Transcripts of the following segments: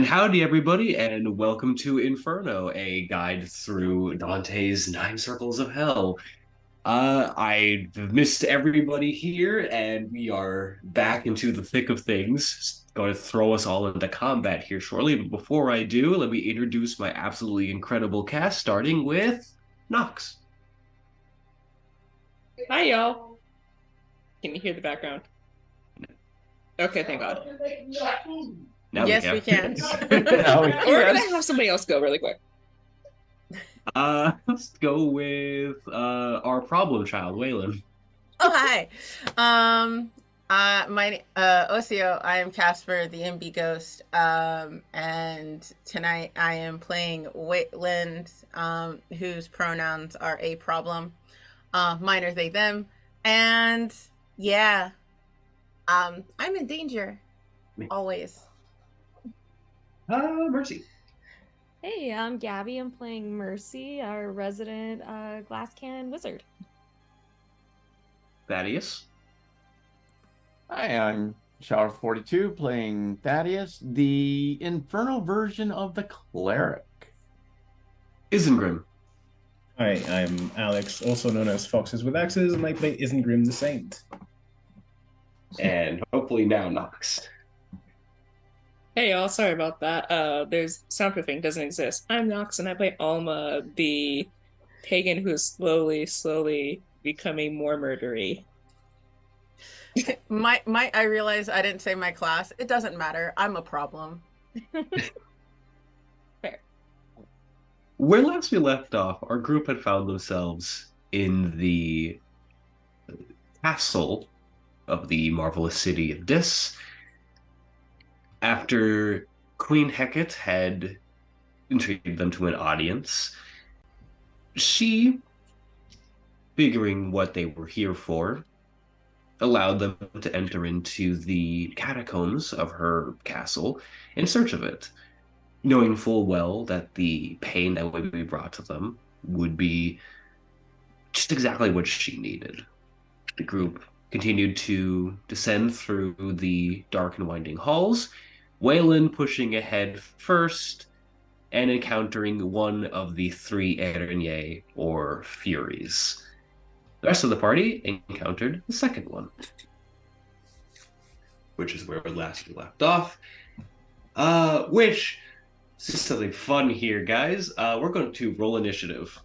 howdy, everybody, and welcome to Inferno, a guide through Dante's Nine Circles of Hell. I missed everybody here, and we are back into the thick of things. Going to throw us all into combat here shortly, but before I do, let me introduce my absolutely incredible cast, starting with Nox. Hi, y'all. Can you hear the background? Okay, thank God. Now Yes, we can. Now we Or can I have somebody else go really quick? Let's go with our problem child, Weylin. Oh, hi. My Osio, I am Casper, the MB Ghost. And tonight I am playing Weylin, whose pronouns are a problem. Mine are they, them. And yeah, I'm in danger. Always. Mercy. Hey, I'm Gabby. I'm playing Mercy, our resident glass cannon wizard. Thaddeus. Hi, I'm Shower42 playing Thaddaeus, the Inferno version of the cleric. Isengrim. Hi, I'm Alex, also known as Foxes with Axes, and I play Isengrim the Saint. And hopefully now Nox. Hey, y'all. Sorry about that. There's soundproofing doesn't exist. I'm Nox, and I play Alma, the pagan who's slowly becoming more murdery. I realize I didn't say my class. It doesn't matter. I'm a problem. Fair. Where last we left off, our group had found themselves in the castle of the marvelous city of Dis. After Queen Hecate had entreated them to an audience, she, figuring what they were here for, allowed them to enter into the catacombs of her castle in search of it, knowing full well that the pain that would be brought to them would be just exactly what she needed. The group continued to descend through the dark and winding halls, Weylin pushing ahead first and encountering one of the three Erinye, or Furies. The rest of the party encountered the second one, which is where last we left off. Which, this is something fun here, guys. We're going to roll initiative.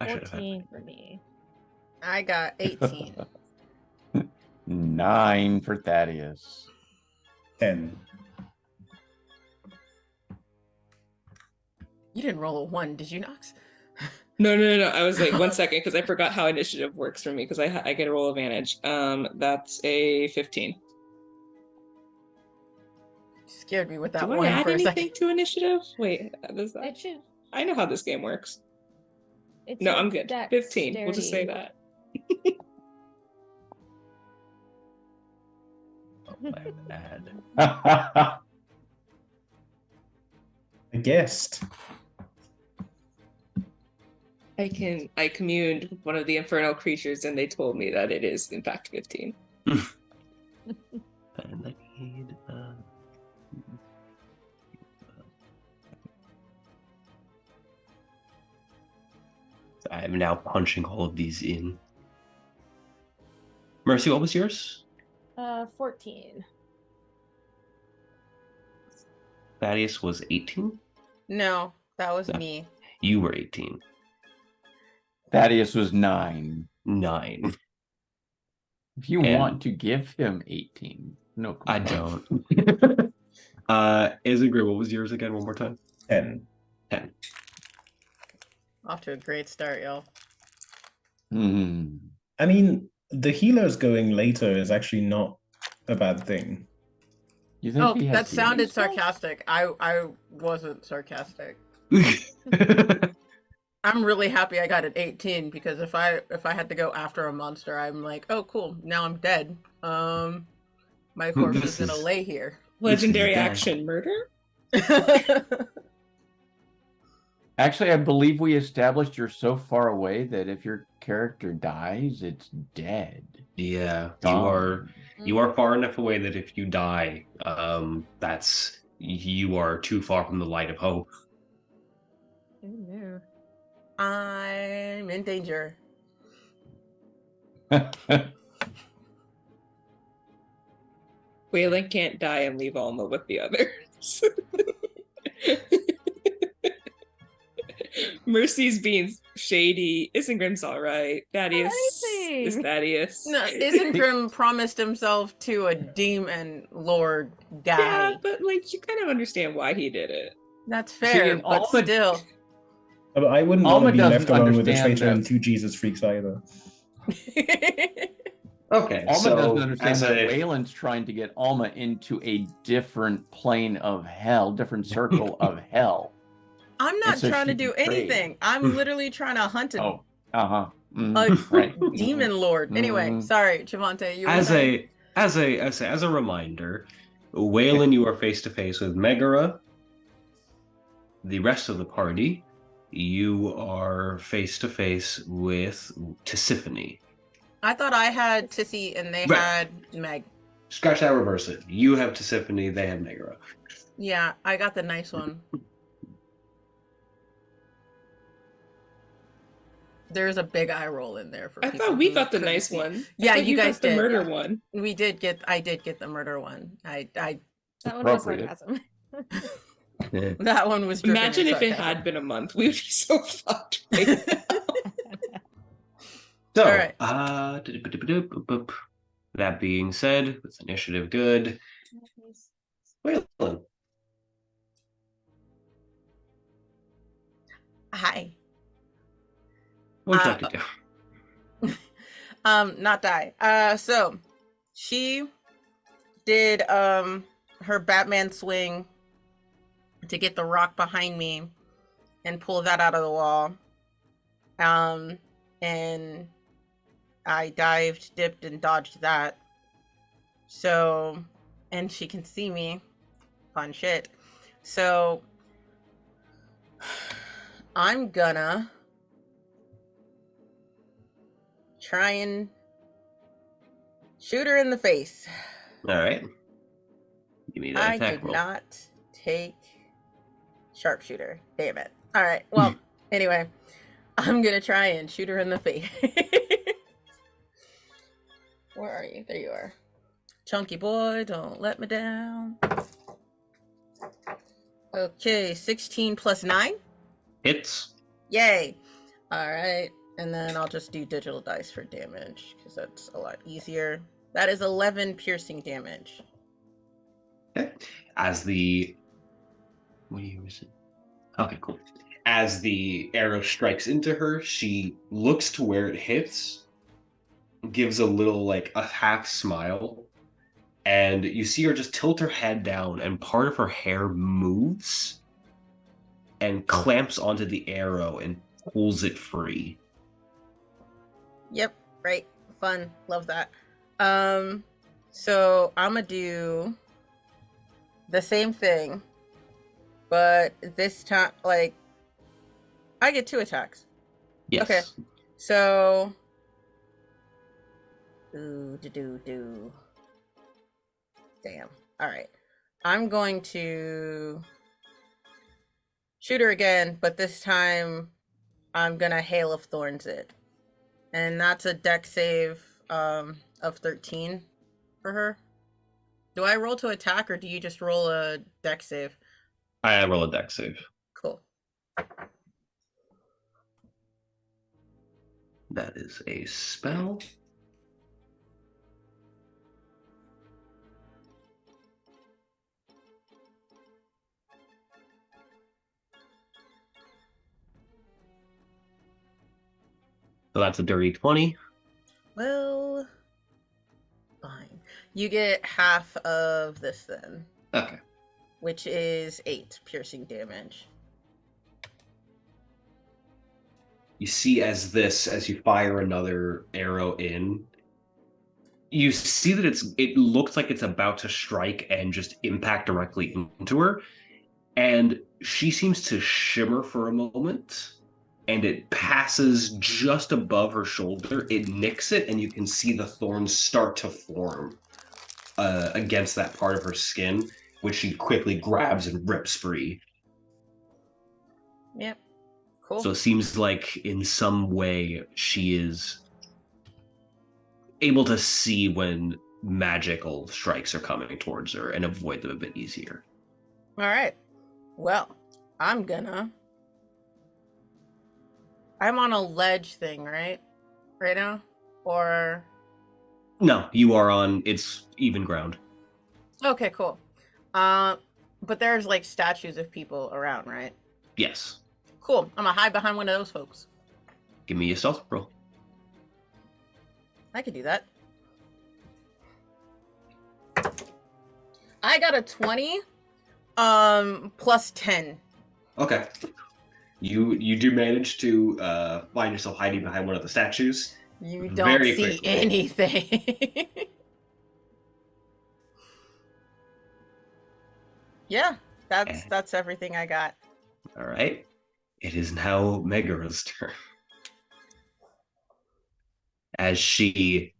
I should have had 14 for me. I got 18. 9 for Thaddaeus. 10. You didn't roll a 1, did you, Nox? No. I was like 1 second because I forgot how initiative works for me because I get a roll advantage. That's a 15. Scared me with that Do I one add for a anything second. to initiative? Wait, does that? It should. I know how this game works. It's No, like I'm good. 15. We'll just say dexterity. that. I'm mad. A guest. I communed with one of the infernal creatures and they told me that it is in fact 15. I'm now punching all of these in. Mercy, what was yours? 14. Thaddeus was 18? No, that was No. me. You were 18. Thaddaeus was 9. 9. If you And- want to give him 18, no. I don't. Isengrim, what was yours again? One more time. 10. 10. Off to a great start, y'all. Hmm. I mean, the healers going later is actually not a bad thing. You think Oh, he has that sounded healing spells? sarcastic. I wasn't sarcastic. I'm really happy I got an 18 because if I had to go after a monster, I'm like, oh cool, now I'm dead. My corpse is gonna lay here. Legendary dead. action murder? Actually, I believe we established you're so far away that if your character dies, it's dead. Yeah, Gone. you are far enough away that if you die, you are too far from the light of hope. Oh no. I'm in danger. Weylin can't die and leave Alma with the others. Mercy's being shady. Isengrim's all right. Thaddaeus is Amazing. Thaddaeus. No, Isengrim promised himself to a demon lord guy. Yeah, but like you kind of understand why he did it. That's fair, and but Alma- still. But I wouldn't Alma want to be doesn't left alone with a understand traitor and that. 2 Jesus freaks either. Okay, Alma so doesn't understand as that a- Weylin's trying to get Alma into a different plane of hell, different circle of hell. I'm not And so trying to she do can trade. anything. I'm literally trying to hunt a Oh, uh-huh. a Right. demon lord. Anyway, Mhm. sorry, Jhevaunte. You were as saying? a reminder, Weylin, you are face to face with Megara. The rest of the party, you are face to face with Tisiphone. I thought I had Tissy and they Right. had Meg. Scratch that, reverse it. You have Tisiphone, they have Megara. Yeah, I got the nice one. There's a big eye roll in there for I people thought we who got the couldn't nice see. one. Yeah, I thought you guys got the did. murder Yeah. one. I did get the murder one. I That one was Appropriate. sarcasm. that one was dripping Imagine in if it sarcasm. had been a month. We would be so fucked right now. So, All right. That being said, with initiative good, Weylin. Hi. What would you like to do? Not die. So she did her Batman swing to get the rock behind me and pull that out of the wall. And I dived, dipped, and dodged that. So, and she can see me. Fun shit. So I'm gonna try and shoot her in the face. All right. Give me that I attack did roll. not take sharpshooter. Damn it. All right. Well, anyway, I'm gonna try and shoot her in the face. Where are you? There you are. Chunky boy, don't let me down. Okay, 16 plus 9. Hits. Yay. All right. And then I'll just do digital dice for damage because that's a lot easier. That is 11 piercing damage. Okay. As the what year is it? Okay, cool. As the arrow strikes into her, she looks to where it hits, gives a little like a half smile, and you see her just tilt her head down, and part of her hair moves and clamps onto the arrow and pulls it free. Yep, right. Fun. Love that. So I'm gonna do the same thing, but this time, like, I get 2 attacks. Yes. Okay. So, do. Damn. All right. I'm going to shoot her again, but this time I'm gonna Hail of Thorns it, and that's a dex save of 13 for her. Do I roll to attack, or do you just roll a dex save? I roll a dex save. Cool. That is a spell. So that's a dirty 20. Well, fine. You get half of this then, Okay. which is 8 piercing damage. You see as you fire another arrow in, you see that it looks like it's about to strike and just impact directly into her. And she seems to shimmer for a moment, and it passes just above her shoulder. It nicks it, and you can see the thorns start to form against that part of her skin, which she quickly grabs and rips free. Yep. Cool. So it seems like in some way she is able to see when magical strikes are coming towards her and avoid them a bit easier. All right. Well, I'm on a ledge thing, right? Right now? Or... No, you are on, it's even ground. Okay, cool. But there's like statues of people around, right? Yes. Cool. I'm gonna hide behind one of those folks. Give me a stealth roll. I could do that. I got a 20, plus 10. Okay. You do manage to find yourself hiding behind one of the statues. You don't Very see quickly. anything. Yeah, that's everything I got. All right. It is now Megara's turn. As you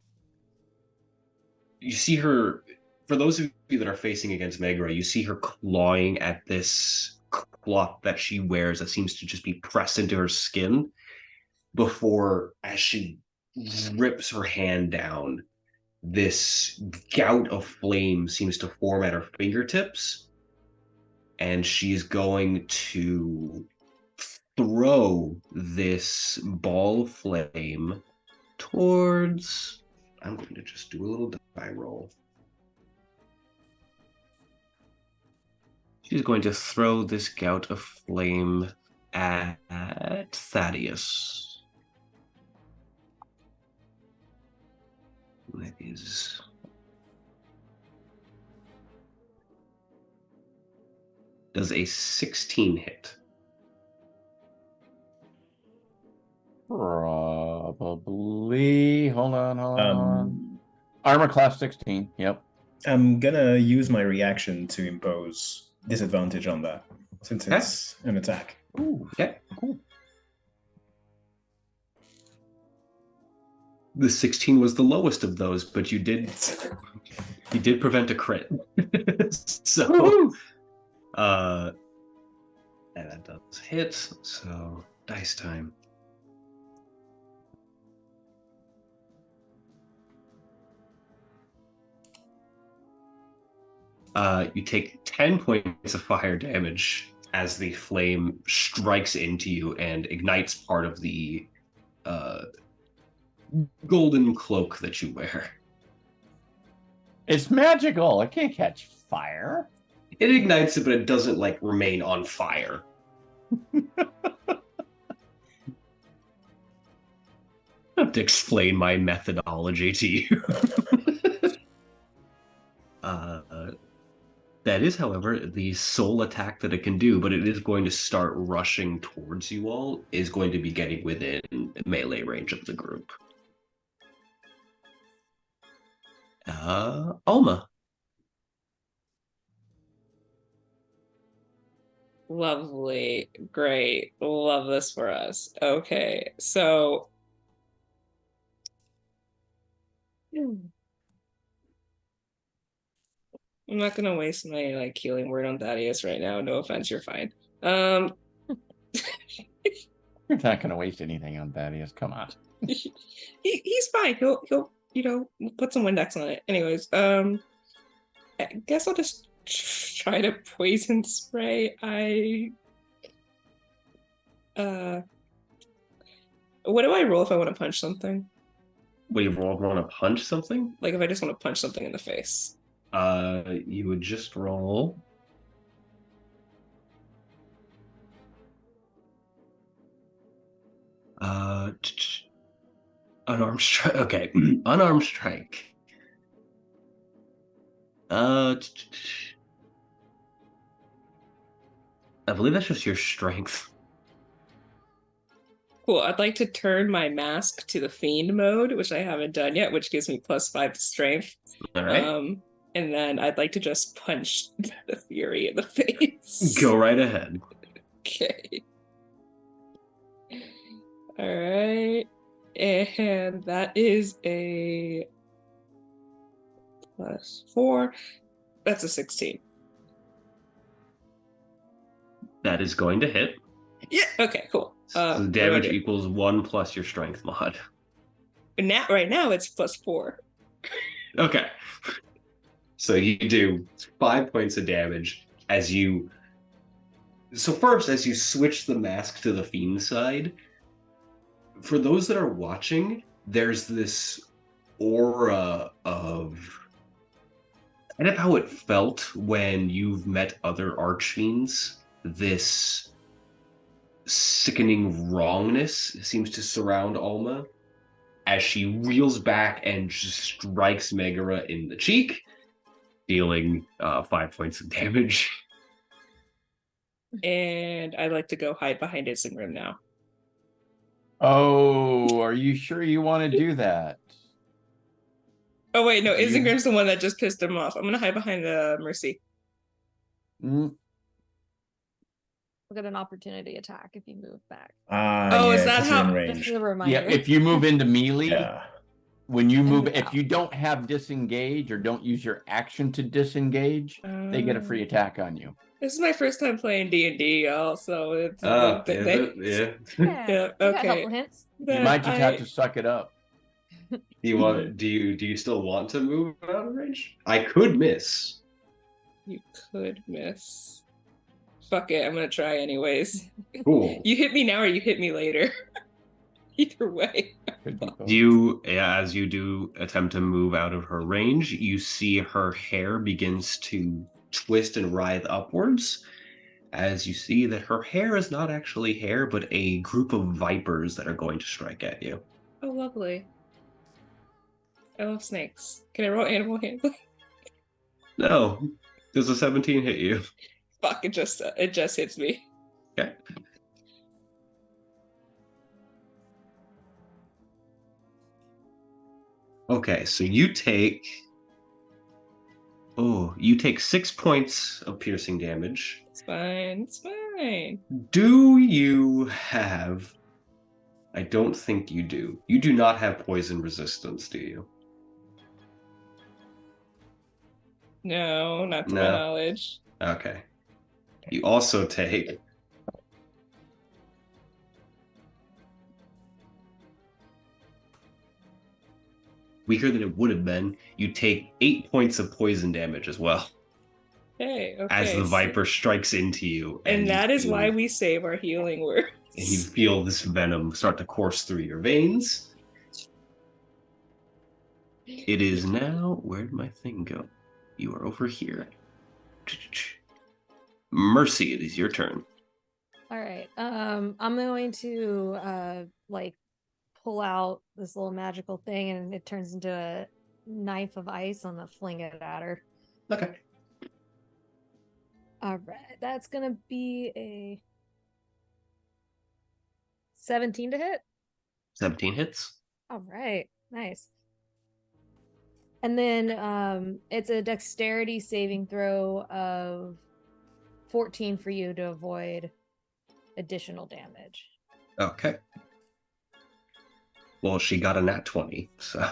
see her, for those of you that are facing against Megara, you see her clawing at this cloth that she wears that seems to just be pressed into her skin before, as she rips her hand down, this gout of flame seems to form at her fingertips, and she's going to throw this ball of flame towards... I'm going to just do a little die roll. She's going to throw this gout of flame at Thaddaeus. That is... Does a 16 hit? Probably. Hold on. Armor class 16. Yep. I'm gonna use my reaction to impose disadvantage on that, since it's an attack. Ooh, okay, cool. The 16 was the lowest of those, but you did prevent a crit. So and that does hit, so dice time. You take 10 points of fire damage as the flame strikes into you and ignites part of the golden cloak that you wear. It's magical. It can't catch fire. It ignites it, but it doesn't remain on fire. I have to explain my methodology to you. That is, however, the sole attack that it can do, but it is going to start rushing towards you all, is going to be getting within melee range of the group. Alma. Lovely. Great. Love this for us. Okay, so... I'm not gonna waste my healing word on Thaddeus right now. No offense, you're fine. You're not gonna waste anything on Thaddeus. Come on. He's fine. He'll put some Windex on it. Anyways, I guess I'll just try to poison spray. What do I roll if I want to punch something? What do you want to punch something? Like if I just want to punch something in the face. You would just roll. Unarmed strike. Okay, unarmed strike. I believe that's just your strength. Cool. I'd like to turn my mask to the fiend mode, which I haven't done yet, which gives me +5 to strength. All right. And then I'd like to just punch the Fury in the face. Go right ahead. Okay. All right. And that is a +4. That's a 16. That is going to hit. Yeah. Okay, cool. So damage equals 1 plus your strength mod. Right now it's +4. Okay. So you do 5 points of damage as you... So first, as you switch the mask to the fiend side, for those that are watching, there's this aura of kind of how it felt when you've met other archfiends. This sickening wrongness seems to surround Alma as she reels back and just strikes Megara in the cheek, dealing 5 points of damage. And I'd like to go hide behind Isengrim now. Oh, are you sure you want to do that? Oh wait, no, Do you- Isengrim's the one that just pissed him off. I'm gonna hide behind Mercy. Mm, We'll get an opportunity attack if you move back. Oh, is that 'cause you're in how- range. Just as a reminder. Yeah, if you move into melee, Yeah. when you move, Yeah. if you don't have disengage or don't use your action to disengage, they get a free attack on you. This is my first time playing D&D, y'all, so it's Yeah. Yeah, Yeah, we got a okay. couple hints. You Then might just have to suck it up. Do you still want to move out of range? I could miss. You could miss. Fuck it, I'm gonna try anyways. Cool. You hit me now or you hit me later. Either way. Could be both. As you do attempt to move out of her range, you see her hair begins to twist and writhe upwards, as you see that her hair is not actually hair, but a group of vipers that are going to strike at you. Oh, lovely. I love snakes. Can I roll animal handling? No, does a 17 hit you? Fuck, it just hits me. Okay. Okay, so you take 6 points of piercing damage. It's fine. It's fine. Do you have... I don't think you do. You do not have poison resistance, do you? No, not to my No. knowledge. Okay. You also take... Weaker than it would have been, you take 8 points of poison damage as well, Hey, okay. as the so- viper strikes into you. And that is you- why we save our healing words. And you feel this venom start to course through your veins. It is now... Where'd my thing go? You are over here. Mercy, it is your turn. All right. I'm going to pull out this little magical thing, and it turns into a knife of ice. I'm gonna fling it at her. Okay. All right. That's gonna be a 17 to hit. 17 hits. All right. Nice. And then it's a dexterity saving throw of 14 for you to avoid additional damage. Okay. Well, she got a nat 20, so...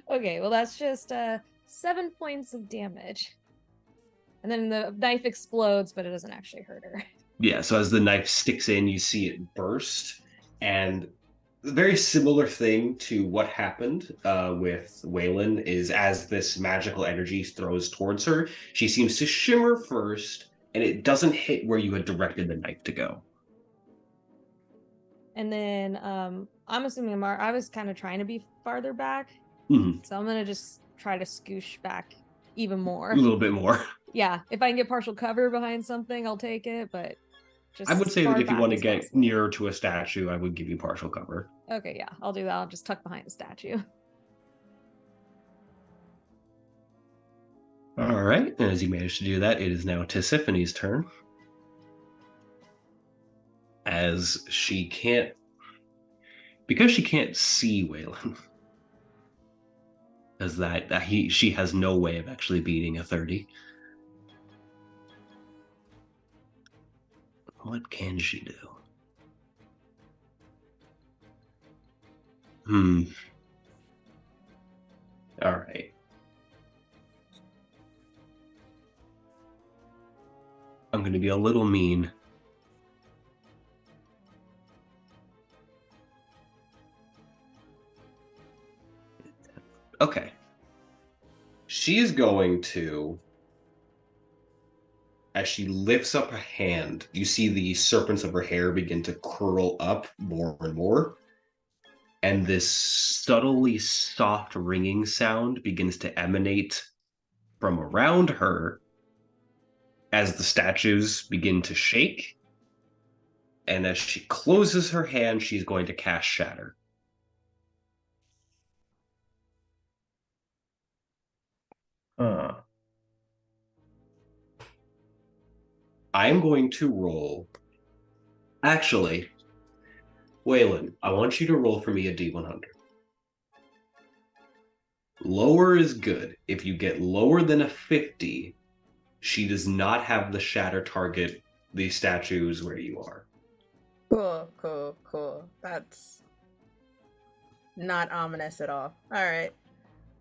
Okay, well that's just 7 points of damage. And then the knife explodes, but it doesn't actually hurt her. Yeah, so as the knife sticks in, you see it burst, and a very similar thing to what happened with Weylin is as this magical energy throws towards her, she seems to shimmer first, and it doesn't hit where you had directed the knife to go. And then I'm assuming I was kind of trying to be farther back, Mhm. so I'm gonna just try to scoosh back even more. A little bit more. Yeah, if I can get partial cover behind something, I'll take it, but just I would as say far that if you back want to as get possible. nearer to a statue, I would give you partial cover. Okay, yeah, I'll do that. I'll just tuck behind the statue. All right, and as you manage to do that, it is now Tisiphony's turn. As she can't... Because she can't see Weylin, Because she has no way of actually beating a 30. What can she do? All right. I'm going to be a little mean. Okay. She's going to, as she lifts up a hand, you see the serpents of her hair begin to curl up more and more. And this subtly soft ringing sound begins to emanate from around her as the statues begin to shake. And as she closes her hand, she's going to cast Shatter. I'm going to roll. Actually, Weylin, I want you to roll for me a D100. Lower is good. If you get lower than a 50, she does not have the shatter target the statues where you are. Cool. That's not ominous at all. All right.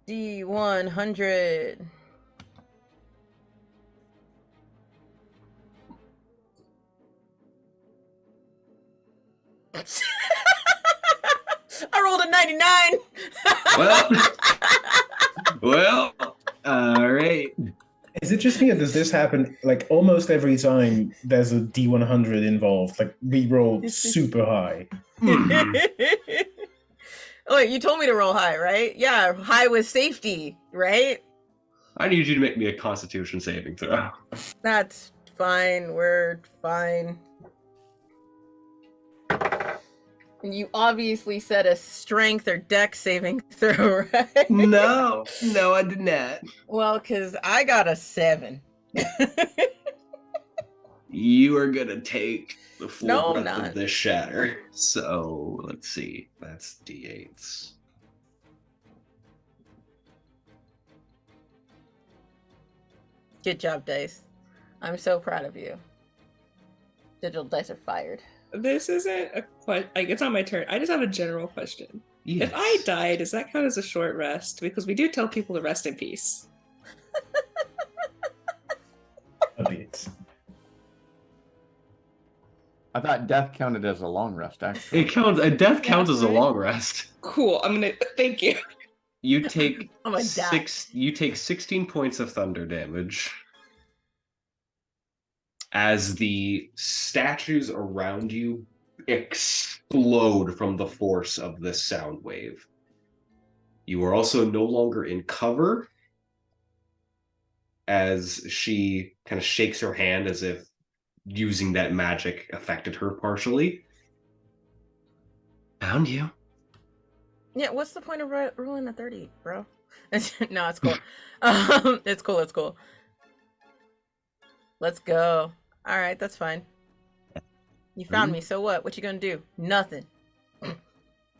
D100. I rolled a 99. Well, all right. Is it just me, or does this happen like almost every time there's a D100 involved? Like we roll super high. Oh, wait, you told me to roll high, right? Yeah, high with safety, right? I need you to make me a Constitution saving throw. That's fine. We're fine. And you obviously said a strength or dex saving throw, right? No, I did not. Well, because I got a 7. You are going to take the full No, breath not. of this shatter. So, let's see. That's D8s. Good job, Dice. I'm so proud of you. Digital dice are fired. This isn't a question. Like, it's not my turn. I just have a general question. Yes. If I die, does that count as a short rest? Because we do tell people to rest in peace. A bit. I thought death counted as a long rest, actually. Death counts as a long rest. Cool. Thank you. You take I'm gonna die. You take 16 points of thunder damage as the statues around you explode from the force of this sound wave. You are also no longer in cover as she kind of shakes her hand as if using that magic affected her partially. Found you. Yeah, what's the point of rolling a 30, bro? No, it's cool. It's cool. Let's go. All right, that's fine. You found me, so what? What you gonna do? Nothing.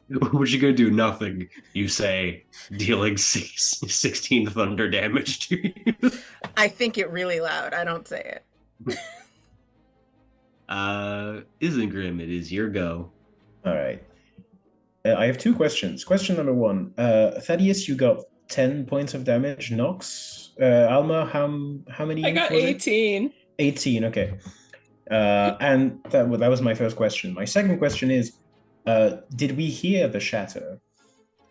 What you gonna do? Nothing. You say, dealing 16 thunder damage to you. I think it really loud. I don't say it. Isengrim, it is your go. All right. I have 2 questions. Question number 1. Thaddaeus, you got 10 points of damage. Nox. Alma, how many? I got was it? 18. 18, okay. And that was my first question. My second question is, did we hear the shatter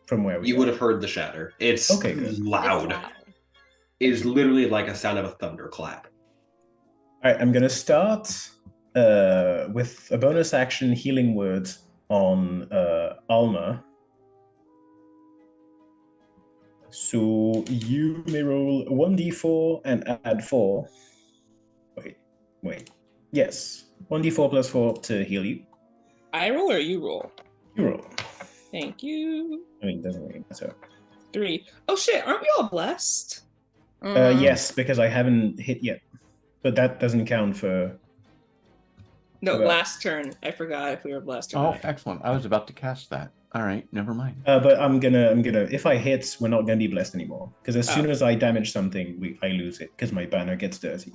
from where we You are? would have heard the shatter. It's Okay, good. loud. It is literally like a sound of a thunderclap. All right, I'm going to start with a bonus action healing word on Alma. So you may roll 1d4 and add 4. Wait. Yes. 1d4 plus 4 to heal you. I roll or you roll? You roll. Thank you. I mean, it doesn't really matter. 3. Oh shit, aren't we all blessed? Yes, because I haven't hit yet. But that doesn't count for... No, Well- last turn. I forgot if we were blessed or Oh, not. excellent. I was about to cast that. All right, never mind. But I'm gonna. If I hit, we're not gonna be blessed anymore. Because as soon Oh. as I damage something, I lose it. Because my banner gets dirty.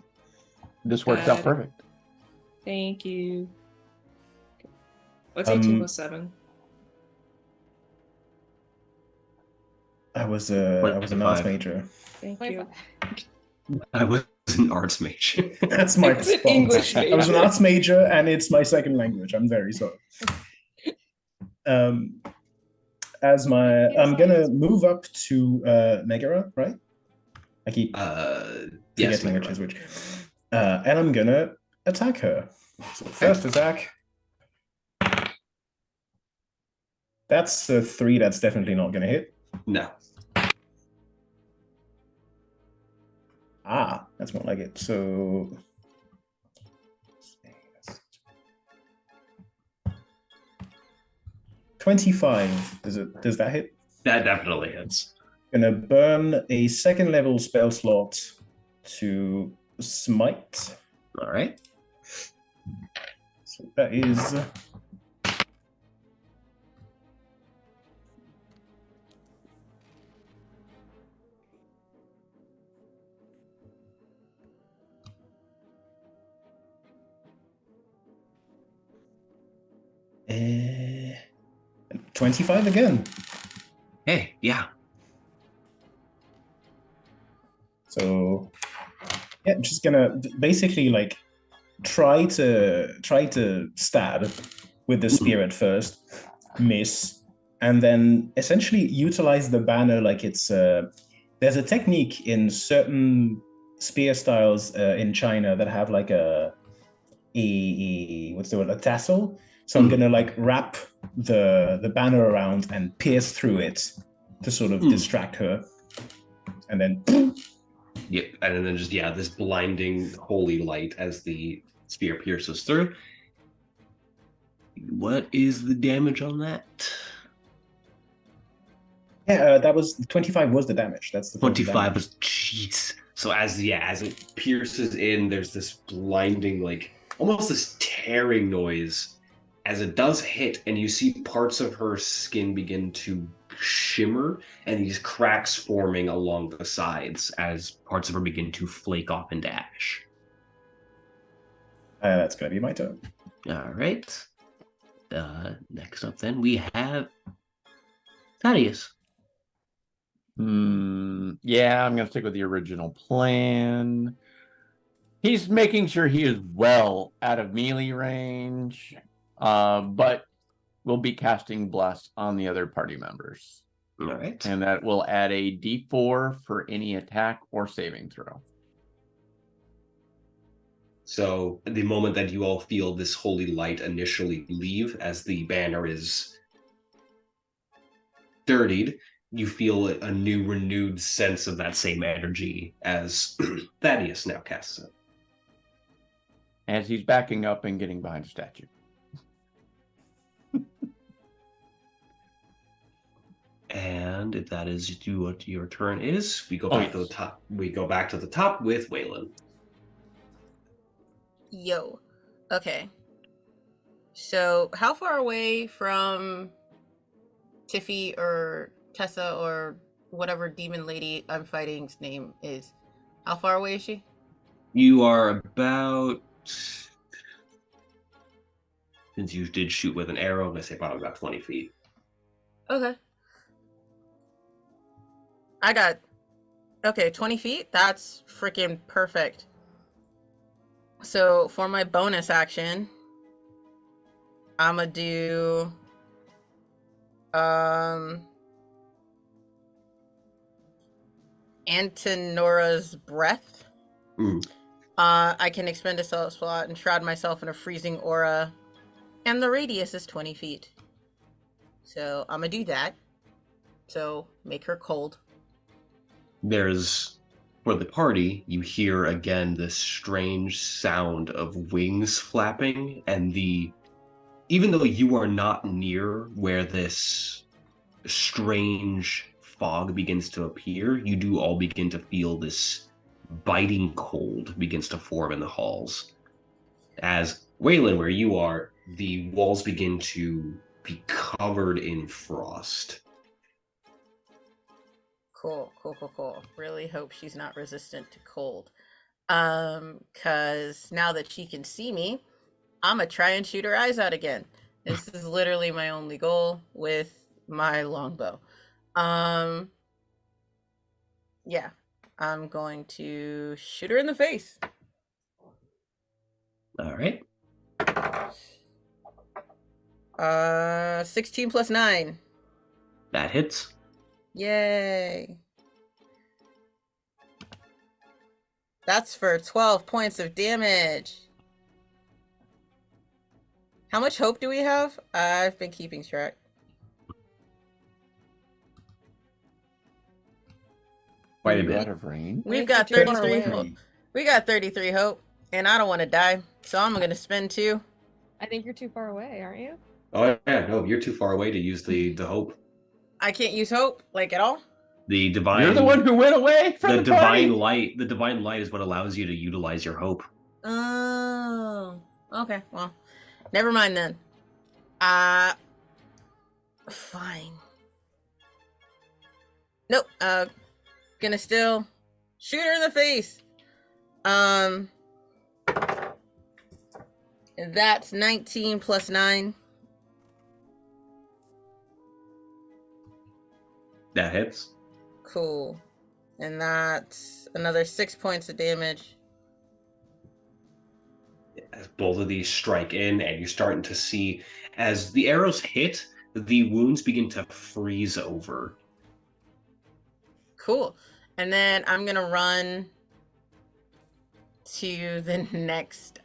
This works out perfect. Thank you. What's 18 plus 7? I was an arts 25. major. Thank you. I was an arts mage. That's my I was an response. English I was an major. arts major, and it's my second language. I'm very sorry. I'm gonna move up to Megara, right? I keep yes, forgetting which Megara. is which. And I'm gonna attack her. So first attack. That's a 3. That's definitely not gonna hit. No. Ah, that's more like it. So 25. Does that hit? That definitely hits. Gonna burn a second level spell slot to smite. All right. So that is uh, 25 again. Hey, yeah. So yeah, just gonna basically like try to stab with the spear at first, miss, and then essentially utilize the banner like it's there's a technique in certain spear styles in China that have like a what's the word, a tassel. So I'm gonna like wrap the banner around and pierce through it to sort of distract her, and then Yep, and then just this blinding holy light as the spear pierces through. What is the damage on that? yeah, that was 25 was the damage. That's the 25 was jeez. So as it pierces in, there's this blinding, like almost this tearing noise as it does hit, and you see parts of her skin begin to shimmer and these cracks forming along the sides as parts of her begin to flake off into ash. That's gonna be my turn. All right. Next up, then we have Thaddeus. Yeah, I'm gonna stick with the original plan. He's making sure he is well out of melee range, but we'll be casting Bless on the other party members. All right. And that will add a D4 for any attack or saving throw. So the moment that you all feel this holy light initially leave as the banner is dirtied, you feel a new renewed sense of that same energy as Thaddeus now casts it. As he's backing up and getting behind a statue. And if that is what your turn is, we go back to the top. We go back to the top with Weylin. Yo. Okay. So, how far away from Tiffy or Tessa or whatever demon lady I'm fighting's name is? How far away is she? You are about, since you did shoot with an arrow, I'm going to say probably about 20 feet. Okay. I got, 20 feet? That's freaking perfect. So for my bonus action, I'm gonna do, Antinora's Breath. I can expend a spell slot and shroud myself in a freezing aura, and the radius is 20 feet. So I'm gonna do that. So make her cold. There's, for the party, you hear again this strange sound of wings flapping, and even though you are not near where this strange fog begins to appear, you do all begin to feel this biting cold begins to form in the halls as Weylin, where you are, the walls begin to be covered in frost. Cool. Really hope she's not resistant to cold. Cause now that she can see me, I'm gonna try and shoot her eyes out again. This is literally my only goal with my longbow. Yeah, I'm going to shoot her in the face. All right. 16 plus 9. That hits. Yay. That's for 12 points of damage. How much hope do we have? I've been keeping track. Quite a Are you bit. out of range? We've think got you're too far 33 away. hope. We got 33 hope, and I don't want to die, so I'm gonna spend 2. I think you're too far away, aren't you? Oh yeah, no, you're too far away to use the hope. I can't use hope, like, at all? The divine. You're the one who went away from the the party. divine light. The divine light is what allows you to utilize your hope. Oh, okay. Well, never mind then. Fine. Nope. Gonna still shoot her in the face. That's 19 plus 9. That hits. Cool. And that's another 6 points of damage. As both of these strike in, and you're starting to see as the arrows hit, the wounds begin to freeze over. Cool. And then I'm gonna run to the next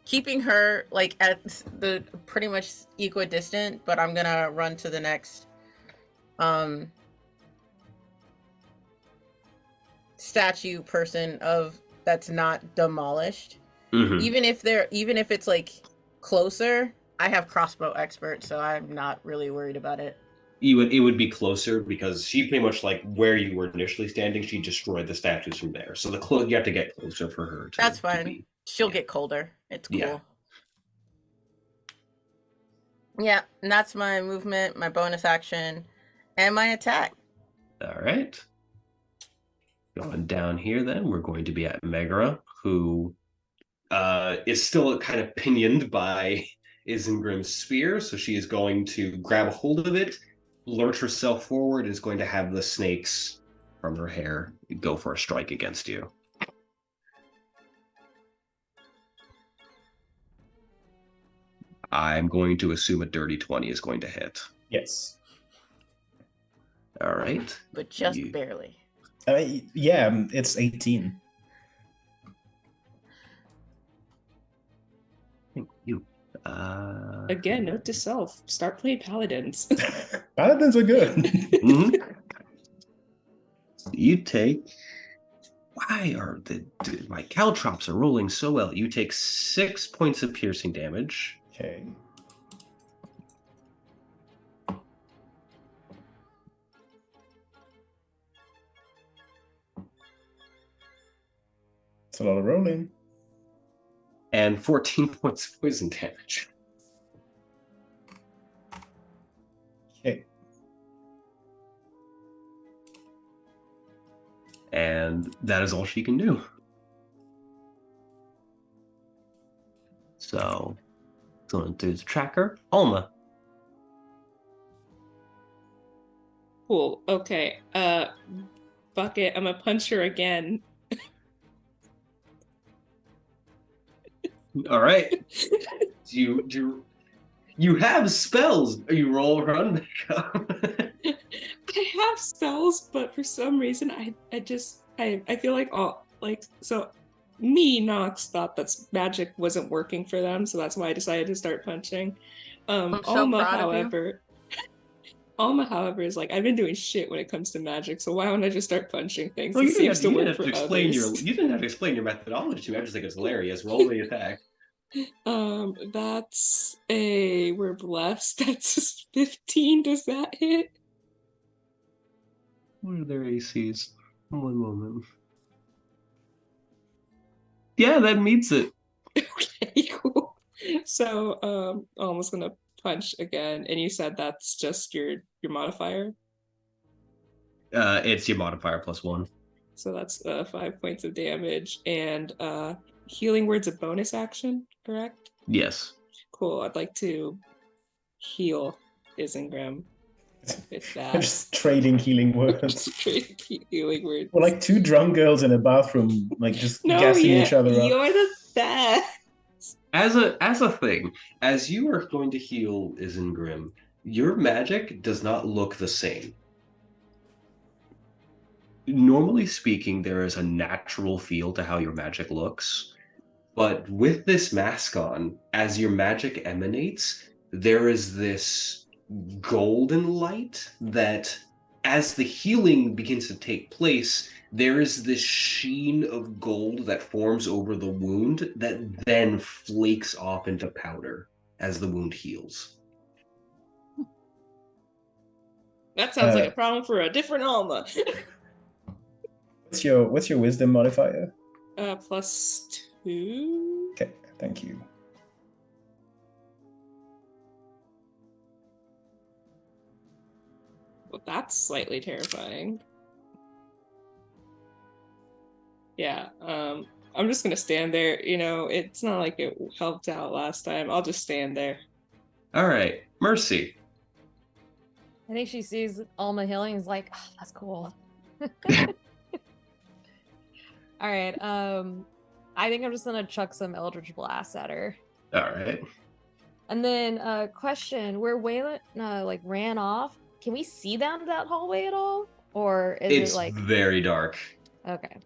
keeping her like at the pretty much equidistant, but I'm gonna run to the next statue person of that's not demolished. Mhm. Even if it's like closer, I have crossbow expert, so I'm not really worried about it. It would be closer because she pretty much like where you were initially standing. She destroyed the statues from there, so you have to get closer for her. That's fine. be- She'll yeah. get colder. It's cool. Yeah. Yeah, and that's my movement, my bonus action, and my attack. All right. Going down here, then we're going to be at Megara, who is still kind of pinioned by Isengrim's spear, so she is going to grab a hold of it, lurch herself forward, and is going to have the snakes from her hair go for a strike against you. I'm going to assume a dirty 20 is going to hit. Yes. All right. But just barely. Yeah, it's 18. Thank you. Again, note to self: start playing paladins. Paladins are good. Mhm. You take. Why are my caltrops are rolling so well? You take 6 points of piercing damage. Okay. It's a lot of rolling. And 14 points of poison damage. Okay. And that is all she can do. So, going through the tracker. Alma. Cool. Okay. Bucket. I'm gonna punch her again. All right. You have spells. You roll run back up. I have spells, but for some reason, I feel like me, Nox, thought that magic wasn't working for them, so that's why I decided to start punching. I'm so Alma, proud of you. however, is like, I've been doing shit when it comes to magic, so why don't I just start punching things? Well, It seems to work for others. You didn't have to explain your methodology to me. I just think it's hilarious. Roll the attack. That's we're blessed. That's 15. Does that hit? What are their ACs? One moment. Yeah, that meets it. Okay, cool. So, almost gonna punch again, and you said that's just your modifier, It's your modifier +1. so that's 5 points of damage, and healing word's a bonus action, correct? Yes. Cool. I'd like to heal Isengrim with that. Just trading healing words. Trade healing words. We're like two drunk girls in a bathroom, like just No, gassing yeah, each other up. you're the best. As a thing, as you are going to heal Isengrim, your magic does not look the same. Normally speaking, there is a natural feel to how your magic looks, but with this mask on, as your magic emanates, there is this golden light that, as the healing begins to take place, there is this sheen of gold that forms over the wound that then flakes off into powder as the wound heals. That sounds like a problem for a different Alma. What's your wisdom modifier? +2. Okay, thank you. Well, that's slightly terrifying. Yeah, I'm just gonna stand there. You know, it's not like it helped out last time. I'll just stand there. All right, Mercy. I think she sees Alma healing and is like, oh, that's cool. All right. I think I'm just gonna chuck some Eldritch Blast at her. All right. And then question, where Weylin like ran off, can we see down that hallway at all? Or is It's it like very dark. okay.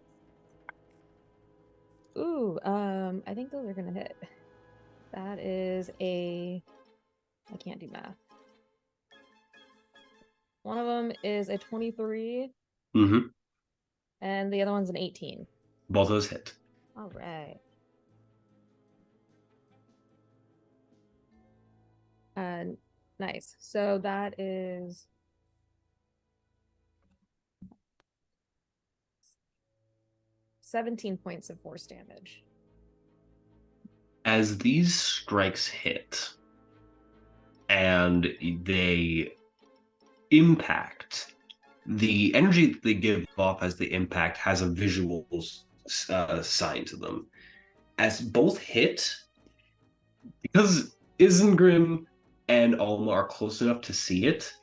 Ooh, I think those are gonna hit. That is I can't do math. One of them is a 23. Mm-hmm. And the other one's an 18. Both those hit. All right. Nice. So that is 17 points of force damage. As these strikes hit and they impact, the energy that they give off as the impact has a visual sign to them. As both hit, because Isengrim and Alma are close enough to see it,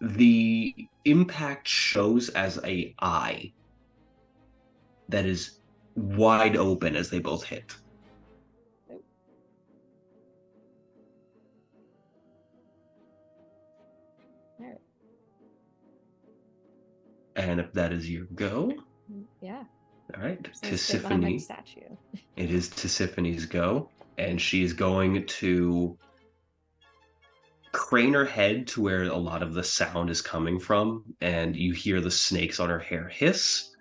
the impact shows as a eye that is wide open as they both hit. Right. And if that is your go, yeah. All right, Tisiphone. statue. It is Tisiphone's go, and she is going to crane her head to where a lot of the sound is coming from, and you hear the snakes on her hair hiss.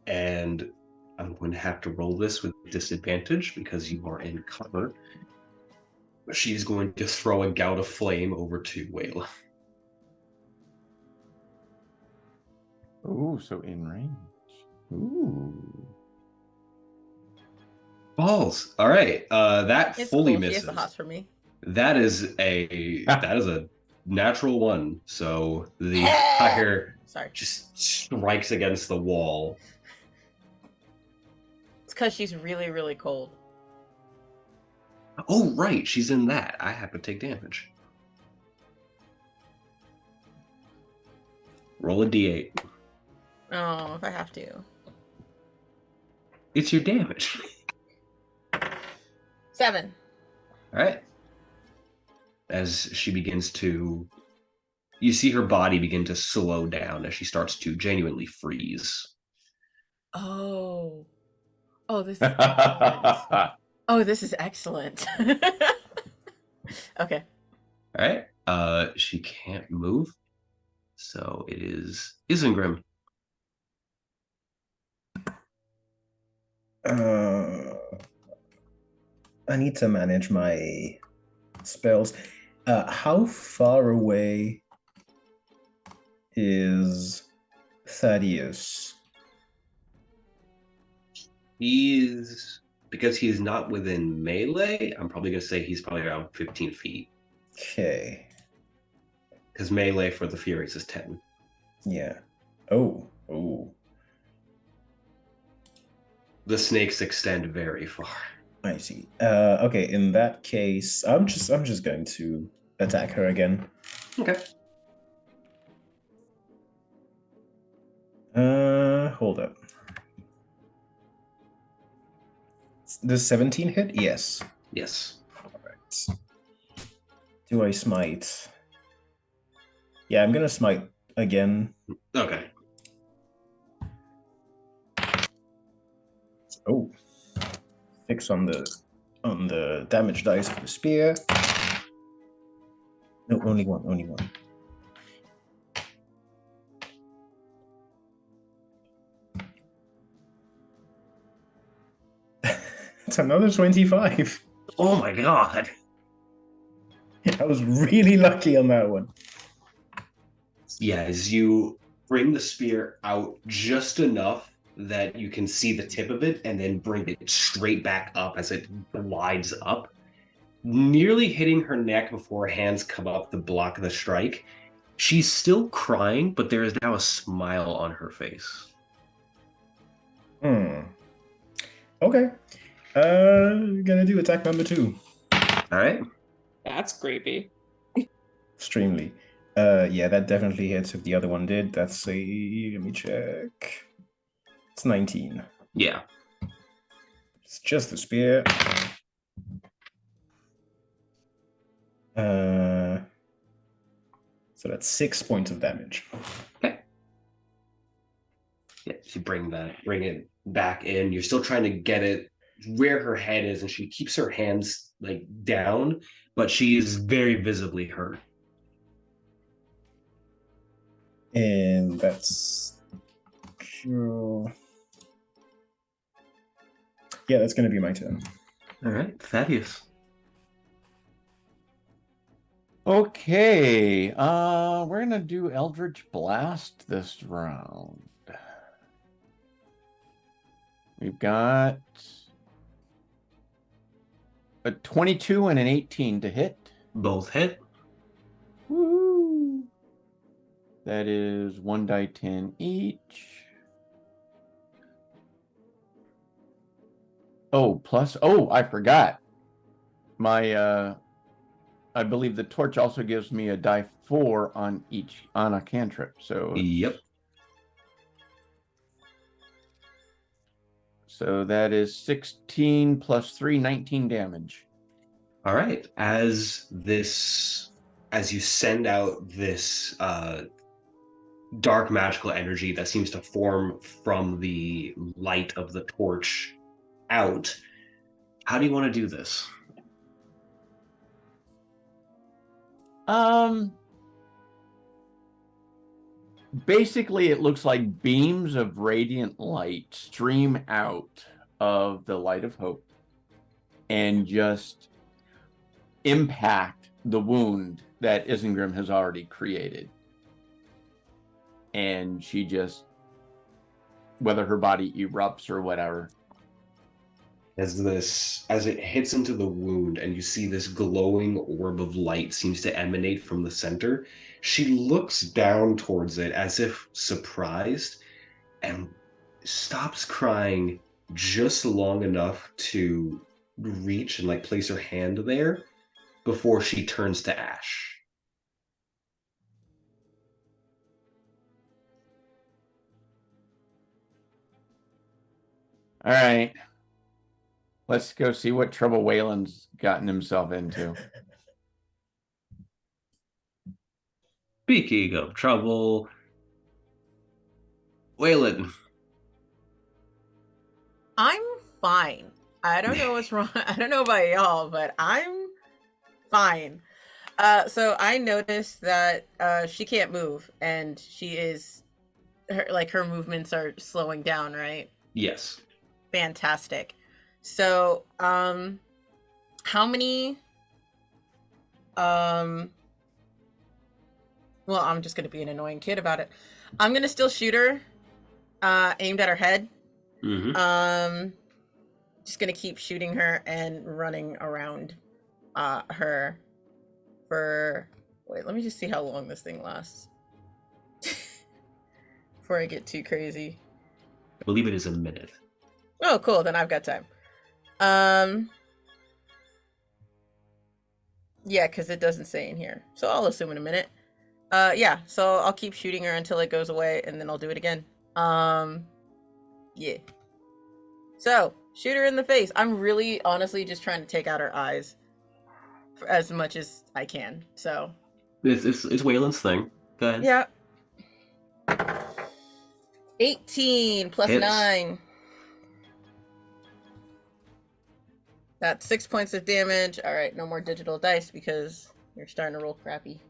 And I'm going to have to roll this with disadvantage because you are in cover. She's going to throw a gout of flame over to Weylin. Ooh, so in range. Ooh. Balls. All right. That It's fully cool. She misses. has the hots for me. That is a natural one. So the fire just strikes against the wall. It's because she's really, really cold. Oh, right. She's in that. I have to take damage. Roll a d8. Oh, if I have to. It's your damage. 7. All right. As she begins to... You see her body begin to slow down as she starts to genuinely freeze. Oh. Oh, this is excellent. Oh, this is excellent. Okay. All right. She can't move. So it is Isengrim. I need to manage my spells. How far away is Thaddaeus. Because he's not within melee, I'm probably going to say he's probably around 15 feet. Okay. Because melee for the Furies is 10. Yeah. Oh. The snakes extend very far. I see. Okay, in that case, I'm just going to attack her again. Okay. Hold up. Does 17 hit? Yes. Yes. Alright. Do I smite? Yeah, I'm gonna smite again. Okay. Oh. 6 on the damage dice for the spear. No, only one. It's another 25. Oh my god. I was really lucky on that one. Yeah, as you bring the spear out just enough that you can see the tip of it and then bring it straight back up as it glides up, nearly hitting her neck before her hands come up to block the strike. She's still crying, but there is now a smile on her face. Okay. Gonna do attack number 2. All right. That's creepy. Extremely. Yeah, that definitely hits if the other one did. That's a... let me check. It's 19. Yeah. It's just the spear. So that's 6 points of damage. Okay. Yeah, you bring it back in. You're still trying to get it where her head is, and she keeps her hands like down, but she is very visibly hurt. And that's... yeah, that's going to be my turn. All right, Thaddeus. Okay, we're gonna do Eldritch Blast this round. We've got a 22 and an 18 to hit. Both hit. Woo! That is 1 die 10 each. Oh, plus, I forgot. My, I believe the torch also gives me a die 4 on a cantrip. So, Yep. So that is 16 plus 3, 19 damage. All right. As you send out this dark magical energy that seems to form from the light of the torch out, how do you want to do this? Basically, it looks like beams of radiant light stream out of the light of hope and just impact the wound that Isengrim has already created. And she just, whether her body erupts or whatever. As it hits into the wound and you see this glowing orb of light seems to emanate from the center, she looks down towards it as if surprised and stops crying just long enough to reach and like place her hand there before she turns to ash. All right. Let's go see what trouble Weylin's gotten himself into. Speaking of trouble, Weylin. I'm fine. I don't know what's wrong. I don't know about y'all, but I'm fine. So I noticed that she can't move, and she is her movements are slowing down, right? Yes. Fantastic. So, how many? Well, I'm just gonna be an annoying kid about it. I'm gonna still shoot her, aimed at her head. Mm-hmm. Just gonna keep shooting her and running around her for. Wait, let me just see how long this thing lasts before I get too crazy. I believe it is a minute. Oh, cool. Then I've got time. Yeah, because it doesn't say in here, so I'll assume in a minute. Yeah. So I'll keep shooting her until it goes away, and then I'll do it again. Yeah. So shoot her in the face. I'm really, honestly, just trying to take out her eyes for as much as I can. So. It's Wayland's thing. Go ahead. Yeah. 18 plus Hits. 9. That's 6 points of damage. All right, no more digital dice because you're starting to roll crappy.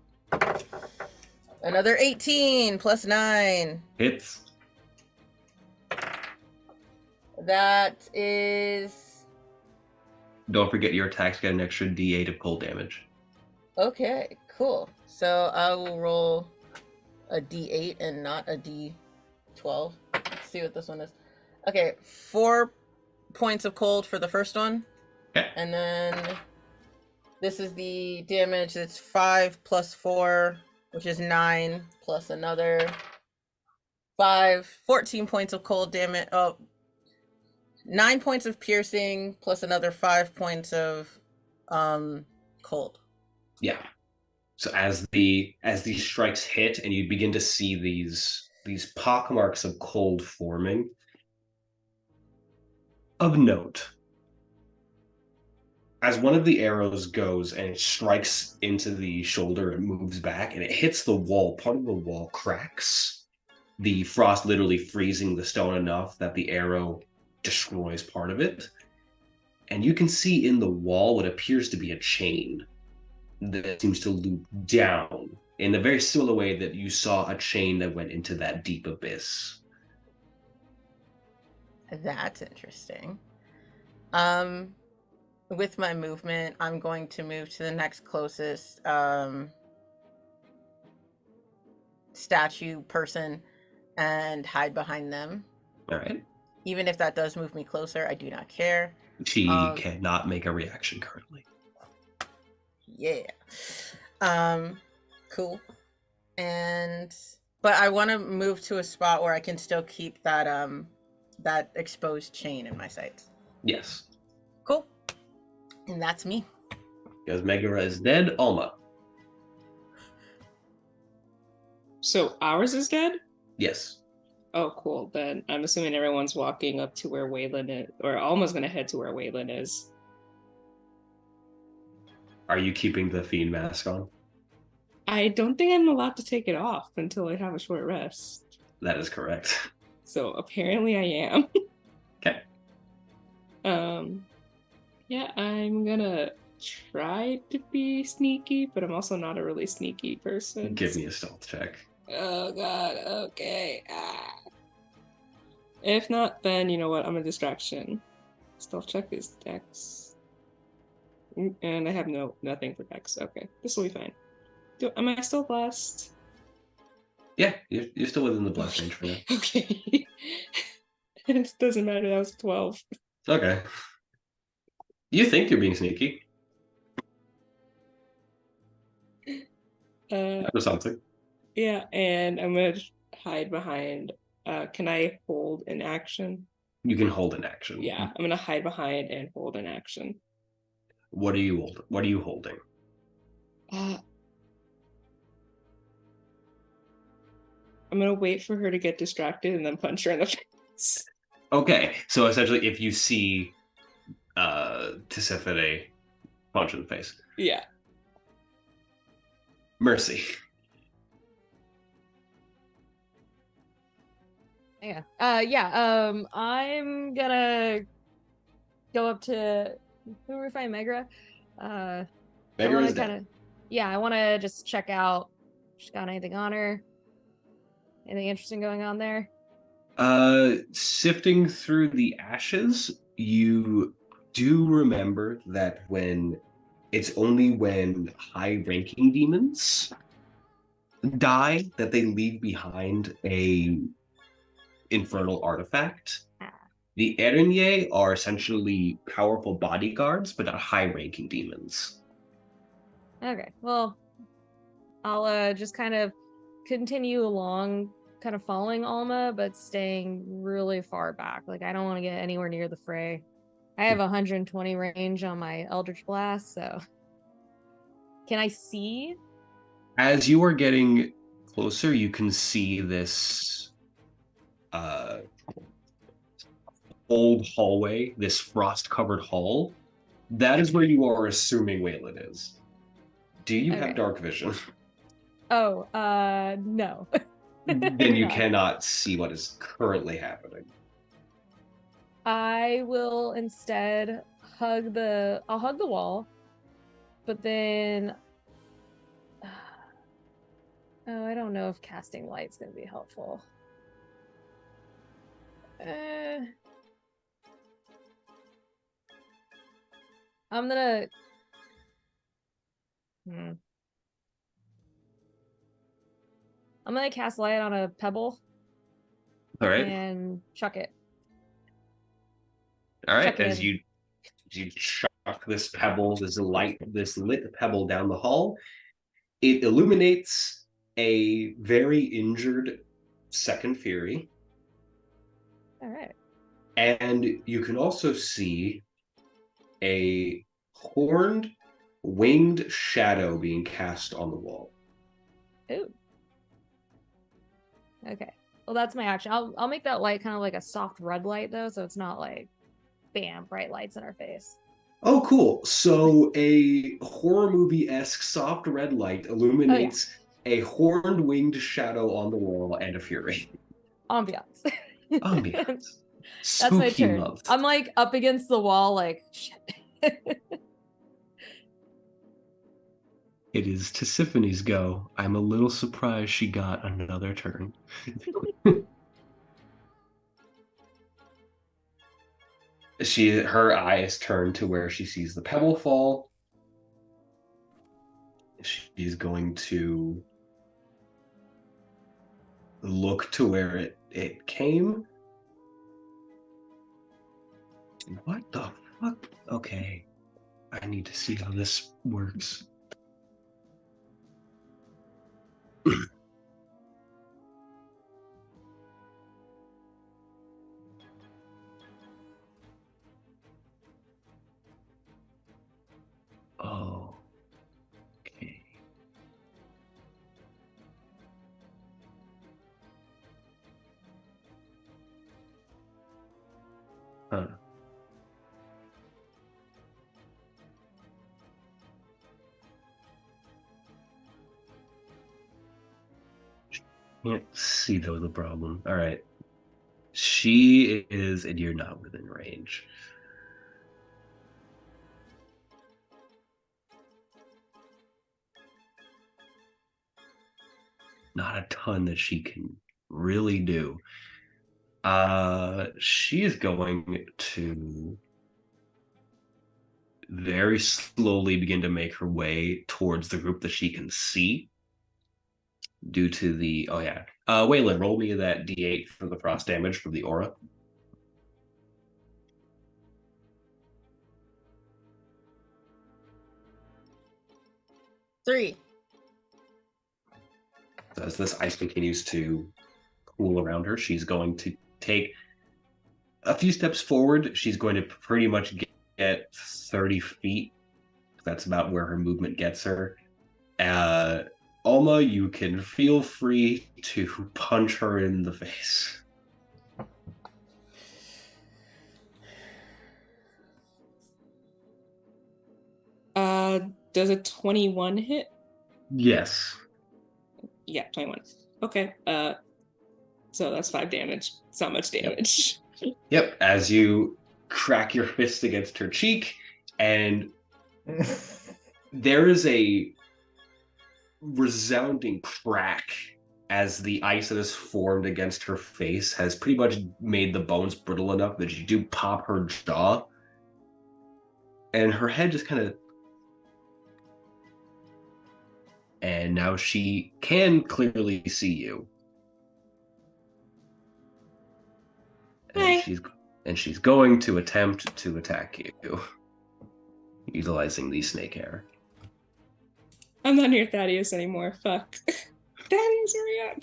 Another 18 plus 9. Hits. That is... Don't forget your attacks get an extra D8 of cold damage. Okay, cool. So I will roll a D8 and not a D12. Let's see what this one is. Okay, 4 points of cold for the first one. Okay. And then this is the damage. It's 5 plus 4, which is 9, plus another 5. 14 points of cold damage. Oh, 9 points of piercing, plus another 5 points of cold. Yeah. So as these strikes hit and you begin to see these pockmarks of cold forming, of note, as one of the arrows goes and it strikes into the shoulder, it moves back and it hits the wall. Part of the wall cracks, the frost literally freezing the stone enough that the arrow destroys part of it. And you can see in the wall what appears to be a chain that seems to loop down in a very similar way that you saw a chain that went into that deep abyss. That's interesting. With my movement, I'm going to move to the next closest statue person and hide behind them. All right. Even if that does move me closer, I do not care. She cannot make a reaction currently. Yeah. Cool. But I want to move to a spot where I can still keep that exposed chain in my sights. Yes. Cool. And that's me. Because Megara is dead. Alma. So ours is dead? Yes. Oh, cool. Then I'm assuming everyone's walking up to where Weylin is, or Alma's going to head to where Weylin is. Are you keeping the fiend mask on? I don't think I'm allowed to take it off until I have a short rest. That is correct. So apparently I am. Okay. Yeah, I'm gonna try to be sneaky, but I'm also not a really sneaky person. Give me a stealth check. Oh god, okay. If not, then you know what? I'm a distraction. Stealth check is Dex. And I have nothing for Dex. Okay, this will be fine. Am I still blessed? Yeah, you're still within the blast range for now. Okay. It doesn't matter, that was 12. Okay. You think you're being sneaky. Or something. Yeah, and I'm gonna hide behind. Can I hold an action? You can hold an action. Yeah, I'm gonna hide behind and hold an action. What are you holding? I'm gonna wait for her to get distracted and then punch her in the face. Okay, so essentially, if you see Tisiphone punch in the face. Yeah. Mercy. Yeah. I'm gonna go up to who we find Megra. Megara is dead. I want to just check out. If she's got anything on her? Anything interesting going on there? Sifting through the ashes, you do remember that it's only when high-ranking demons die that they leave behind a infernal artifact. The Erinye are essentially powerful bodyguards, but not high-ranking demons. Okay, well, I'll just kind of continue along, kind of following Alma, but staying really far back. Like, I don't want to get anywhere near the fray. I have 120 range on my Eldritch Blast, so... Can I see? As you are getting closer, you can see this old hallway, this frost-covered hall. That is where you are assuming Weylin is. Do you have dark vision? Oh, no. Then you No. cannot see what is currently happening. I will instead hug the wall, but then oh, I don't know if casting light's gonna be helpful. I'm gonna I'm gonna cast light on a pebble. All right. And chuck it. All right. Chuck it As in. you chuck this pebble, this lit pebble down the hall, it illuminates a very injured second Fury. All right. And you can also see a horned, winged shadow being cast on the wall. Ooh. Okay. Well, that's my action. I'll make that light kind of like a soft red light though, so it's not like bam, bright lights in our face. Oh, cool. So a horror movie-esque soft red light illuminates a horned winged shadow on the wall and a Fury. Ambiance. Ambiance. That's my Spooky turn. month. I'm like up against the wall, like shit. It is Tisiphony's go. I'm a little surprised she got another turn. Her eyes turn to where she sees the pebble fall. She's going to look to where it came. What the fuck? Okay. I need to see how this works. Oh. Okay. Huh. Can't see though the problem. All right. She is, and you're not within range. Not a ton that she can really do. She is going to very slowly begin to make her way towards the group that she can see. Due to the Weylin, roll me that D8 for the frost damage from the aura. Three. So as this ice continues to cool around her, she's going to take a few steps forward. She's going to pretty much get 30 feet. That's about where her movement gets her. Alma, you can feel free to punch her in the face. Does a 21 hit? Yes. Yeah, 21. Okay. So that's 5 damage. It's not much damage. Yep. As you crack your fist against her cheek, and there is a resounding crack as the ice that has formed against her face has pretty much made the bones brittle enough that you do pop her jaw, and her head just kind of And now she can clearly see you. Hi. And she's going to attempt to attack you, utilizing the snake hair. I'm not near Thaddaeus anymore. Fuck. Thaddaeus, hurry up.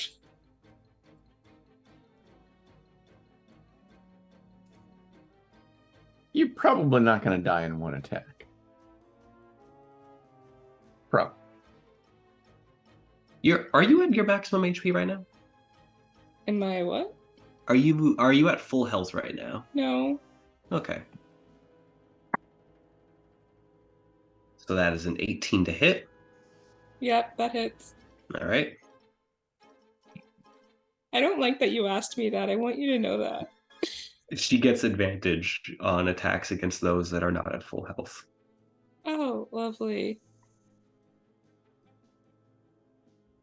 You're probably not going to die in one attack. Pro. Are you at your maximum HP right now? Am I what? Are you at full health right now? No. Okay. So that is an 18 to hit. Yep, that hits. All right. I don't like that you asked me that. I want you to know that. She gets advantage on attacks against those that are not at full health. Oh, lovely.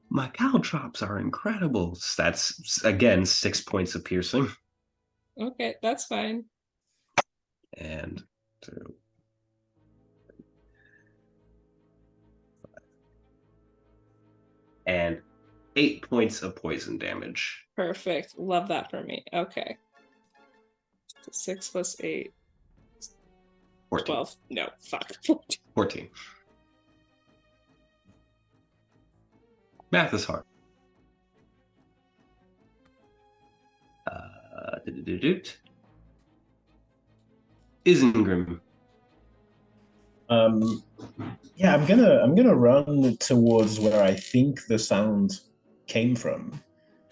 My caltrops are incredible. That's, again, 6 points of piercing. Okay, that's fine. And 2, 5, and 8 points of poison damage. Perfect. Love that for me. Okay. So 6 plus 8. 14. 12. No, fuck. 14. Math is hard. Isengrim. Yeah, I'm gonna run towards where I think the sound came from.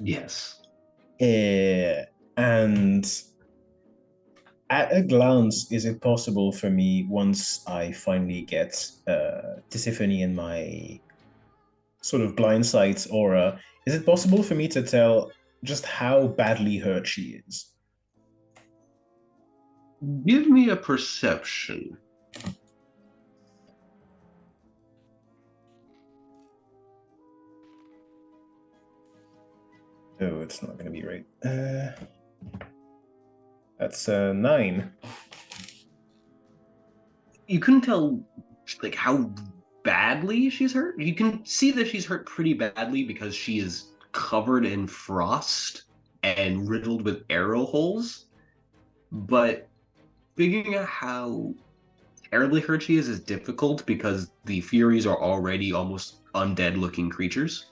Yes. And at a glance, is it possible for me, once I finally get Tisiphone in my sort of blind sight aura, is it possible for me to tell just how badly hurt she is? Give me a perception. Oh, it's not going to be right. That's 9. You couldn't tell like how badly she's hurt. You can see that she's hurt pretty badly because she is covered in frost and riddled with arrow holes. But figuring out how terribly hurt she is difficult because the Furies are already almost undead-looking creatures.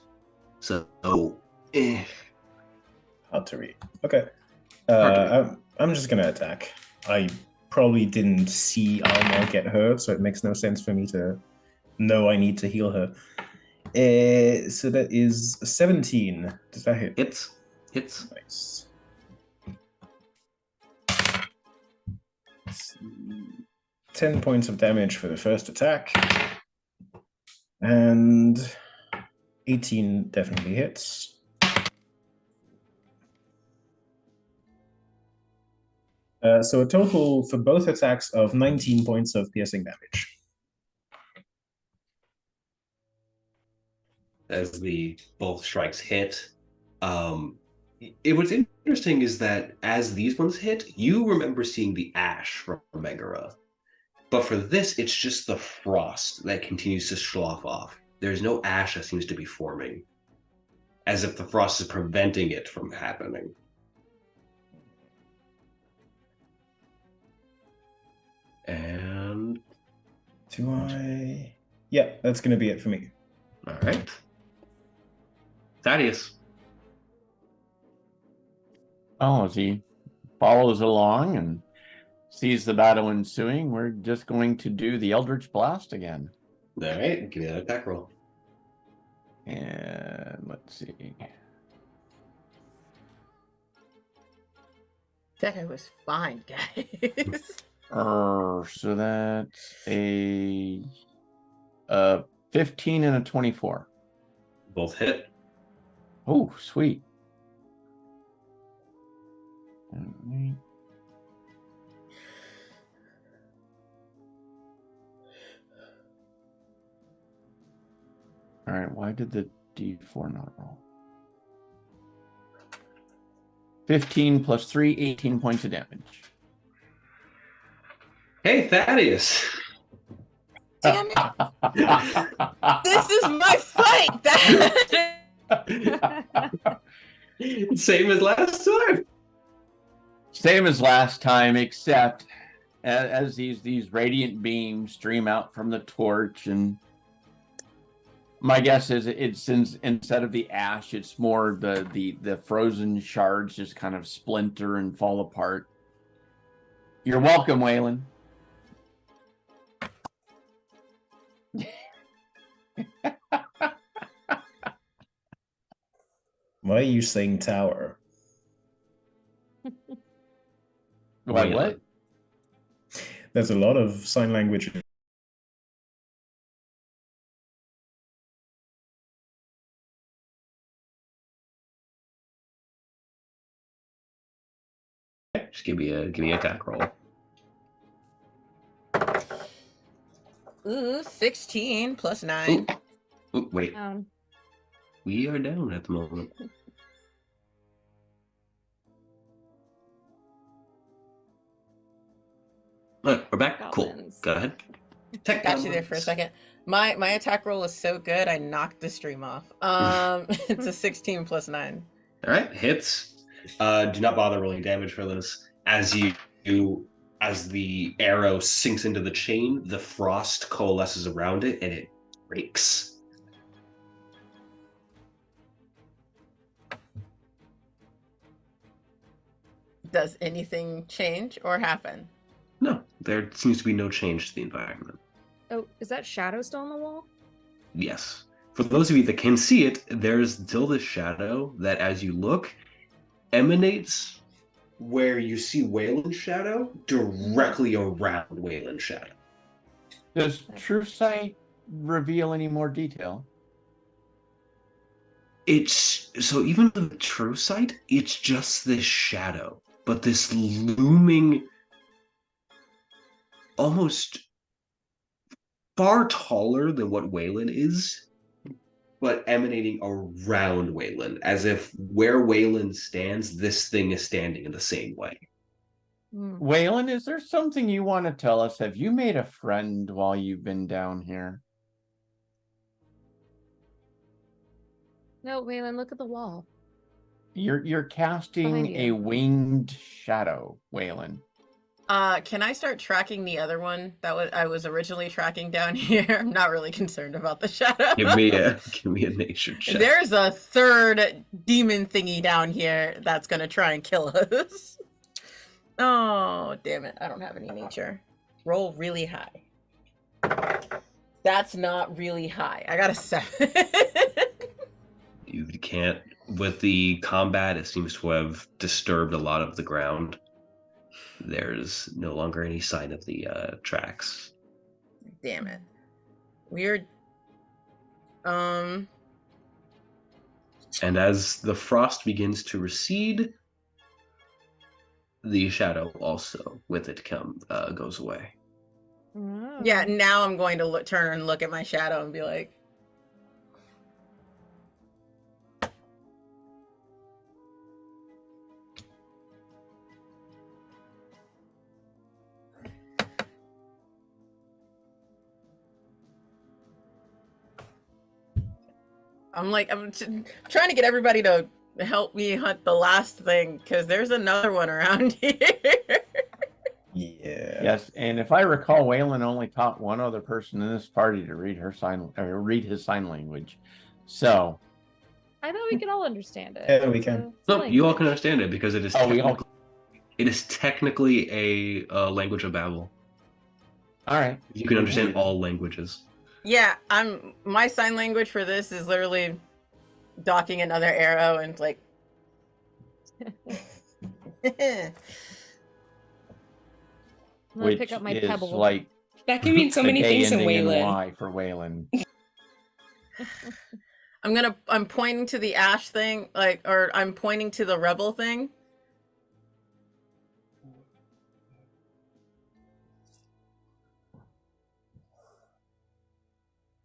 So, Hard to read. Okay. I'm just gonna attack. I probably didn't see Alma get hurt, so it makes no sense for me to know I need to heal her. So that is 17. Does that hit? Hits. Nice. 10 points of damage for the first attack. And 18 definitely hits. So a total for both attacks of 19 points of piercing damage. As the both strikes hit. What's interesting is that as these ones hit, you remember seeing the ash from Megara. But for this, it's just the frost that continues to slough off. There's no ash that seems to be forming, as if the frost is preventing it from happening. And do I? Yeah, that's going to be it for me. All right. Thaddaeus. Oh, as he follows along and sees the battle ensuing, we're just going to do the Eldritch Blast again. All right, give me that attack roll. And let's see. That guy was fine, guys. So that's a 15 and a 24. Both hit. Oh, sweet. All right, why did the D4 not roll? 15 plus 3, 18 points of damage. Hey, Thaddaeus. Damn it. This is my fight! Same as last time. Same as last time, except as these radiant beams stream out from the torch, and my guess is it's instead of the ash, it's more the frozen shards just kind of splinter and fall apart. You're welcome, Weylin. Why are you saying tower? What? There's a lot of sign language. Just give me an attack roll. Ooh, 16 plus 9. Ooh, wait. We are down at the moment. Look, we're back. Goblins. Cool. Go ahead. Got you there for a second. My attack roll was so good, I knocked the stream off. It's a 16 plus 9. All right, hits. Do not bother rolling damage for this. As the arrow sinks into the chain, the frost coalesces around it and it breaks. Does anything change or happen? No, there seems to be no change to the environment. Oh, is that shadow still on the wall? Yes. For those of you that can see it, there's still this shadow that, as you look, emanates where you see Weylin's shadow directly around Weylin's shadow. Does True Sight reveal any more detail? It's so even the True Sight, it's just this shadow, but this looming, almost far taller than what Weylin is, but emanating around Weylin, as if where Weylin stands, this thing is standing in the same way. Weylin, is there something you want to tell us? Have you made a friend while you've been down here? No, Weylin, look at the wall. You're casting a winged shadow, Weylin. Can I start tracking the other one that I was originally tracking down here? I'm not really concerned about the shadow. Give me a nature check. There's a third demon thingy down here that's gonna try and kill us. Oh, damn it. I don't have any nature. Roll really high. That's not really high. I got a 7. You can't. With the combat, it seems to have disturbed a lot of the ground. There's no longer any sign of the tracks. Damn it. Weird. And as the frost begins to recede, the shadow also with it goes away. Yeah, now I'm going to turn and look at my shadow and be like, I'm trying to get everybody to help me hunt the last thing, because there's another one around here. Yeah. Yes, and if I recall, Weylin only taught one other person in this party to read his sign language. So I thought we could all understand it. Yeah, we can. No, you all can understand it because it is. It is technically a language of Babel. All right. You can understand all languages. Yeah, my sign language for this is literally docking another arrow and like. I'm gonna pick up my pebble. Like that can mean so many things in Weylin. Y for Weylin. I'm pointing to the ash thing, or I'm pointing to the rebel thing.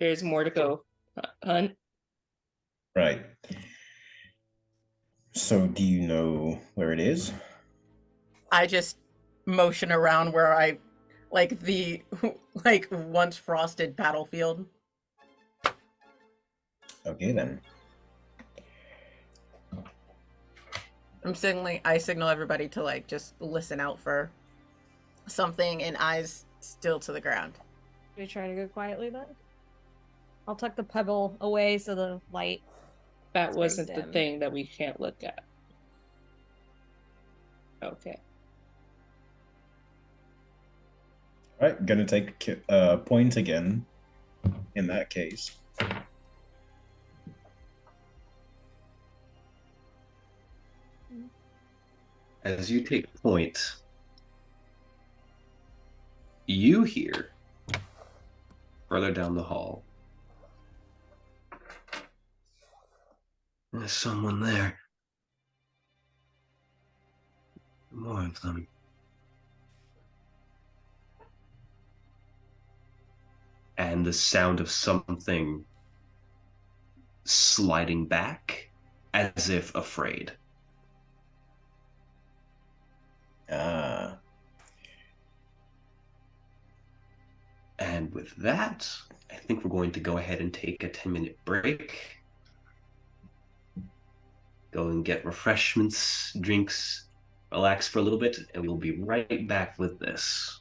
There's more to go hunt. Right. So do you know where it is? I just motion around where like the like once frosted battlefield. Okay then. I signal everybody to like just listen out for something and eyes still to the ground. Should we try to go quietly then? I'll tuck the pebble away so the light. That It's wasn't very the dim. thing that we can't look at. Okay. All right, gonna take a point again. In that case, As you take point, you hear further down the hall, there's someone there. More of them. And the sound of something sliding back as if afraid. And with that, I think we're going to go ahead and take a 10-minute break. Go and get refreshments, drinks, relax for a little bit, and we'll be right back with this.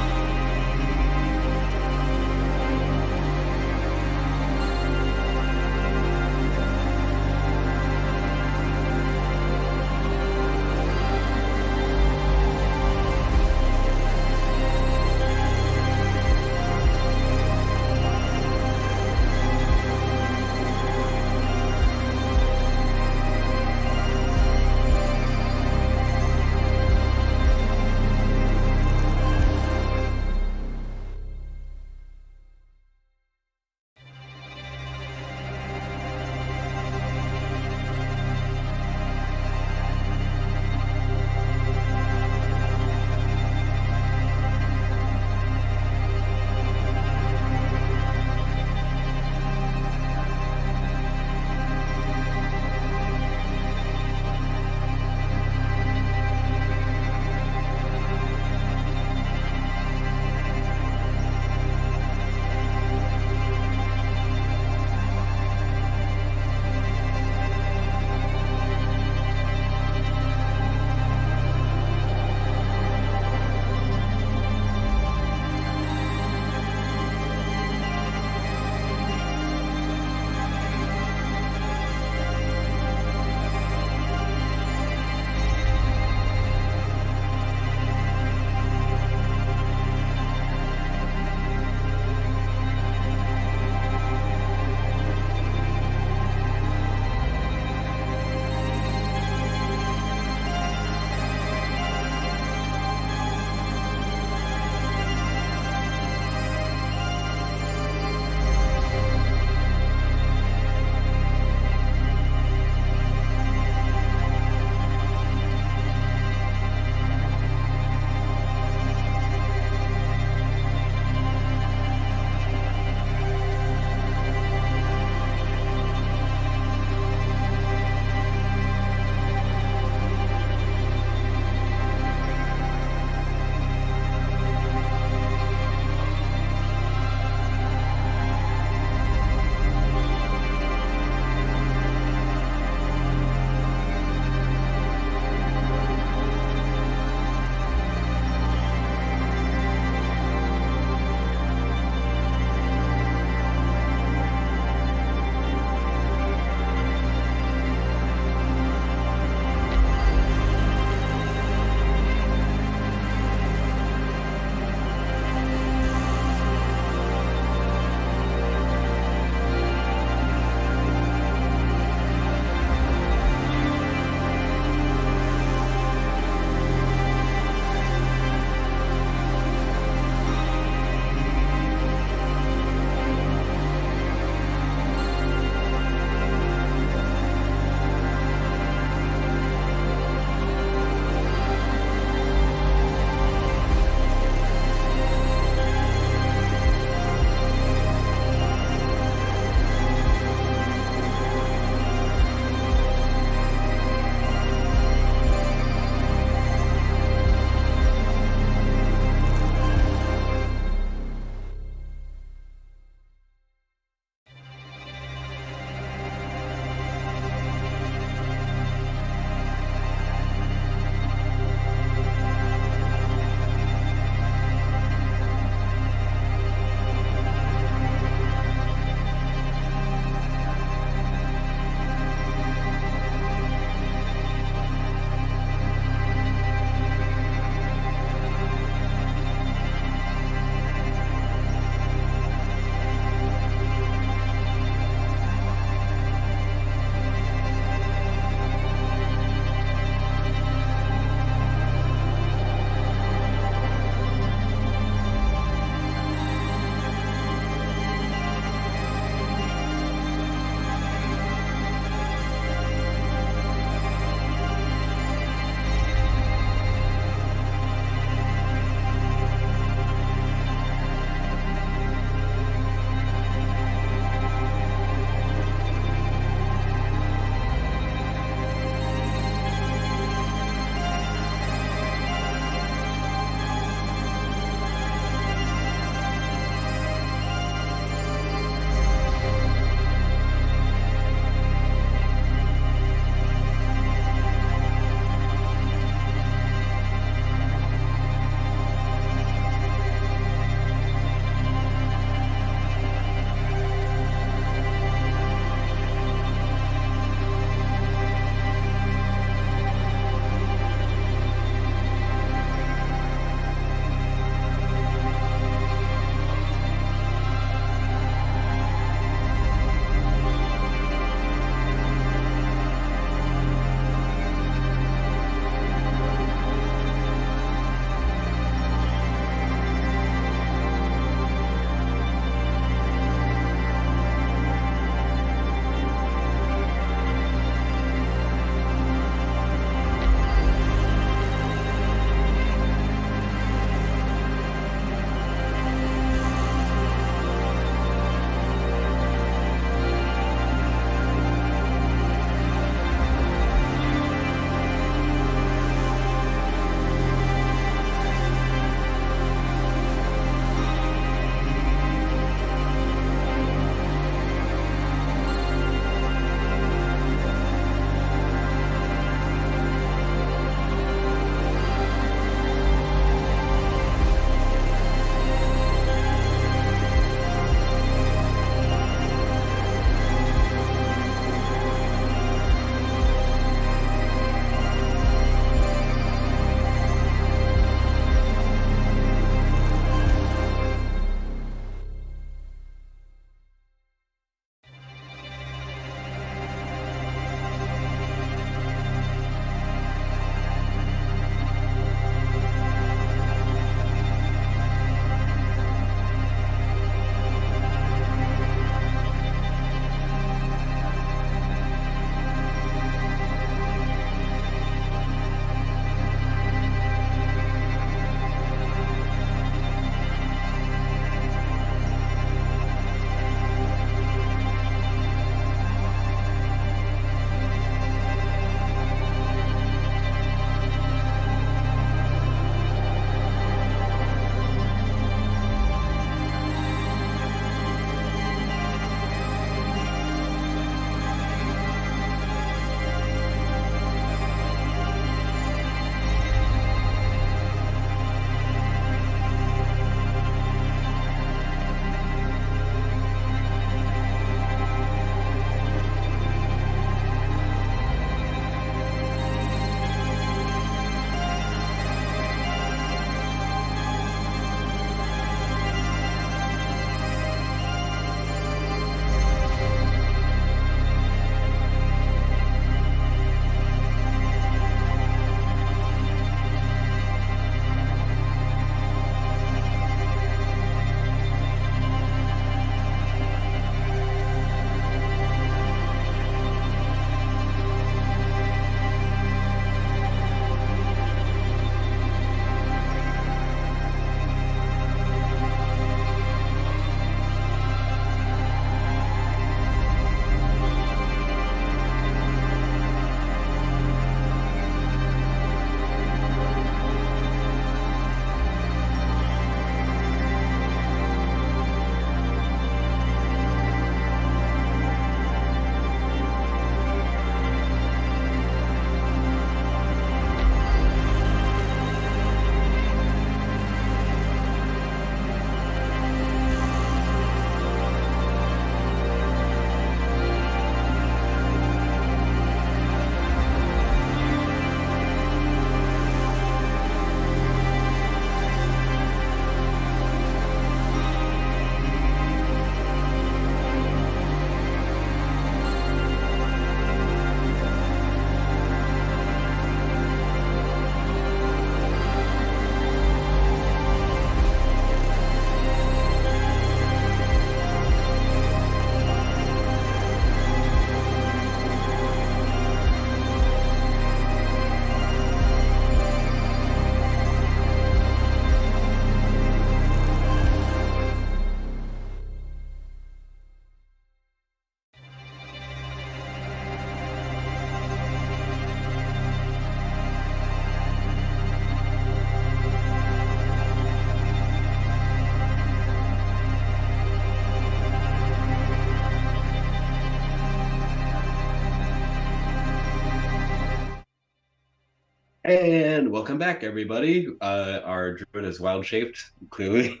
And welcome back, everybody. Our druid is wild shaped, clearly.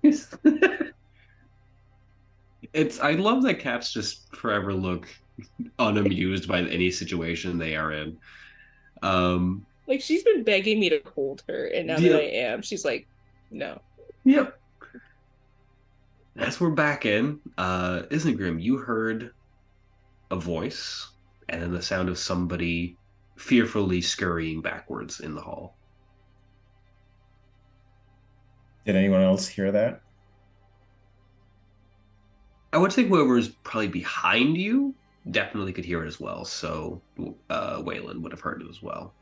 I love that cats just forever look unamused by any situation they are in. Like, she's been begging me to hold her, and now that I am, she's like, no. Yep. As we're back in, Isengrim, you heard a voice and then the sound of somebody fearfully scurrying backwards in the hall. Did anyone else hear that? I would say whoever's probably behind you definitely could hear it as well. So Weylin would have heard it as well.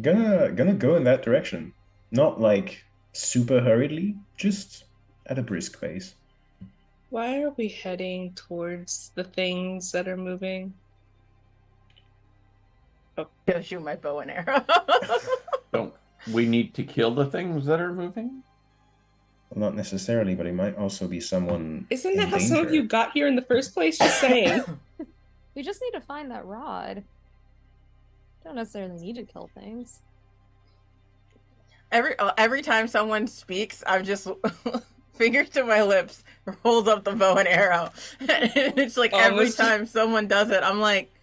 Gonna go in that direction. Not like super hurriedly, just at a brisk pace. Why are we heading towards the things that are moving? Go shoot my bow and arrow. Don't we need to kill the things that are moving? Well, not necessarily, but it might also be someone. Isn't that in how some of danger. you got here in the first place? Just saying. We just need to find that rod. Don't necessarily need to kill things. Every time someone speaks, I'm just fingers to my lips, hold up the bow and arrow. And it's like every time someone does it, I'm like,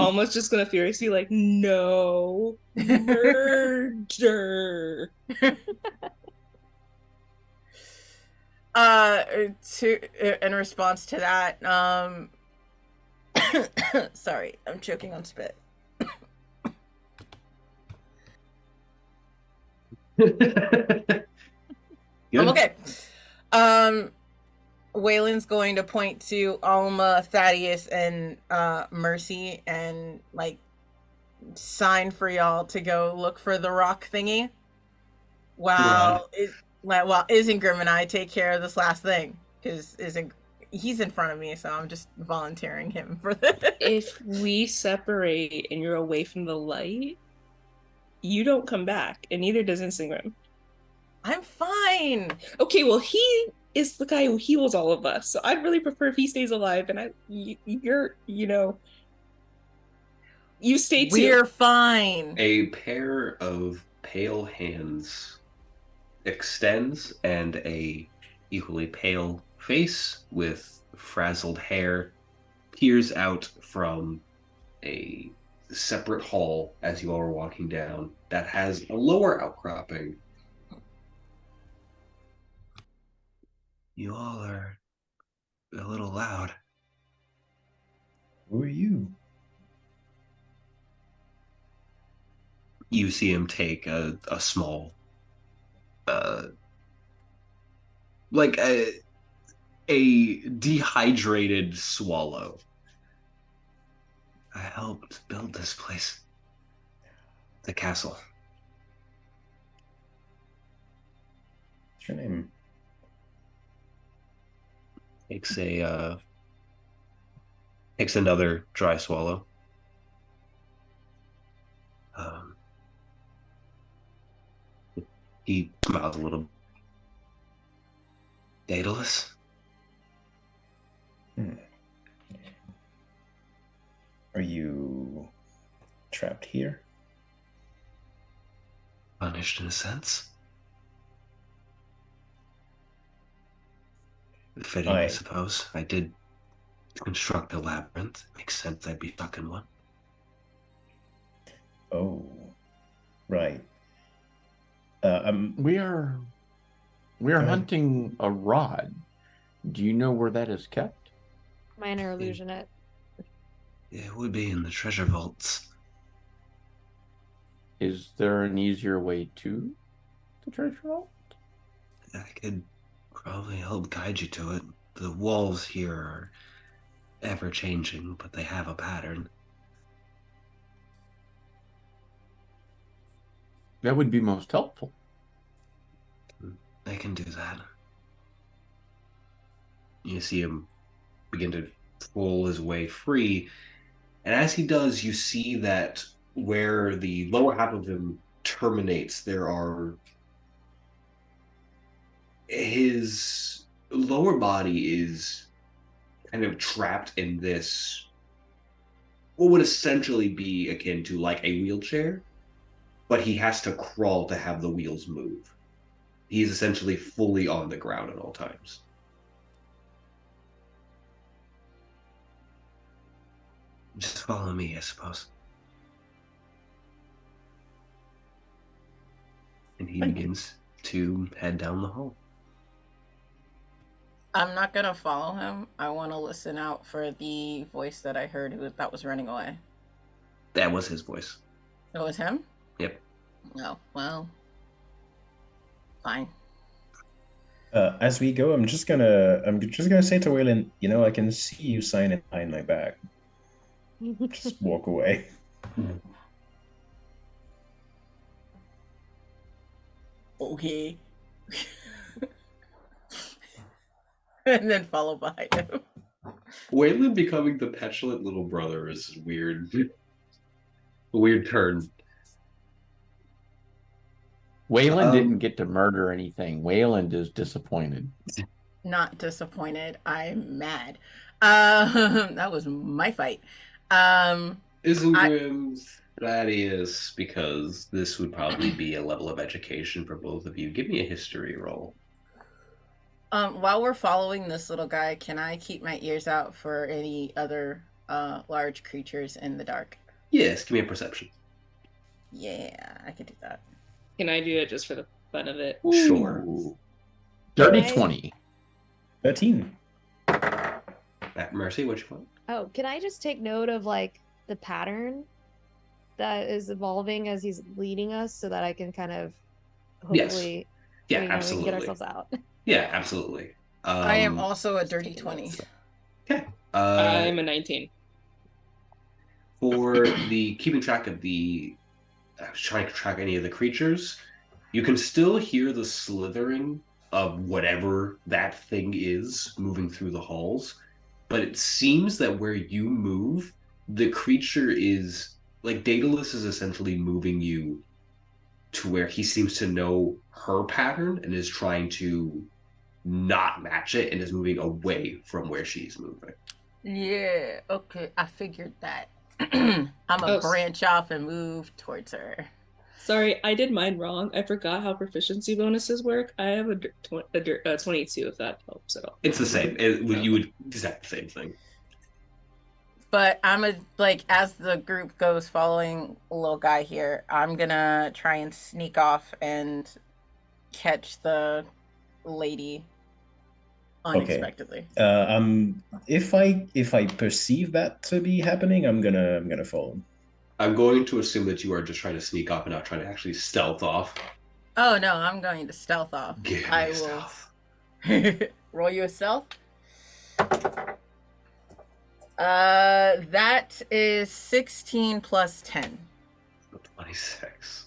almost just gonna furiously like, no, murder. In response to that, sorry, I'm choking on spit. I'm okay. Weylin's going to point to Alma, Thaddaeus, and Mercy, and like sign for y'all to go look for the rock thingy. While Isengrim and I take care of this last thing, because he's in front of me, so I'm just volunteering him for this. If we separate and you're away from the light, you don't come back, and neither does Isengrim. I'm fine. Okay, well, he is the guy who heals all of us, so I'd really prefer if he stays alive, and you stay too. We're fine. A pair of pale hands extends, and a equally pale face with frazzled hair peers out from a separate hall as you all are walking down that has a lower outcropping. You all are a little loud. Who are you? You see him take a small, like a dehydrated swallow. I helped build this place. The castle. What's your name? Takes another dry swallow. He smiles a little. Daedalus? Are you trapped here? Punished in a sense. Fitting, I suppose. I did construct a labyrinth. Makes sense I'd be stuck in one. Oh, right. We are hunting a rod. Do you know where that is kept? Minor illusion it. It would be in the treasure vaults. Is there an easier way to the treasure vault? I could probably help guide you to it. The walls here are ever-changing, but they have a pattern. That would be most helpful. I can do that. You see him begin to pull his way free, and as he does, you see that where the lower half of him terminates, there are... His lower body is kind of trapped in this, what would essentially be akin to like a wheelchair, but he has to crawl to have the wheels move. He's essentially fully on the ground at all times. Just follow me, I suppose. And he begins to head down the hall. I'm not gonna follow him. I want to listen out for the voice that I heard that was running away. That was his voice. It was him? Yep. Oh, well. Fine. As we go, I'm just gonna say to Weylin, I can see you signing behind my back. Just walk away. Okay. And then follow behind him. Weylin becoming the petulant little brother is weird. A weird turn. Wayland didn't get to murder anything. Wayland is disappointed. Not disappointed. I'm mad. That was my fight. Isengrim, Thaddaeus, because this would probably be a level of education for both of you. Give me a history roll. While we're following this little guy, can I keep my ears out for any other large creatures in the dark? Yes, give me a perception. Yeah, I could do that. Can I do it just for the fun of it? Sure. Dirty Okay. 20. 13. Mercy, what you want? Oh, can I just take note of like the pattern that is evolving as he's leading us, so that I can kind of hopefully, Yeah, we can absolutely. get ourselves out. Yeah, absolutely. I am also a dirty 20. Okay. I'm a 19. For the keeping track of the trying to track any of the creatures, you can still hear the slithering of whatever that thing is moving through the halls, but it seems that where you move, the creature is like Daedalus is essentially moving you to where he seems to know her pattern and is trying to not match it and is moving away from where she's moving. Yeah, okay, I figured that. I'm gonna branch off and move towards her. Sorry, I did mine wrong. I forgot how proficiency bonuses work. I have a 22, if that helps at all. It's the same. You would exact the same thing. But as the group goes following a little guy here, I'm gonna try and sneak off and catch the lady unexpectedly. If I perceive that to be happening, I'm gonna follow. I'm going to assume that you are just trying to sneak up and not trying to actually stealth off. Oh no, I'm going to stealth off. Give me I a will stealth. roll you a stealth. That is 16 plus 10. 26.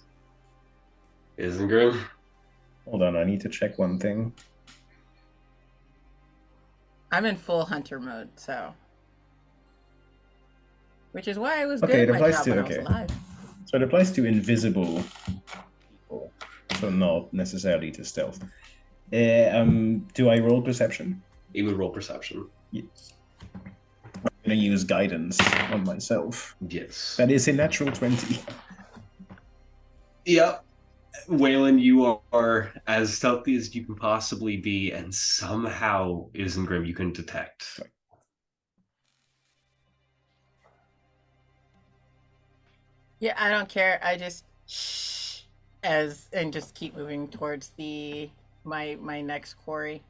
Isengrim? Hold on, I need to check one thing. I'm in full hunter mode, so. Which is why I was Okay, good it at my applies job to- when I okay. was alive. So it applies to invisible people, so not necessarily to stealth. Do I roll perception? You would roll perception. Yes. I'm gonna use guidance on myself. Yes. That is a natural 20. Yep. Weylin, you are as stealthy as you can possibly be, and somehow, Isengrim, you can detect. Yeah, I don't care. I just shh and just keep moving towards my next quarry.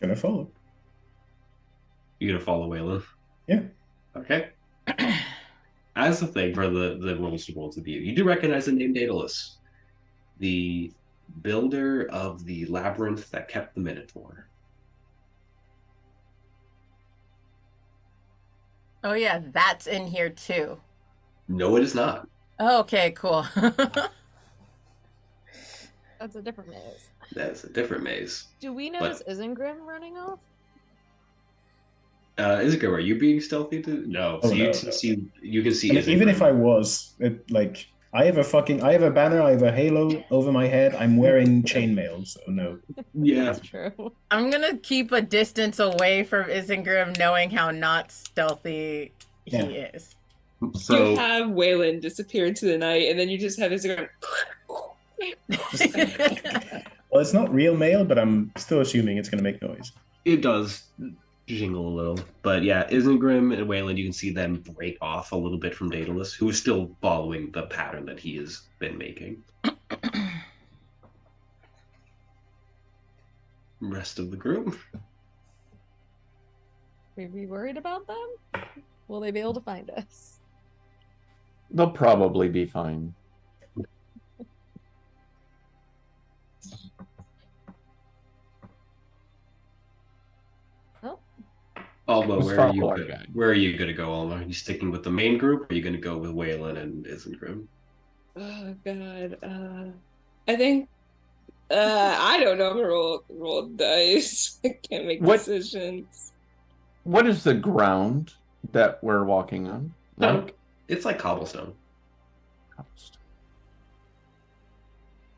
Gonna follow. You gonna follow Weylin? Yeah. Okay. As a thing for the rolls to roll to view, you do recognize the name Daedalus, the builder of the labyrinth that kept the Minotaur. Oh yeah, that's in here too. No, it is not. Okay, cool. That's a different maze. That's a different maze. Do we notice Isengrim running off? Isengrim, are you being stealthy? No. Oh, So you no, can no. see. You can see. I mean, even Isengrim. if I was, I have a banner, I have a halo over my head. I'm wearing chainmail, so no. Yeah. That's true. I'm gonna keep a distance away from Isengrim, knowing how not stealthy he is. So you have Weylin disappear into the night, and then you just have Instagram. Well, it's not real mail, but I'm still assuming it's gonna make noise. it does jingle a little. But yeah, Isengrim and Wayland, you can see them break off a little bit from Daedalus, who is still following the pattern that he has been making. Rest of the group. Are we worried about them? Will they be able to find us? They'll probably be fine. Oh, Alma, Let's where are you? follow our Go- guide. Where are you going to go, Alma? Are you sticking with the main group, or are you going to go with Wayland and Isengrim? Oh god. I think I don't know. I'm gonna roll dice. I can't make What- decisions. What is the ground that we're walking on? Like, It's like cobblestone.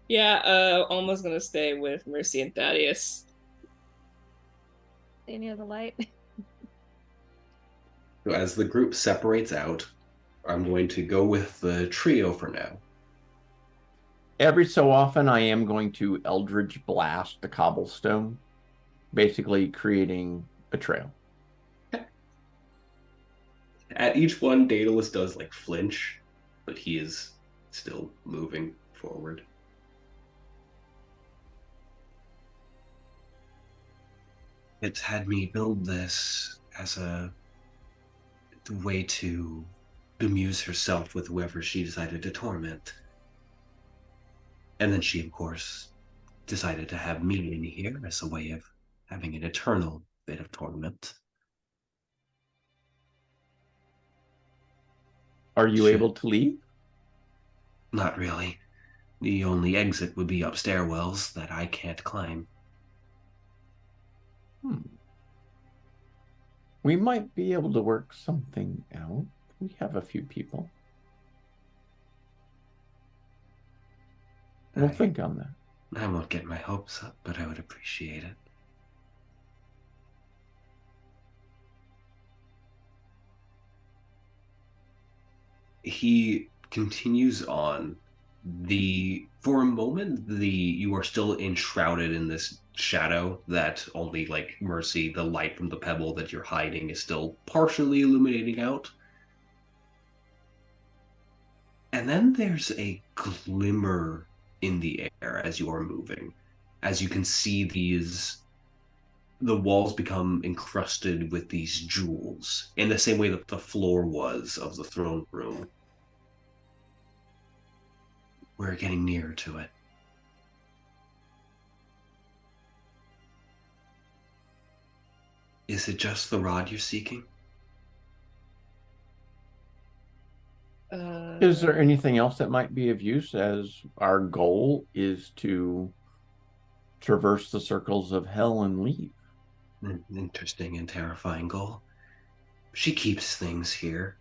Yeah, almost gonna stay with Mercy and Thaddeus. stay near the light. So as the group separates out, I'm going to go with the trio for now. every so often, I am going to Eldritch Blast the cobblestone, basically creating a trail. At each one, Daedalus does like flinch, but he is still moving forward. It's had me build this as a way to amuse herself with whoever she decided to torment. And then she, of course, decided to have me in here as a way of having an eternal bit of torment. Are you Sure. able to leave? Not really. The only exit would be up stairwells that I can't climb. We might be able to work something out. We have a few people. We'll think on that. I won't get my hopes up, but I would appreciate it. He continues on. For a moment, you are still enshrouded in this shadow that only like Mercy, the light from the pebble that you're hiding, is still partially illuminating out. And then there's a glimmer in the air as you are moving. As you can see the walls become encrusted with these jewels in the same way that the floor was of the throne room. We're getting nearer to it. Is it just the rod you're seeking? Is there anything else that might be of use, as our goal is to traverse the circles of hell and leave? An interesting and terrifying goal. She keeps things here,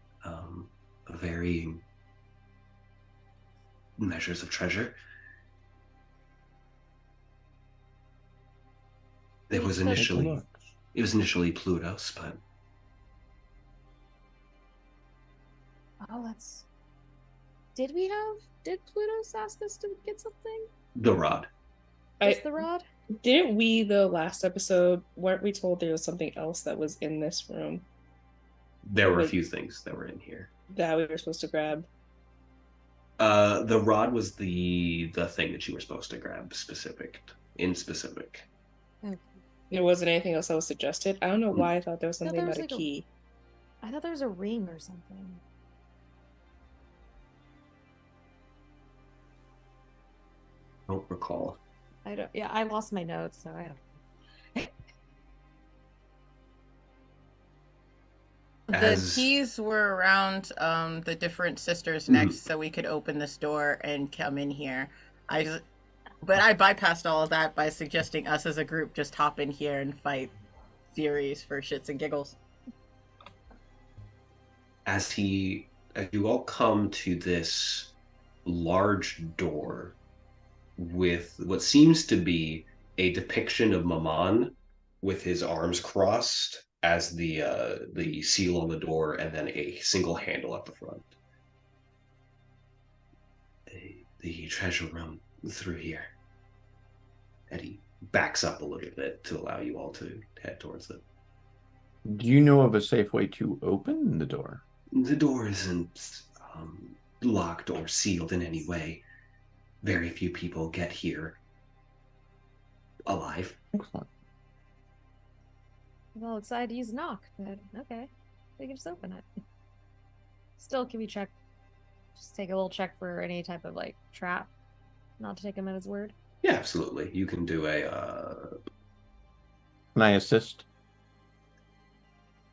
varying measures of treasure. It was initially Pluto's, but Did Pluto ask us to get something? the rod. Just the rod? Didn't we, the last episode, weren't we told there was something else that was in this room There were a few things that were in here. that we were supposed to grab? The rod was the thing that you were supposed to grab specific. Okay. There wasn't anything else that was suggested. I don't know why I thought there was something there about was a key. I thought there was a ring or something. Don't recall. I lost my notes, so I don't. The keys were around the different sisters next, so we could open this door and come in here. But I bypassed all of that by suggesting us as a group just hop in here and fight Furies for shits and giggles. As you all come to this large door with what seems to be a depiction of Maman with his arms crossed as the seal on the door, and then a single handle at the front. The treasure room through here. And he backs up a little bit to allow you all to head towards it. Do you know of a safe way to open the door? The door isn't locked or sealed in any way. Very few people get here alive. Excellent. I'm all excited to use a knock, but okay. We can just open it. Still, can we check? Just take a little check for any type of like trap. Not to take him at his word. Yeah, absolutely. You can do a Can I assist?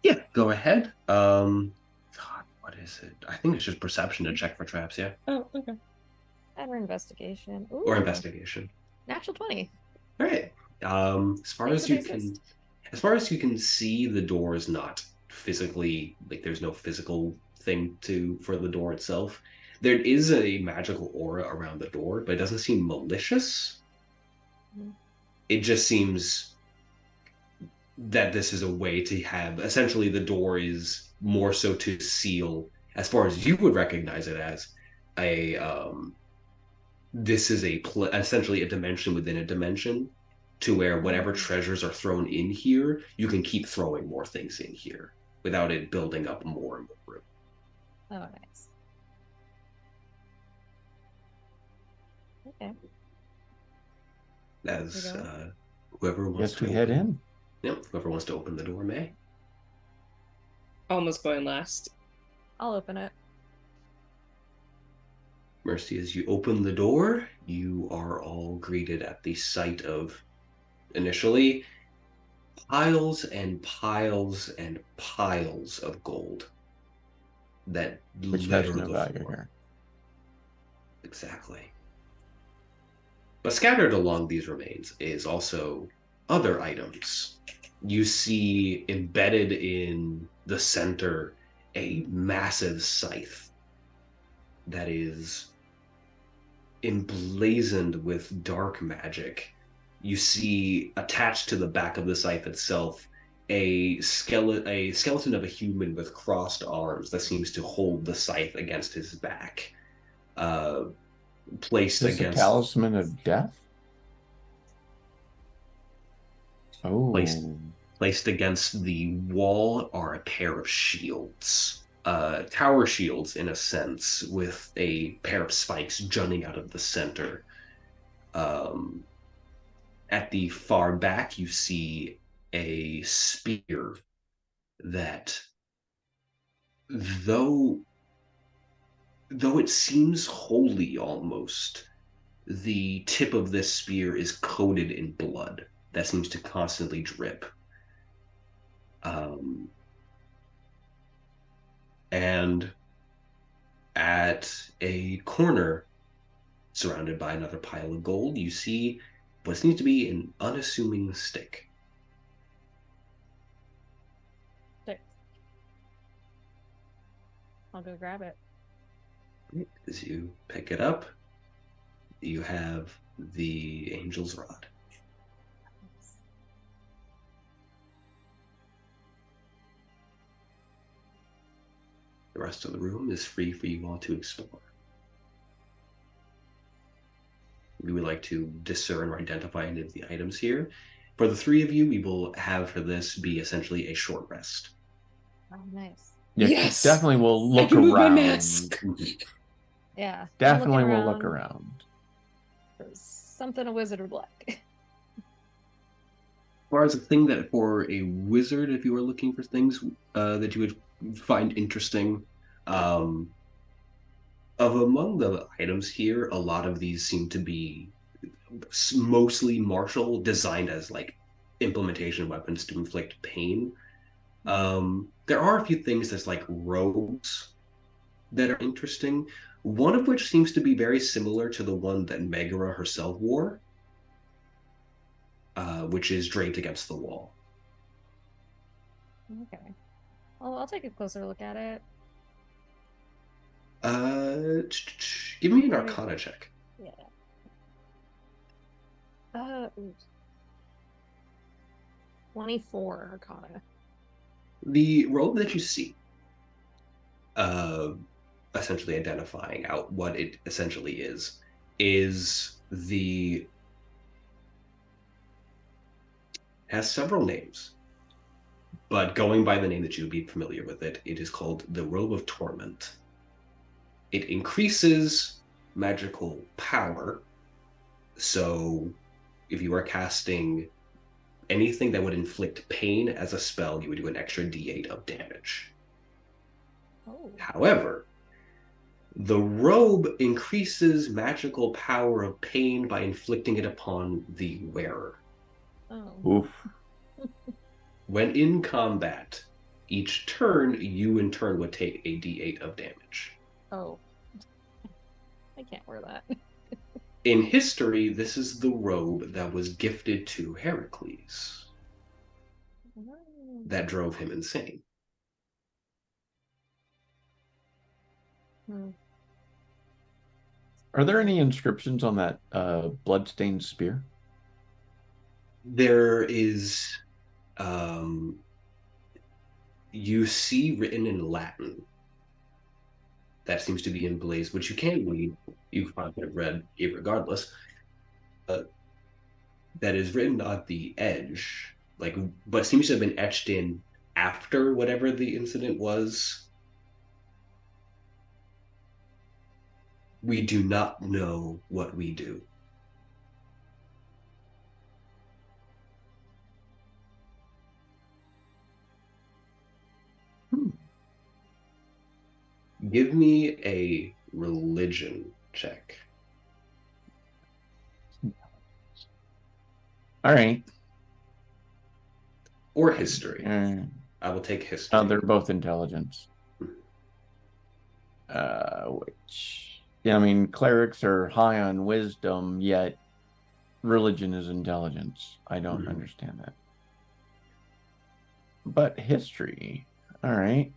yeah, go ahead. God, what is it? I think it's just perception to check for traps, yeah. Oh, okay. And or investigation. Ooh, Or investigation. Natural 20. All right. As far Thanks as for you the can assist. as far as you can see, the door is not physically, like, there's no physical thing for the door itself. There is a magical aura around the door, but it doesn't seem malicious. Mhm. It just seems that this is a way to have, essentially, the door is more so to seal, as far as you would recognize it as, a this is essentially a dimension within a dimension, to where whatever treasures are thrown in here, you can keep throwing more things in here without it building up more and more room. Oh, nice. Okay. As We go. whoever wants Yes, to we head open, in. Yep, whoever wants to open the door may. Almost going last. I'll open it. Mercy, as you open the door, you are all greeted at the sight of, initially, piles and piles and piles of gold that Which has litter no the value floor. here. Exactly. But scattered along these remains is also other items. You see embedded in the center a massive scythe that is emblazoned with dark magic. You see attached to the back of the scythe itself a skeleton of a human with crossed arms that seems to hold the scythe against his back. Placed Is this a against talisman of death? Oh. placed against the wall are a pair of shields. Tower shields, in a sense, with a pair of spikes jutting out of the center. At the far back, you see a spear that, though it seems holy almost, the tip of this spear is coated in blood that seems to constantly drip. And at a corner, surrounded by another pile of gold, you see what seems to be an unassuming stick. There. I'll go grab it. As you pick it up, you have the angel's rod. The rest of the room is free for you all to explore. We would like to discern or identify any of the items here. For the three of you, we will have for this be essentially a short rest. Oh, nice. Yeah, Yes! definitely we'll I look can move my around. mask. Yeah. I'm Definitely looking we'll look around around. for something a wizard would like. As far as a thing that for a wizard, if you are looking for things that you would find interesting, of among the items here, a lot of these seem to be mostly martial, designed as like implementation weapons to inflict pain. There are a few things that's like robes that are interesting. One of which seems to be very similar to the one that Megara herself wore, which is draped against the wall. Okay. Well, I'll take a closer look at it. Give me an Arcana check. Yeah. 24 Arcana. The robe that you see, essentially identifying out what it essentially is has several names, but going by the name that you would be familiar with it is called the Robe of Torment. It increases magical power, so if you are casting anything that would inflict pain as a spell, you would do an extra d8 of damage. Oh. However, the robe increases magical power of pain by inflicting it upon the wearer. Oh. Oof. When in combat, each turn, you in turn would take a d8 of damage. Oh. I can't wear that. In history, this is the robe that was gifted to Heracles that drove him insane. Are there any inscriptions on that bloodstained spear? There is, you see written in Latin that seems to be emblazed, which you can read. You probably have read it regardless. That is written on the edge, but seems to have been etched in after whatever the incident was. We do not know what we do. Give me a religion check. All right. Or history. I will take history. Oh, they're both intelligence. Yeah, I mean, clerics are high on wisdom, yet religion is intelligence. I don't understand that. But history, all right.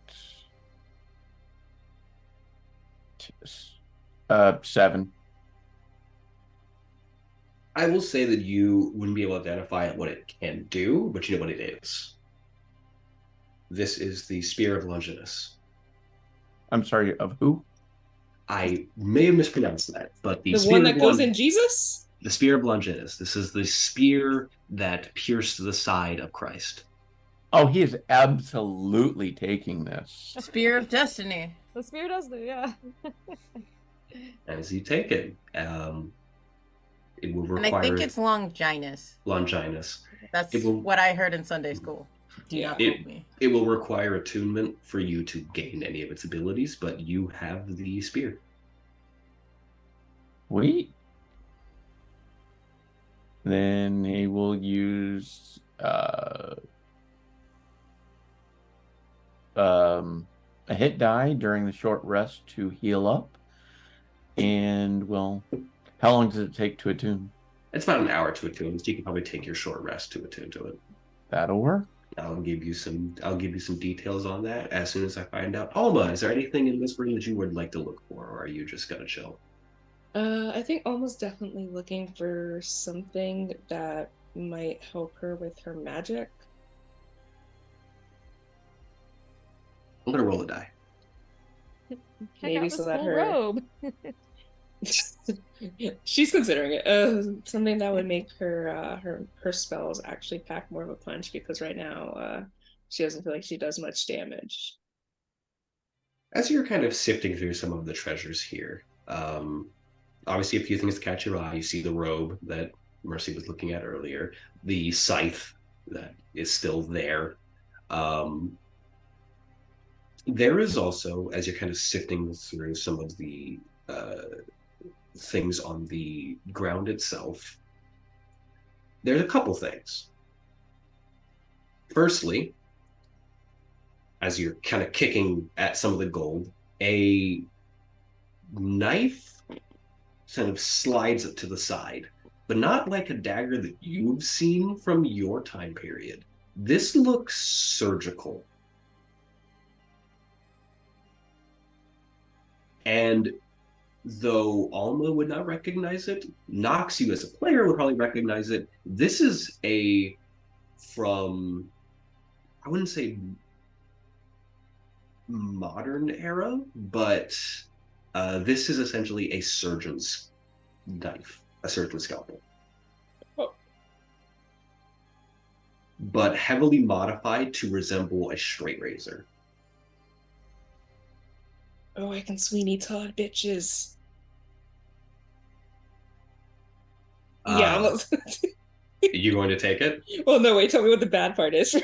7. I will say that you wouldn't be able to identify what it can do, but you know what it is. This is the Spear of Longinus. I'm sorry, of who? I may have mispronounced that, but the one that goes in Jesus? The Spear of Longinus. This is the spear that pierced the side of Christ. Oh, he is absolutely taking this. Spear of Destiny. The Spear of Destiny, yeah. As you take it, it will require... And I think it's Longinus. Longinus. That's what I heard in Sunday school. Do not quote me. It will require attunement for you to gain any of its abilities, but you have the spear. Wait. Then he will use a hit die during the short rest to heal up. And, well, how long does it take to attune? It's about an hour to attune, so you can probably take your short rest to attune to it. That'll work. I'll give you some details on that as soon as I find out. Alma, is there anything in this room that you would like to look for, or are you just gonna chill? I think Alma's definitely looking for something that might help her with her magic. I'm gonna roll a die. Maybe so that her robe. She's considering it. Something that would make her spells actually pack more of a punch, because right now she doesn't feel like she does much damage. As you're kind of sifting through some of the treasures here, obviously a few things catch your eye. You see the robe that Mercy was looking at earlier, the scythe that is still there. There is also, as you're kind of sifting through some of the things on the ground itself, there's a couple things. Firstly, as you're kind of kicking at some of the gold, a knife kind of slides to the side, but not like a dagger that you've seen from your time period. This looks surgical. And though Alma would not recognize it, Nox, you as a player would probably recognize it. This is from, I wouldn't say modern era, but this is essentially a surgeon's knife, a surgeon's scalpel. Oh. But heavily modified to resemble a straight razor. Oh, I can Sweeney Todd bitches. Yeah, almost. Are you going to take it? Well, no, wait, tell me what the bad part is.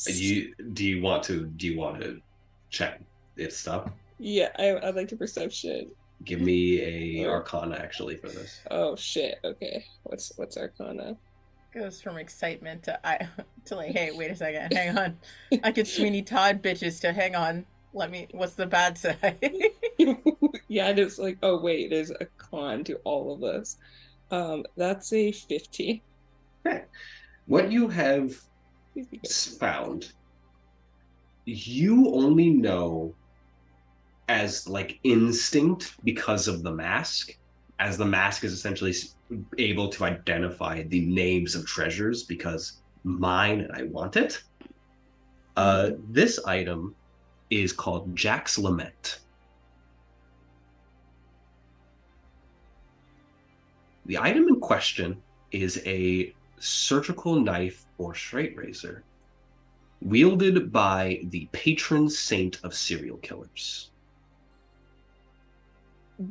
Do you want to check its stuff? Yeah, I'd like to perception. Give me a Arcana actually for this. Oh shit. Okay. What's Arcana? Goes from excitement to like, hey, wait a second, hang on. I could Sweeney Todd bitches to hang on. What's the bad side? Yeah, and it's like, oh wait, there's a con to all of this. That's a 15. Okay. What you have found, you only know as like instinct because of the mask, as the mask is essentially able to identify the names of treasures because mine and I want it. This item is called Jack's Lament. The item in question is a surgical knife or straight razor wielded by the patron saint of serial killers.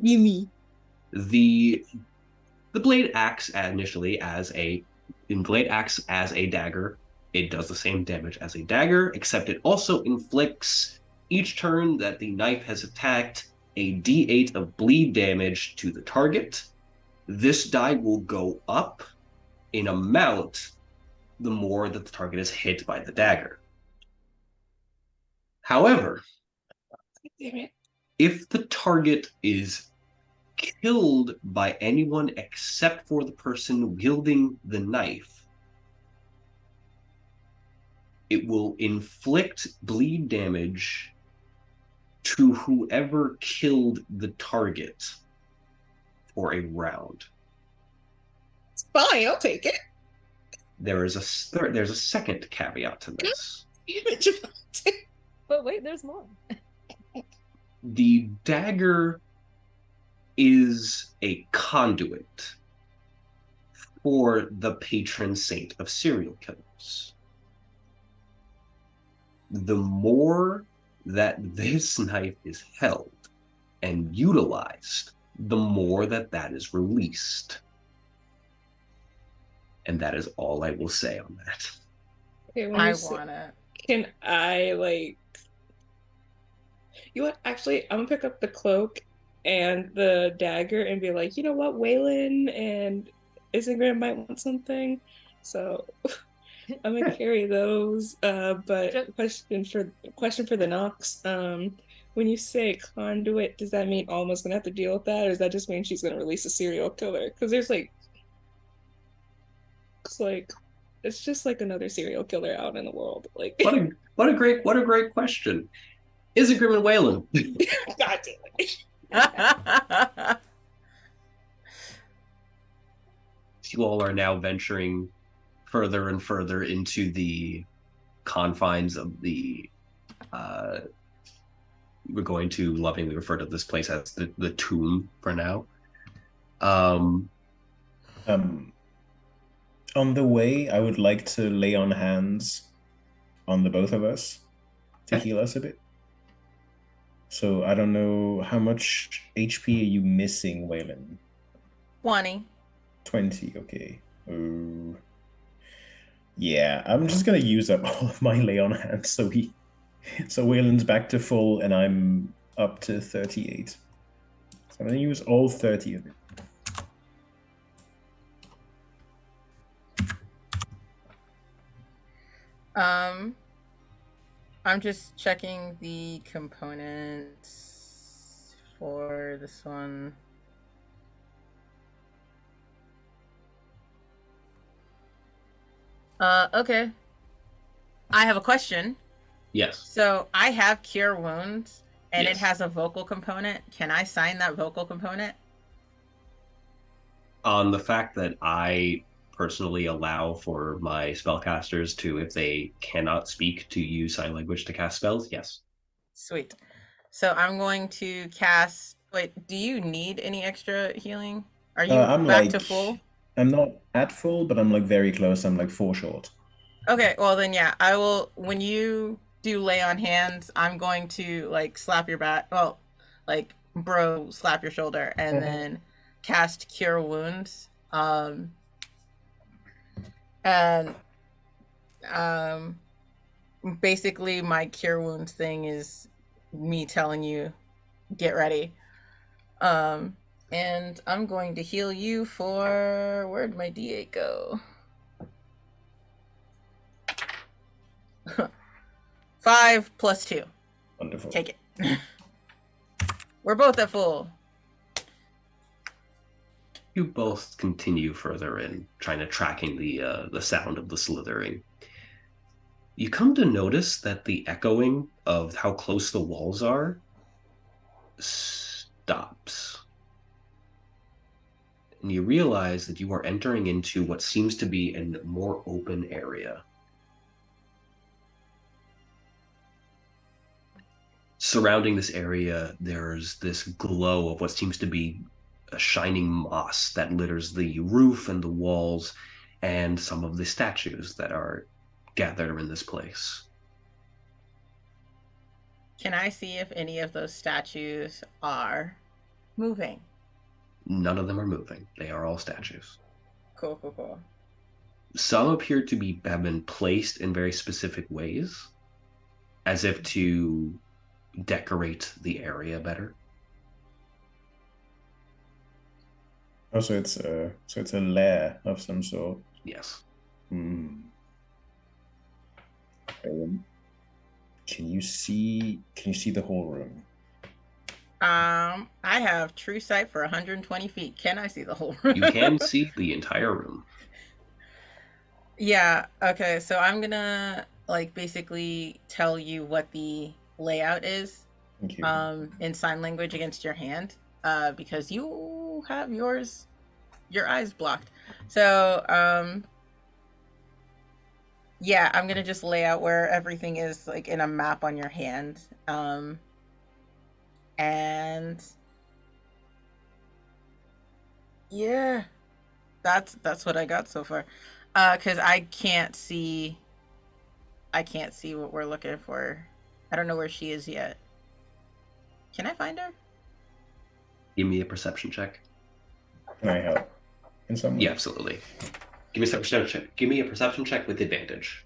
Gimme. The blade acts initially as a dagger. It does the same damage as a dagger, except it also inflicts each turn that the knife has attacked a d8 of bleed damage to the target. This die will go up in amount the more that the target is hit by the dagger. However, if the target is killed by anyone except for the person wielding the knife, it will inflict bleed damage to whoever killed the target for a round. It's fine, I'll take it. There's a second caveat to this. But wait, there's more. The dagger is a conduit for the patron saint of serial killers. The more that this knife is held and utilized, the more that is released. And that is all I will say on that. Okay, I want it. Can I, like... You know what? Actually, I'm gonna pick up the cloak and the dagger and be like, you know what? Weylin and Isengrim might want something. So I'm gonna carry those. But question for the Nox. When you say conduit, does that mean Alma's gonna have to deal with that, or does that just mean she's gonna release a serial killer? Because it's just like another serial killer out in the world. Like what a great question. Isengrim and Weylin. God damn it. You all are now venturing further and further into the confines of the we're going to lovingly refer to this place as the tomb for now. On the way, I would like to lay on hands on the both of us to heal us a bit. So I don't know how much HP are you missing, Weylin? 20. 20, okay. Yeah, I'm just gonna use up all of my lay on hands so Weylin's back to full and I'm up to 38. So I'm gonna use all 30 of it. I'm just checking the components for this one. Okay. I have a question. Yes. So I have Cure Wounds. and it Yes. has a vocal component. Can I sign that vocal component? On the fact that I personally allow for my spellcasters to, if they cannot speak, to use sign language to cast spells, yes. Sweet. So I'm going to cast. Wait, do you need any extra healing? Are you I'm back like, to full? I'm not at full, but I'm like very close. I'm like 4 short. Okay, well then yeah, I will. When you do lay on hands, I'm going to like slap your back. Well, like bro, slap your shoulder, and then cast Cure Wounds. And basically my Cure Wounds thing is me telling you, get ready. And I'm going to heal you for, where'd my D8 go? 5 plus 2. Wonderful. Take it. We're both at full. You both continue further in, trying to tracking the sound of the slithering. You come to notice that the echoing of how close the walls are stops. And you realize that you are entering into what seems to be a more open area. Surrounding this area, there's this glow of what seems to be a shining moss that litters the roof and the walls and some of the statues that are gathered in this place. Can I see if any of those statues are moving? None of them are moving. They are all statues. Cool. Some appear to have been placed in very specific ways, as if to decorate the area better. Oh, so it's a lair of some sort. Yes. Can you see the whole room? I have true sight for 120 feet. Can I see the whole room? You can see the entire room. Yeah, okay, so I'm gonna like basically tell you what the layout is Thank you. in sign language against your hand, because you have your eyes blocked. So yeah, I'm gonna just lay out where everything is like in a map on your hand. And yeah, that's what I got so far. Because I can't see what we're looking for. I don't know where she is yet. Can I find her? Give me a perception check. Can I help in some way? Yeah, absolutely. Give me a perception check. Give me a perception check with advantage.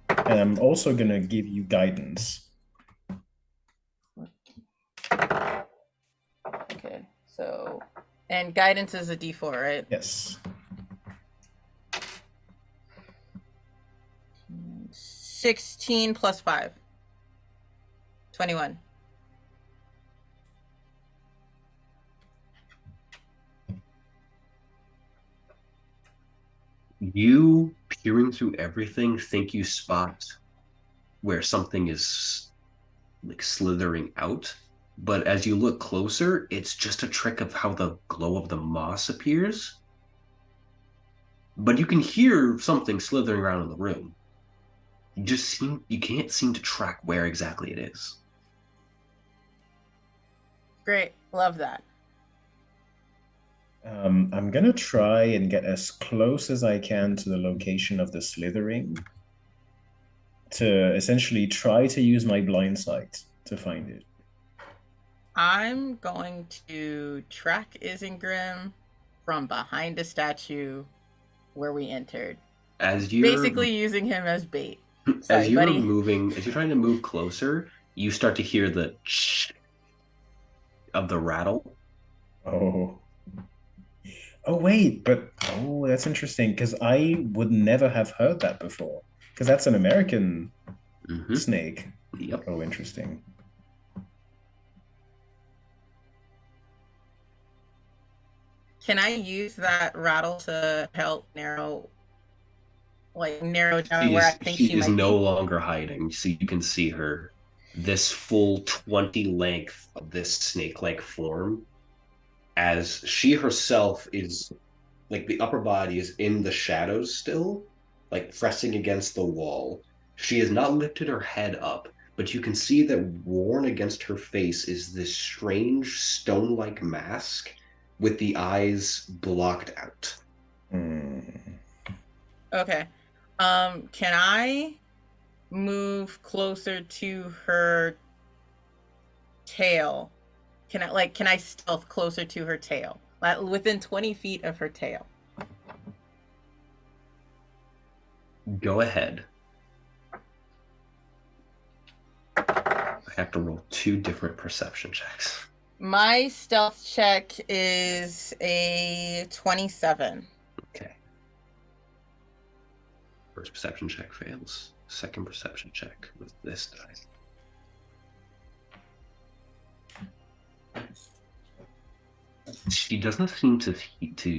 And I'm also gonna give you guidance. Okay, so and guidance is a D4, right? Yes. 16 plus 5. 21. You, peering through everything, think you spot where something is like slithering out. But as you look closer, it's just a trick of how the glow of the moss appears. But you can hear something slithering around in the room. You can't seem to track where exactly it is. Great, love that. I'm gonna try and get as close as I can to the location of the slithering to essentially try to use my blind sight to find it. I'm going to track Isengrim from behind a statue where we entered. As you Basically using him as bait. Sorry, as you're buddy. as you're trying to move closer, you start to hear the of the rattle. Oh. Oh wait, but that's interesting because I would never have heard that before because that's an American snake. Yep. Oh, interesting. Can I use that rattle to help narrow down where I think she is might no be? longer hiding, so you can see her this full 20 length of this snake-like form, as she herself is, like, the upper body is in the shadows still, like pressing against the wall. She has not lifted her head up, but you can see that worn against her face is this strange stone-like mask with the eyes blocked out. Okay. Can I move closer to her tail? Can I stealth closer to her tail? Like within 20 feet of her tail. Go ahead. I have to roll 2 different perception checks. My stealth check is a 27. Okay. First perception check fails. Second perception check with this die. She doesn't seem to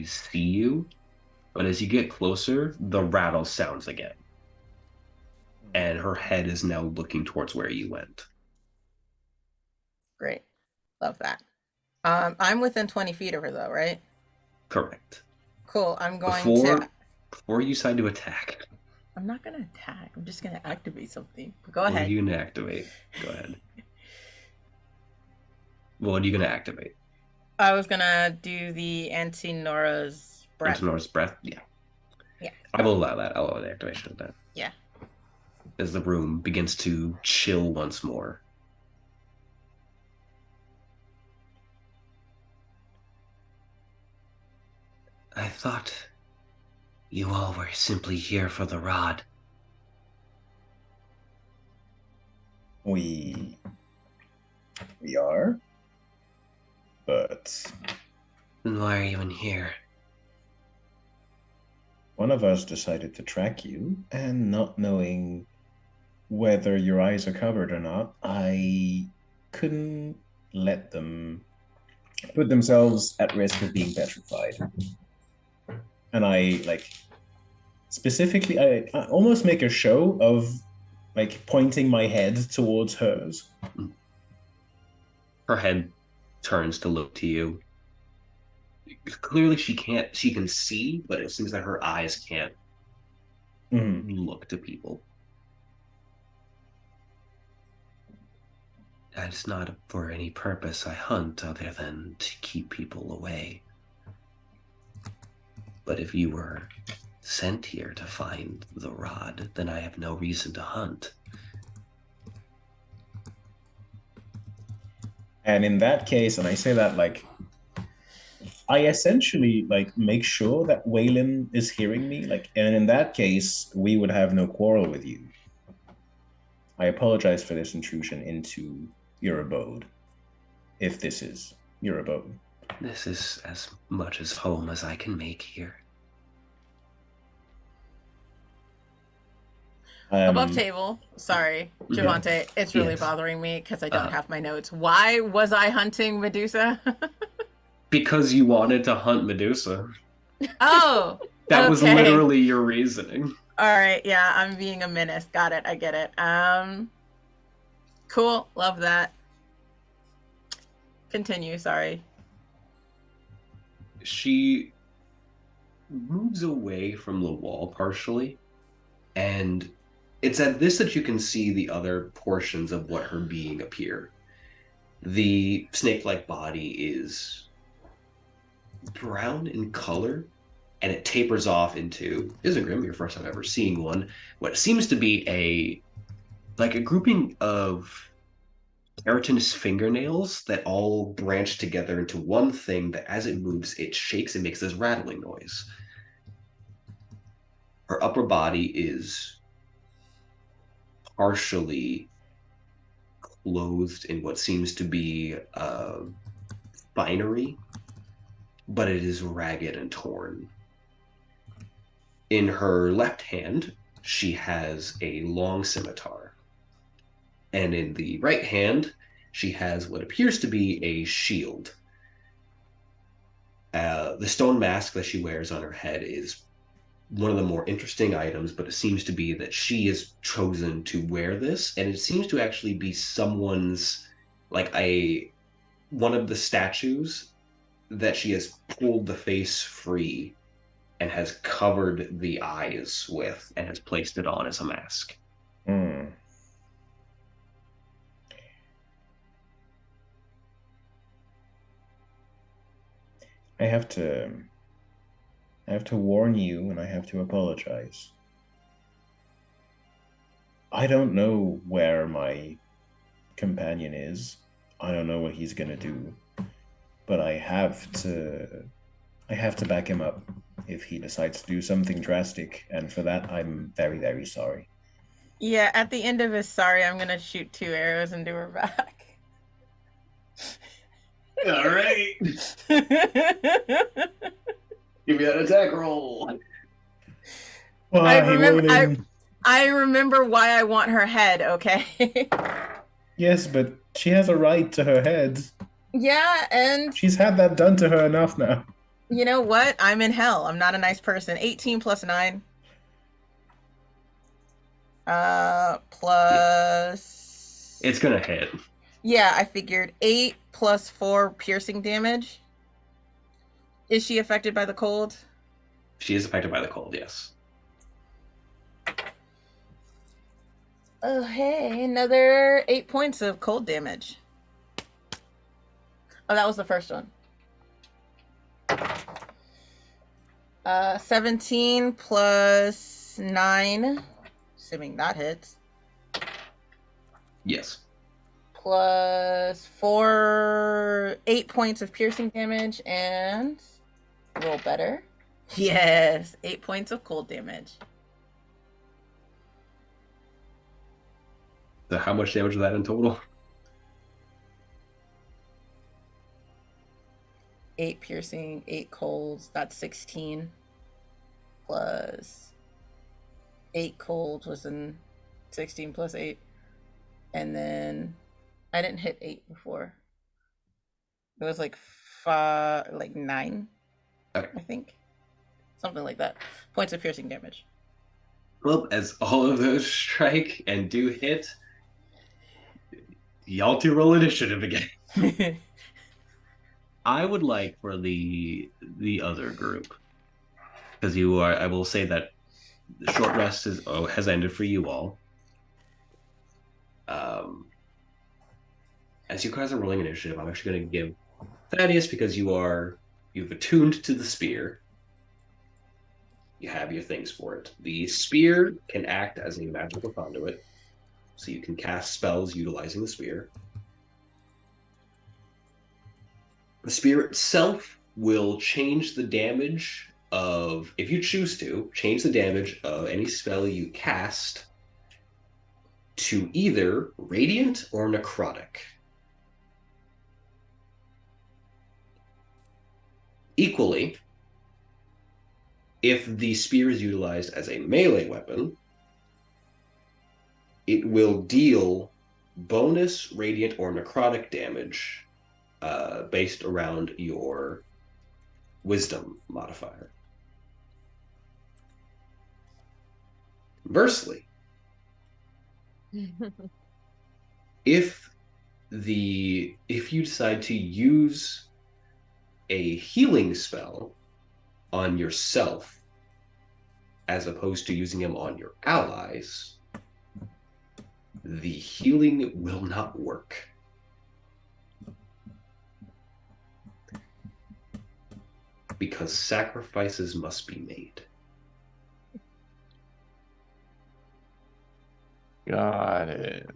see you, but as you get closer, the rattle sounds again. And her head is now looking towards where you went. Great. Love that. I'm within 20 feet of her though, right? Correct. Cool. I'm going to... Before you decide to attack. I'm not going to attack. I'm just going to activate something. Go What ahead. are you going to activate? Go ahead. What are you going to activate? I was going to do the Antinora's breath. Antinora's breath? Yeah. Yeah. I will allow that. I'll allow the activation of that. Yeah. As the room begins to chill once more. I thought you all were simply here for the rod. We are, but Then why are you in here? one of us decided to track you, and not knowing whether your eyes are covered or not, I couldn't let them put themselves at risk of being petrified. And I, like, specifically, I almost make a show of, like, pointing my head towards hers. Her head turns to look to you. Clearly she can see, but it seems that her eyes can't look to people. That's not for any purpose I hunt other than to keep people away. But if you were sent here to find the rod, then I have no reason to hunt. And in that case, and I say that, like, I essentially, like, make sure that Weylin is hearing me, like, and in that case, we would have no quarrel with you. I apologize for this intrusion into your abode, if this is your abode. This is as much as home as I can make here. Above table. Sorry, Jhevaunte. It's really bothering me because I don't have my notes. Why was I hunting Medusa? Because you wanted to hunt Medusa. Oh! That was literally your reasoning. Alright, yeah, I'm being a menace. Got it, I get it. Cool, love that. Continue, sorry. She moves away from the wall partially, and it's at this that you can see the other portions of what her being appear. The snake-like body is brown in color, and it tapers off into Isengrim, your first time ever seeing one, what seems to be a grouping of keratinous fingernails that all branch together into one thing that as it moves, it shakes and makes this rattling noise. Her upper body is partially clothed in what seems to be finery, but it is ragged and torn. In her left hand, she has a long scimitar. And in the right hand, she has what appears to be a shield. The stone mask that she wears on her head is one of the more interesting items, but it seems to be that she has chosen to wear this, and it seems to actually be someone's, like one of the statues that she has pulled the face free and has covered the eyes with and has placed it on as a mask. Hmm. I have to warn you, and I have to apologize. I don't know where my companion is. I don't know what he's gonna do. But I have to back him up if he decides to do something drastic, and for that I'm very, very sorry. Yeah, at the end of his sorry, I'm gonna shoot 2 arrows into her back. All right. Give me that attack roll. I remember why I want her head, okay? Yes, but she has a right to her head. Yeah, and she's had that done to her enough now. You know what? I'm in hell. I'm not a nice person. 18 plus 9. Plus... It's gonna hit. Yeah, I figured. 8 plus 4 piercing damage. Is she affected by the cold? She is affected by the cold, yes. Oh, hey, another 8 points of cold damage. Oh, that was the first one. 17 plus 9, assuming that hits. Yes. Plus 8 points of piercing damage, and roll better. Yes, 8 points of cold damage. So how much damage was that in total? 8 piercing, 8 colds, that's 16. Plus 8 cold was in 16 plus 8. And then I didn't hit 8 before. It was like 9. Okay. I think. Something like that. Points of piercing damage. Well, as all of those strike and do hit, y'all two roll initiative again. I would like for the other group, because I will say that the short rest has ended for you all. As you guys are rolling initiative, I'm actually going to give Thaddaeus, because you've attuned to the spear. You have your things for it. The spear can act as a magical conduit, so you can cast spells utilizing the spear. The spear itself will change the damage of, if you choose to, change the damage of any spell you cast to either radiant or necrotic. Equally, if the spear is utilized as a melee weapon, it will deal bonus radiant or necrotic damage based around your wisdom modifier. Conversely, if you decide to use a healing spell on yourself as opposed to using them on your allies, the healing will not work. Because sacrifices must be made. Got it.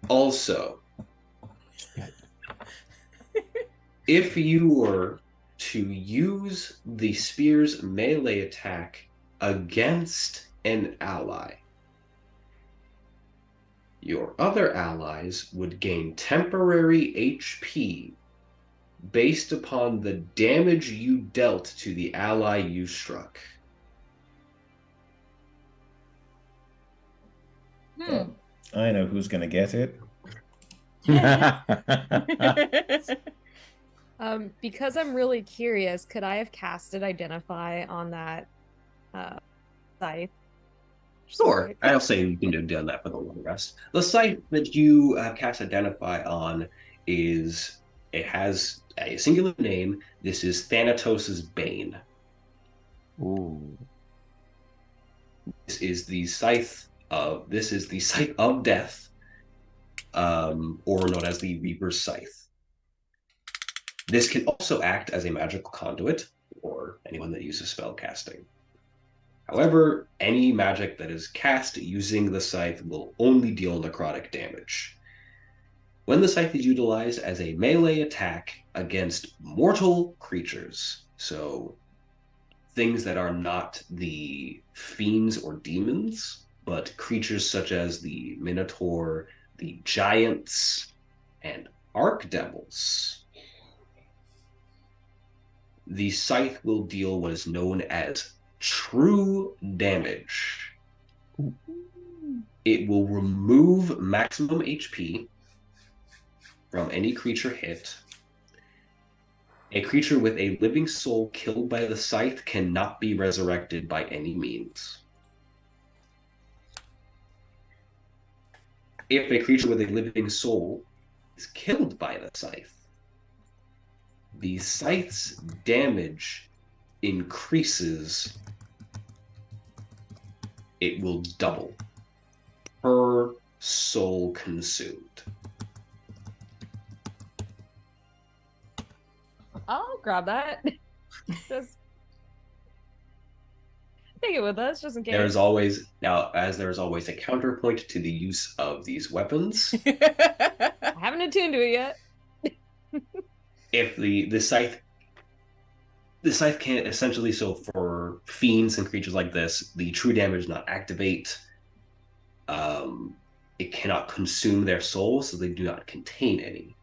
Also, if you were to use the spear's melee attack against an ally, your other allies would gain temporary HP based upon the damage you dealt to the ally you struck. I know who's gonna get it. Because I'm really curious, could I have casted Identify on that scythe. Sure. I'll say you can do that for the long rest. The site that you have cast Identify on it has a singular name. This is Thanatos' Bane. Ooh. This is the scythe of death, or known as the Reaper's Scythe. This can also act as a magical conduit for anyone that uses spell casting. However, any magic that is cast using the scythe will only deal necrotic damage. When the scythe is utilized as a melee attack against mortal creatures, so things that are not the fiends or demons, but creatures such as the Minotaur, the giants, and archdevils, the scythe will deal what is known as true damage. It will remove maximum HP from any creature hit. A creature with a living soul killed by the scythe cannot be resurrected by any means. If a creature with a living soul is killed by the scythe's damage increases. It will double per soul consumed. I'll grab that. Just take it with us, just in case. There is always a counterpoint to the use of these weapons. I haven't attuned to it yet. If the scythe can't essentially, so for fiends and creatures like this, the true damage does not activate. It cannot consume their souls, so they do not contain any.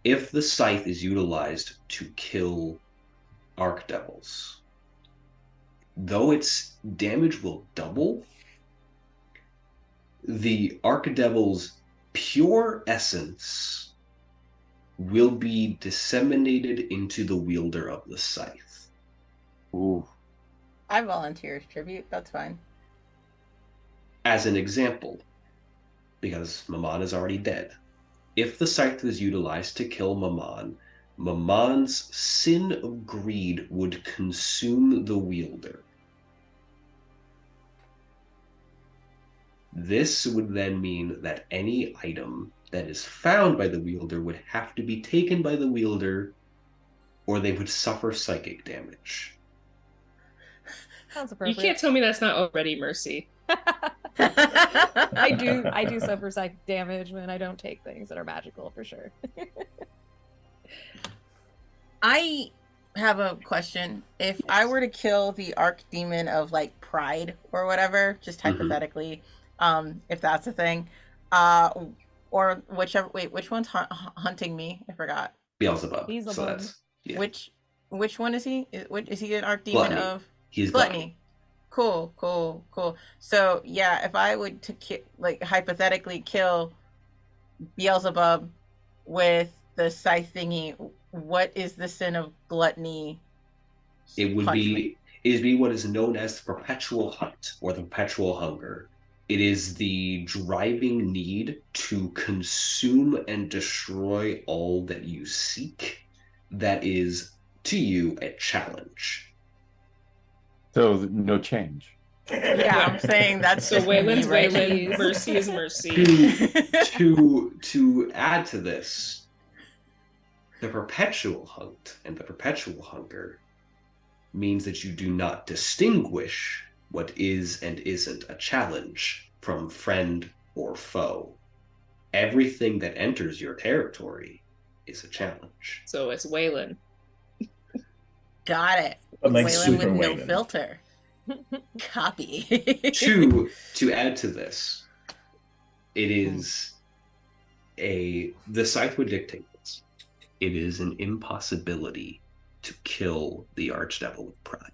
If the scythe is utilized to kill archdevils, though its damage will double, the archdevil's pure essence will be disseminated into the wielder of the scythe. Ooh. I volunteer as tribute. That's fine. As an example, because Mammon is already dead, if the scythe was utilized to kill Mammon's sin of greed would consume the wielder. This would then mean that any item that is found by the wielder would have to be taken by the wielder, or they would suffer psychic damage. Sounds You appropriate. can't tell me that's not already mercy. I do suffer psychic damage when I don't take things that are magical, for sure. I have a question. If I were to kill the archdemon of like pride or whatever, just hypothetically, if that's a thing, or whichever. Wait, which one's hunting me? I forgot. Beelzebub. Beelzebub. So that's yeah. Which one is he? Is he an archdemon Gluttony. of? He's Gluttony. Cool. So yeah, if I would hypothetically kill Beelzebub with the scythe thingy, what is the sin of gluttony? It would be what is known as the perpetual hunt or the perpetual hunger. It is the driving need to consume and destroy all that you seek. That is to you a challenge. So no change. Yeah, I'm saying that's So just Weylin's me, right? Weylin, mercy is mercy. To add to this, the perpetual hunt and the perpetual hunger means that you do not distinguish what is and isn't a challenge from friend or foe. Everything that enters your territory is a challenge. So it's Weylin. Got it. But like Weylin super with no Weylin. filter. Copy. To add to this, it is the scythe would dictate this. It is an impossibility to kill the archdevil with pride.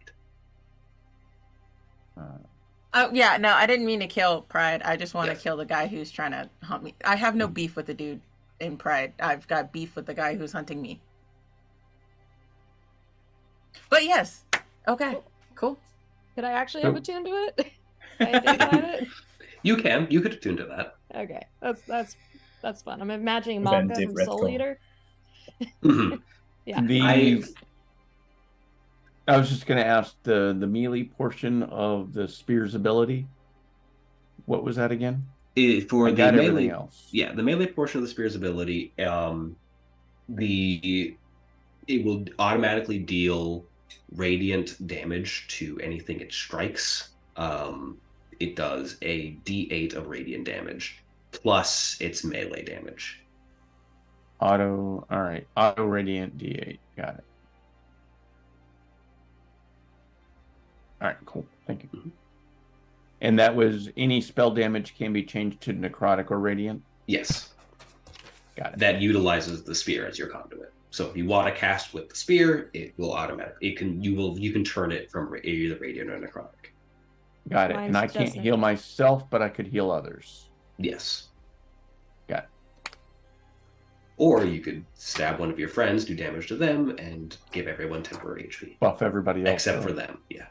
Oh yeah, no, I didn't mean to kill Pride. I just want to Yes. kill the guy who's trying to hunt me. I have no beef with the dude in Pride. I've got beef with the guy who's hunting me. But yes, Okay, cool. Could I actually have attuned to it? I identified it. You could attune to that. Okay, that's fun. I'm imagining Malka Preventive from Soul retcon. Eater. Mhm. Yeah. I was just going to ask the melee portion of the spear's ability. What was that again? For I the got melee, everything else. yeah, the melee portion of the spear's ability, it will automatically deal radiant damage to anything it strikes. It does a D8 of radiant damage plus its melee damage. All right. Auto radiant D8. Got it. All right, cool. Thank you. Mhm. And that was any spell damage can be changed to necrotic or radiant? Yes. Got it. That utilizes the spear as your conduit. So if you want to cast with the spear, it will automatically. You can turn it from either radiant or necrotic. Got it. Mine's And I just can't heal myself, but I could heal others. Yes. Got it. Or you could stab one of your friends, do damage to them, and give everyone temporary HP. Buff everybody else. Except for them, yeah.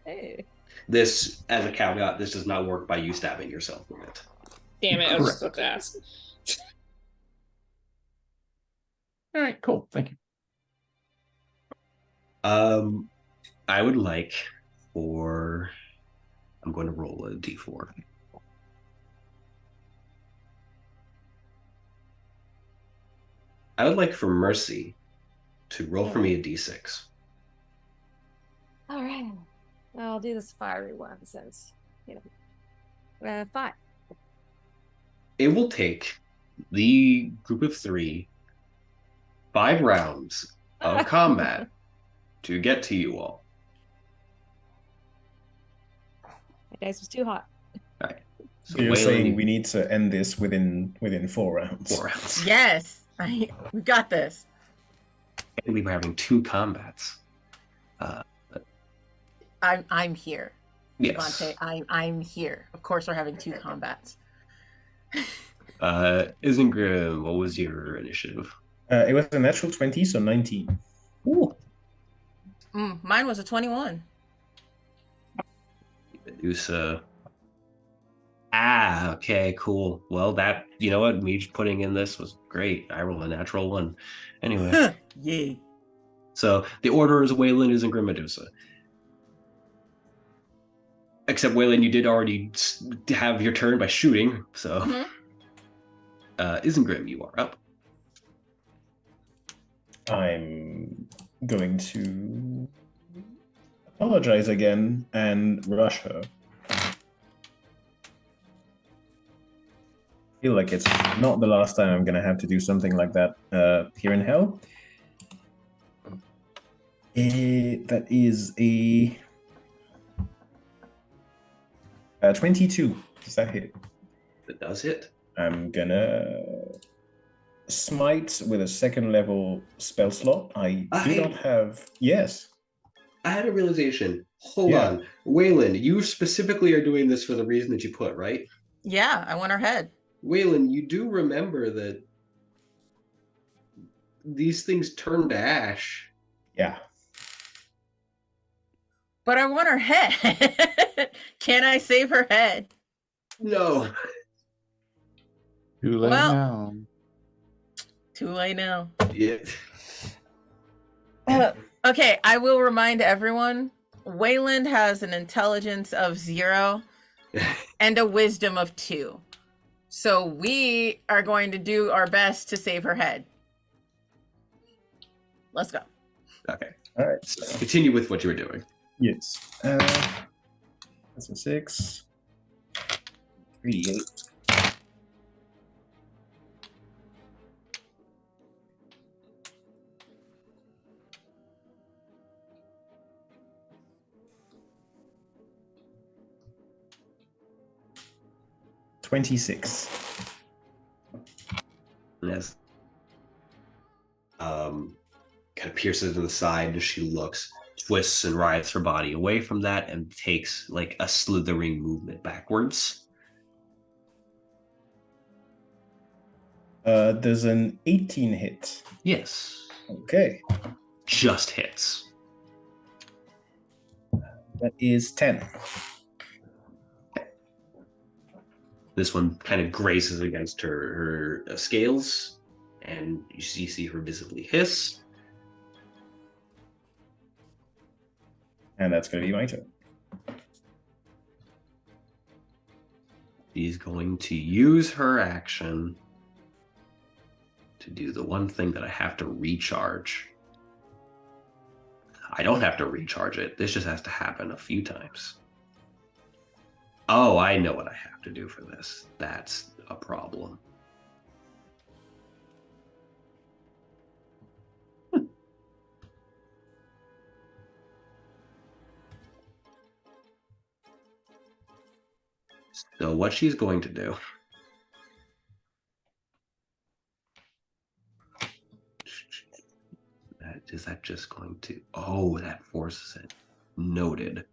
Hey. This, as a caveat, this does not work by you stabbing yourself with it. Damn it, I was just about to ask. All right, cool. Thank you. I would like for... I'm going to roll a d4. I would like for Mercy to roll for me a d6. All right. I'll do this fiery one since, 5. It will take the group of 3 5 rounds of combat to get to you all. My dice was too hot. All right. So you're saying we need to end this within 4 rounds? 4 rounds. Yes, we got this. And we were having 2 combats. I'm here. Yes. Jhevaunte, I'm here. Of course, we're having 2 combats. Isengrim, what was your initiative? It was a natural 20, so 19. Ooh. Mine was a 21. Medusa. Okay, cool. Well, that, you know what? Me putting in this was great. I rolled a natural 1. Anyway. Yay. So the order is Weylin, Isengrim, Medusa. Except Weylin, you did already have your turn by shooting, so Isengrim, you are up. I'm going to apologize again and rush her. I feel like it's not the last time I'm going to have to do something like that here in Hell. That is a 22. Does that hit? That does hit. I'm gonna smite with a 2nd level spell slot. I do not have. Yes. I had a realization. Hold on. Weylin, you specifically are doing this for the reason that you put, right? Yeah, I want her head. Weylin, you do remember that these things turn to ash. Yeah. But I want her head. Can I save her head? No. Too late now. Too late now. Yeah. Okay, I will remind everyone, Weylin has an intelligence of 0 and a wisdom of 2. So we are going to do our best to save her head. Let's go. Okay. All right. So continue with what you were doing. Yes. That's a 6. 3d8. $26. Yes. Kind of pierces in the side as she looks, twists and writhes her body away from that, and takes like a slithering movement backwards. There's an 18 hit. Yes. Okay. Just hits. That is 10. This one kind of grazes against her scales, and you see her visibly hiss. And that's going to be my turn. She's going to use her action to do the one thing that I have to recharge. I don't have to recharge it. This just has to happen a few times. Oh, I know what I have to do for this. That's a problem. So what she's going to do is that just going to, oh, that forces it. Noted.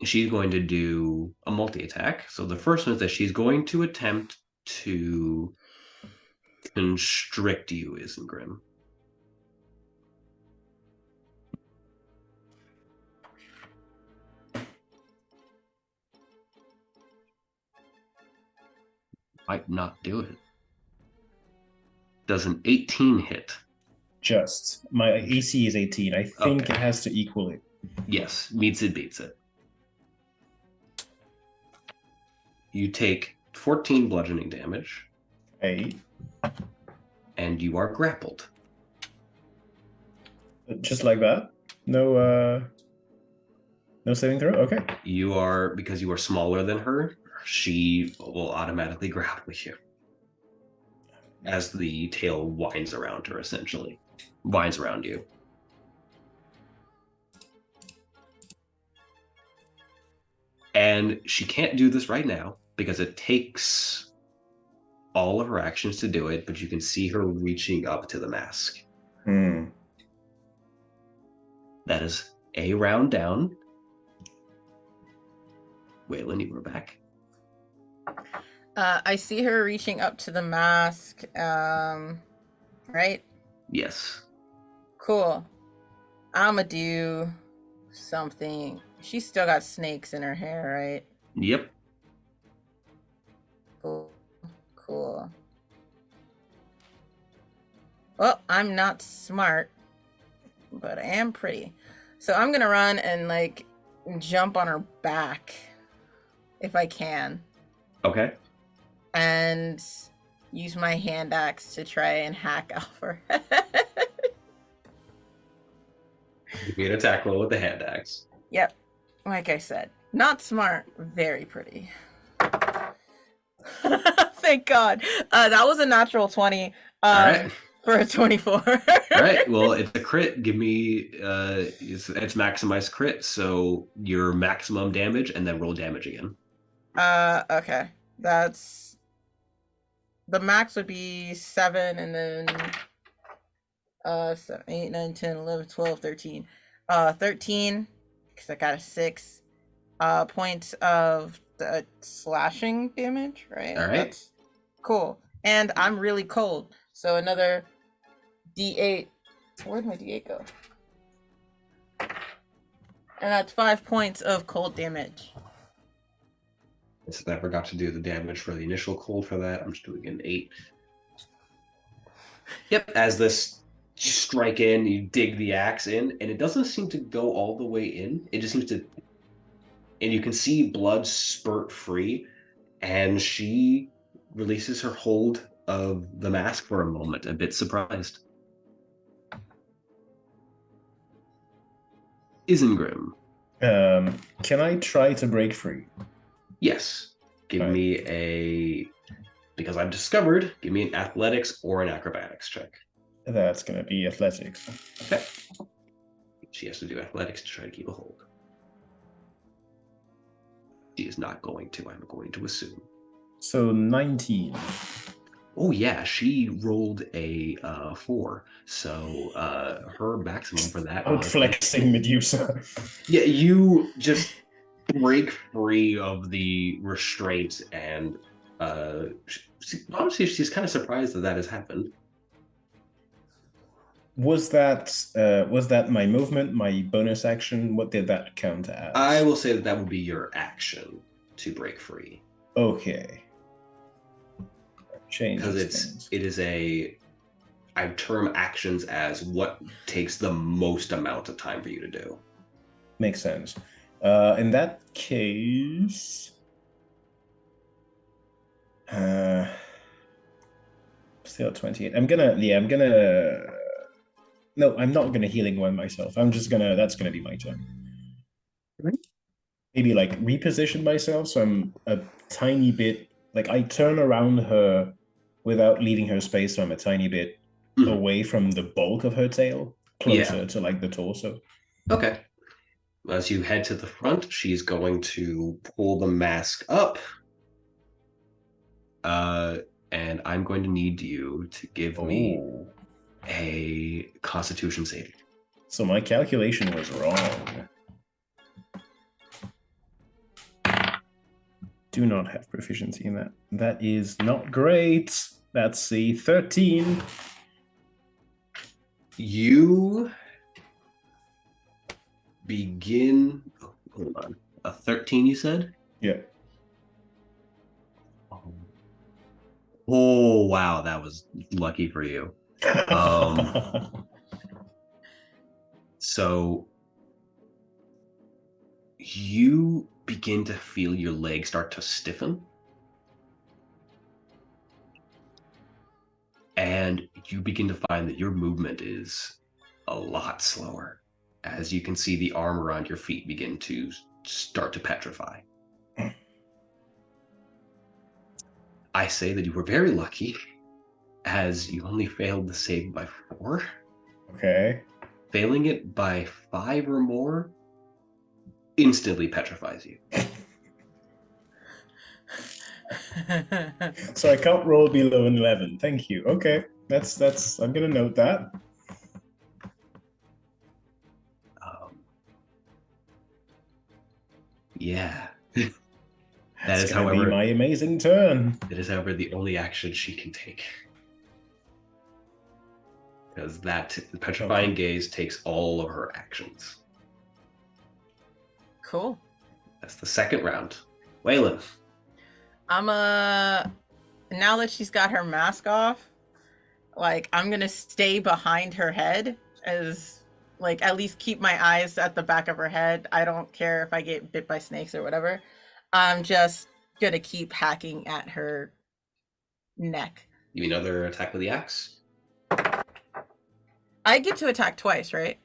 She's going to do a multi-attack. So the first one is that she's going to attempt to constrict you, Isengrim. Might not do it. Does an 18 hit? Just. My AC is 18. I think Okay. it has to equal it. Yes, meets it, beats it. You take 14 bludgeoning damage. Hey. And you are grappled. Just like that? No saving throw? Okay. You are, because you are smaller than her, she will automatically grapple you. As the tail winds around her, essentially. Winds around you. And she can't do this right now because it takes all of her actions to do it, but you can see her reaching up to the mask. Hmm. That is a round down. Weylin, you were back. I see her reaching up to the mask. Right? Yes. Cool. I'ma do something. She's still got snakes in her hair, right? Yep. Cool. Well, I'm not smart, but I am pretty. So I'm gonna run and like jump on her back if I can. Okay. And use my hand axe to try and hack off her head. Give me an attack roll with the hand axe. Yep. Like I said, not smart, very pretty. Thank God. That was a natural 20 All right. for a 24. All right. Well, it's a crit. Give me it's maximized crit, so your maximum damage, and then roll damage again. Okay. That's the max would be 7 and then 7, 8, 9, 10, 11, 12, 13. 13 because I got a 6 points of the slashing damage, right? All right. That's cool. And I'm really cold. So another D8. Where'd my D8 go? And that's 5 points of cold damage. So I forgot to do the damage for the initial cold for that. I'm just doing an 8. Yep. As this you strike in, you dig the axe in, and it doesn't seem to go all the way in. It just seems to, and you can see blood spurt free, and she releases her hold of the mask for a moment, a bit surprised. Isengrim. Can I try to break free? Yes. Give Right. me because I've discovered, give me an athletics or an acrobatics check. That's gonna be athletics. Okay. She has to do athletics to try to keep a hold. She is not going to, I'm going to assume. So 19. Oh yeah, she rolled a 4. So her maximum for that was Outflexing Medusa. Yeah, you just break free of the restraint, and honestly, she's kind of surprised that has happened. Was that my movement, my bonus action? What did that count as? I will say that would be your action to break free. Okay. Because I term actions as what takes the most amount of time for you to do. Makes sense. In that case, still 28. No, I'm not gonna healing one myself. That's gonna be my turn. Maybe like reposition myself so I'm a tiny bit, like I turn around her without leaving her space, so I'm a tiny bit away from the bulk of her tail, closer to like the torso. Okay. As you head to the front, she's going to pull the mask up. And I'm going to need you to give me a Constitution save. So my calculation was wrong. Do not have proficiency in that. That is not great. That's a 13. You begin... hold on. A 13, you said? Yeah. Oh, wow. That was lucky for you. So you begin to feel your legs start to stiffen. And you begin to find that your movement is a lot slower, as you can see the arm around your feet begin to start to petrify. I say that you were very lucky, as you only failed the save by 4. Okay. Failing it by 5 or more instantly petrifies you. So I can't roll below an 11. Thank you. Okay. That's I'm gonna note that. Yeah. That is, however, be my amazing turn. It is, however, the only action she can take. Because that petrifying gaze takes all of her actions. Cool. That's the second round. Weylin. Now that she's got her mask off, like, I'm gonna stay behind her head, as like at least keep my eyes at the back of her head. I don't care if I get bit by snakes or whatever. I'm just gonna keep hacking at her neck. You mean another attack with the axe? I get to attack twice, right?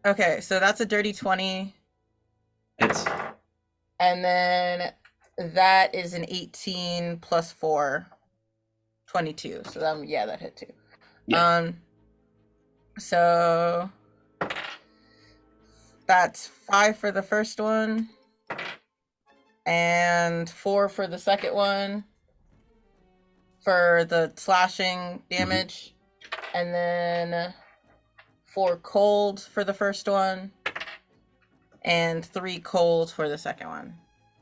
Okay, so that's a dirty 20. Hits. And then that is an 18 plus 4, 22. So that hit too. Yeah. So that's 5 for the first one and 4 for the second one for the slashing damage, and then 4 cold for the first one and 3 cold for the second one.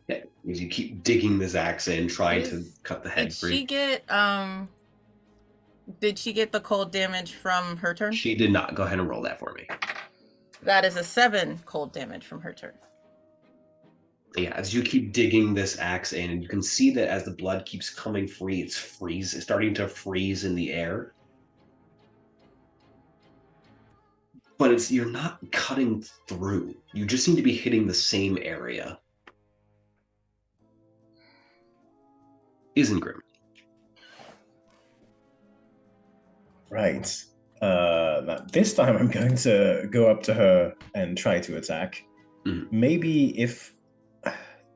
Yeah, because you keep digging this axe in, trying to cut the head free. Did she get the cold damage from her turn? She did not. Go ahead and roll that for me. That is a 7 cold damage from her turn. Yeah, as you keep digging this axe in, and you can see that as the blood keeps coming free, it's starting to freeze in the air. But you're not cutting through. You just seem to be hitting the same area. Isengrim. Right. This time I'm going to go up to her and try to attack. Maybe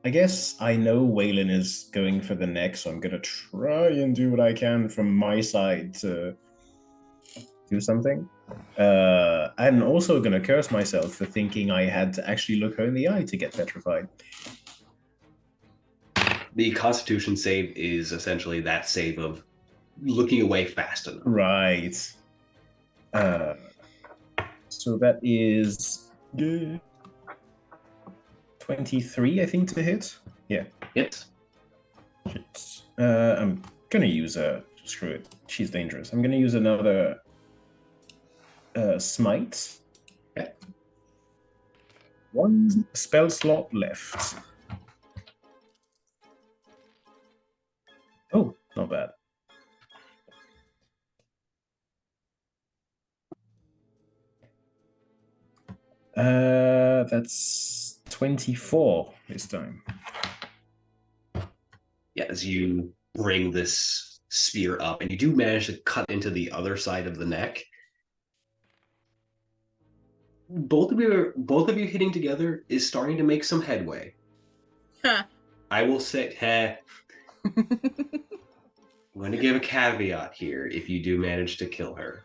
I guess I know Weylin is going for the neck, so I'm going to try and do what I can from my side to do something. I'm also going to curse myself for thinking I had to actually look her in the eye to get petrified. The Constitution save is essentially that save of looking away fast enough. Right. So that is 23, I think, to hit. Yeah. Hit. I'm gonna use screw it. She's dangerous. I'm gonna use another smite. Okay. 1 spell slot left. Oh, not bad. That's 24 this time. Yeah, as you bring this spear up, and you do manage to cut into the other side of the neck. Both of you hitting together is starting to make some headway. I will say, I'm going to give a caveat here. If you do manage to kill her,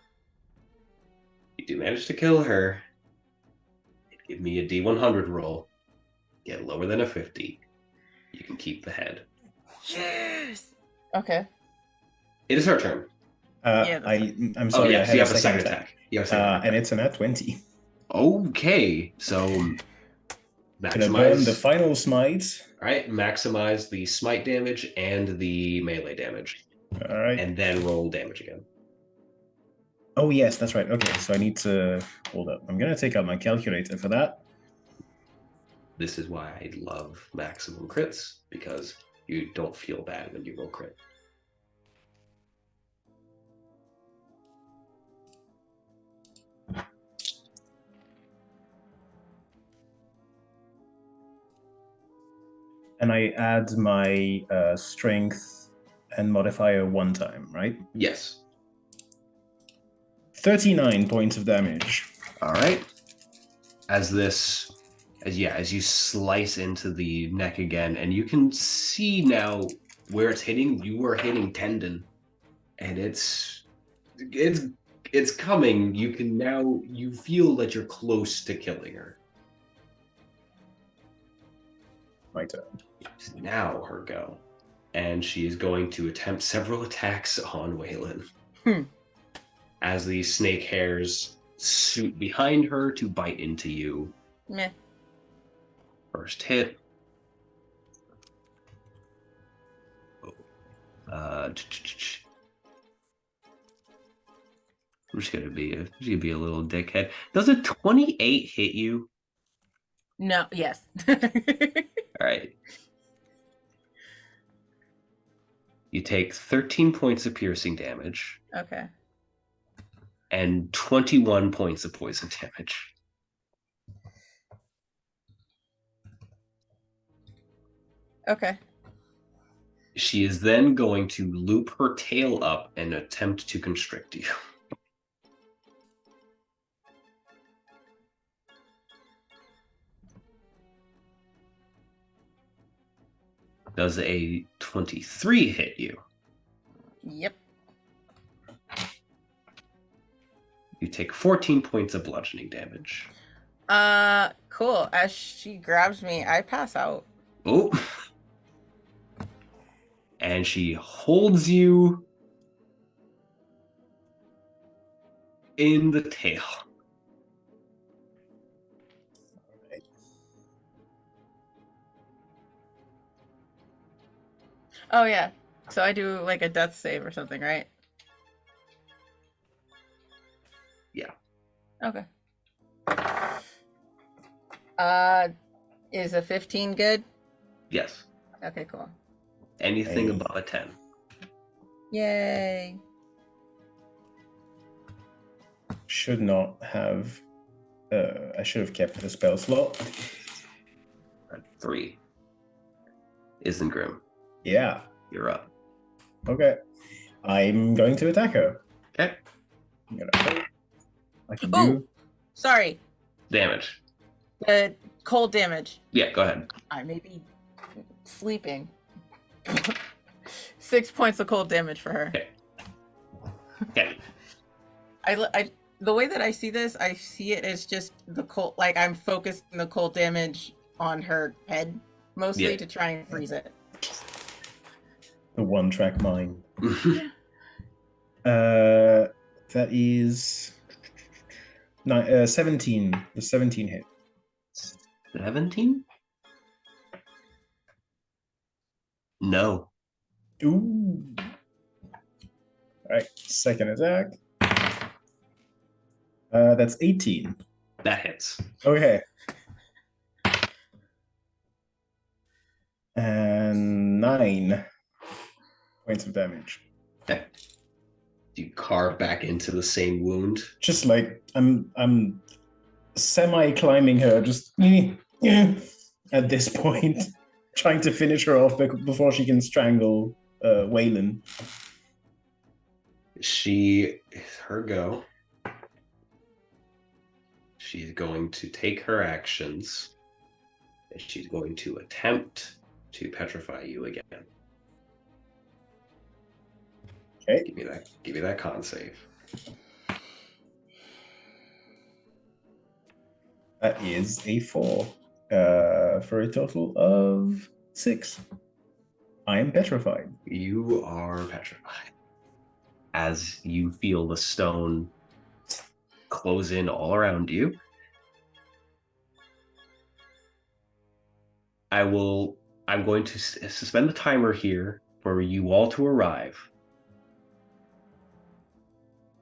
give me a D100 roll. Get lower than a 50. You can keep the head. Yes. Okay. It is her turn. I'm sorry. Yeah, I so you had have a second attack. And it's a nat 20. Okay, so Gonna burn the maximize. final smite. All right, maximize the smite damage and the melee damage, All right. and then roll damage again. Oh yes, that's right. Okay, so I need to hold up. I'm gonna take out my calculator for that. This is why I love maximum crits, because you don't feel bad when you roll crit. And I add my strength and modifier 1 time, right? Yes. 39 points of damage. All right. As you slice into the neck again, and you can see now where it's hitting. You are hitting tendon, and it's coming. You feel that you're close to killing her. My turn. It's now her go, and she is going to attempt several attacks on Weylin. As the snake hairs shoot behind her to bite into you. Meh. First hit. I'm just gonna be a little dickhead. Does a 28 hit you? No. Yes. All right. You take 13 points of piercing damage. Okay. And 21 points of poison damage. Okay. She is then going to loop her tail up and attempt to constrict you. Does a 23 hit you? Yep. You take 14 points of bludgeoning damage. Cool. As she grabs me, I pass out. Oh. And she holds you in the tail. Oh yeah. So I do like a death save or something, right? Yeah. Okay. Is a 15 good? Yes. Okay, cool. Anything above a 10. Yay. Should not have. I should have kept the spell slot. 3. Isengrim, Yeah. you're up. Okay. I'm going to attack her. Okay. I'm gonna. I can Ooh. do. Sorry. Damage. Cold damage. Yeah, go ahead. I may be sleeping. 6 points of cold damage for her. Okay. The way that I see this, I see it as just the cold, like I'm focused on the cold damage on her head, mostly to try and freeze it. The one-track mind. That is 17. The 17 hit. 17? No. Ooh. All right. Second attack. That's 18. That hits. Okay. And 9 points of damage. Okay. You carve back into the same wound. Just like I'm semi-climbing her, just at this point, trying to finish her off before she can strangle Weylin. Her go. She's going to take her actions, and she's going to attempt to petrify you again. Okay. Give me that con save. That is a 4, for a total of 6. I am petrified. You are petrified. As you feel the stone close in all around you, I'm going to suspend the timer here for you all to arrive.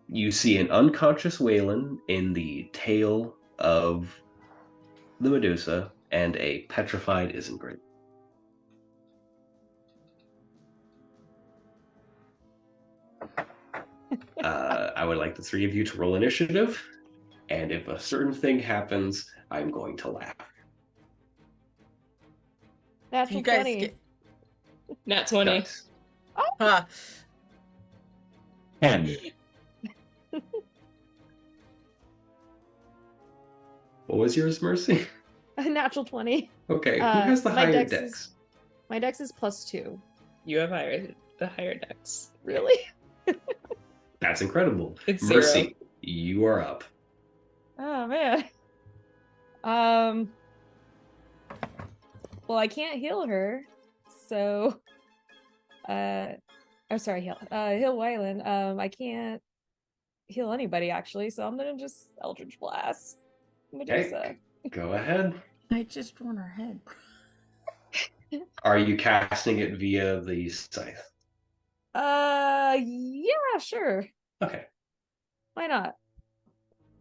You see an unconscious Weylin in the tail of the Medusa and a petrified Isengrim. I would like the three of you to roll initiative, and if a certain thing happens, I'm going to laugh. Natural You guys 20. get Nat 20. Nice. huh. 10. What was yours, Mercy? A natural 20. Okay, who has the my higher dex dex? My dex is +2. You have the higher dex. Really? That's incredible. It's Mercy, 0. you are up. Oh man. Well, I can't heal her, so oh sorry, heal Weylin. I can't heal anybody actually, so I'm gonna just Eldritch Blast Medusa. Okay, go ahead. I just want her head. Are you casting it via the scythe? Yeah, sure. Okay, Why not?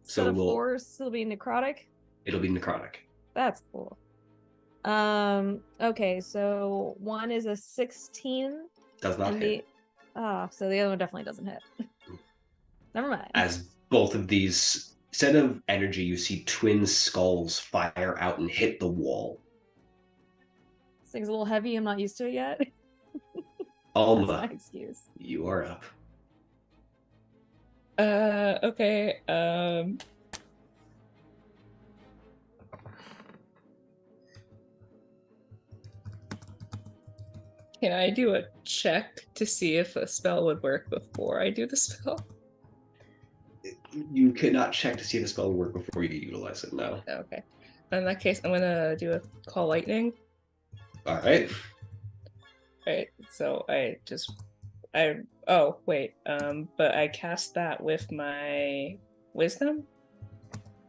So Instead of we'll- force, it'll be necrotic. it'll be necrotic. That's cool. Okay, so one is a 16. Does not and hit. so the other one definitely doesn't hit. Never mind. As both of these, instead of energy, you see twin skulls fire out and hit the wall. This thing's a little heavy. I'm not used to it yet. That's my Alma, excuse. you are up. Okay. Can I do a check to see if a spell would work before I do the spell? You cannot check to see if the spell will work before you utilize it, no. Okay. In that case, I'm gonna do a call lightning. Alright. Right. So but I cast that with my wisdom?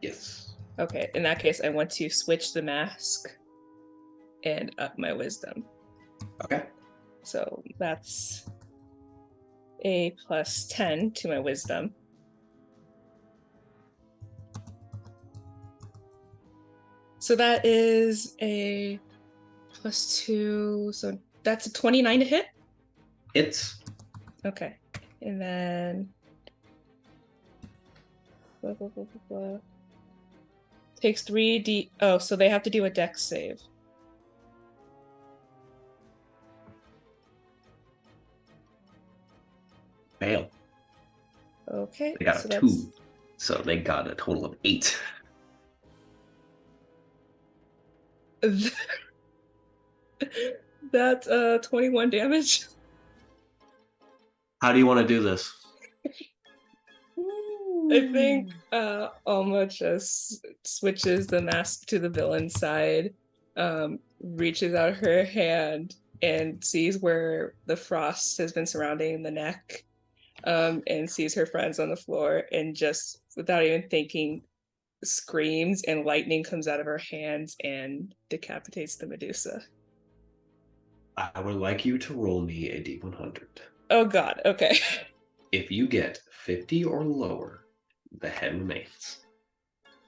Yes. Okay, in that case, I want to switch the mask and up my wisdom. Okay. So that's a +10 to my wisdom. So that is a +2. So that's a 29 to hit? Hits. Okay. And then blah, blah, blah, blah, blah. Takes 3d. Oh, so they have to do a dex save. Fail. Okay. They got so a 2. So they got a total of 8. That's 21 damage. How do you want to do this? I think Alma just switches the mask to the villain side, reaches out her hand and sees where the frost has been surrounding the neck, and sees her friends on the floor, and just without even thinking screams, and lightning comes out of her hands and decapitates the Medusa. I would like you to roll me a d100. Oh god, okay. If you get 50 or lower, The head remains.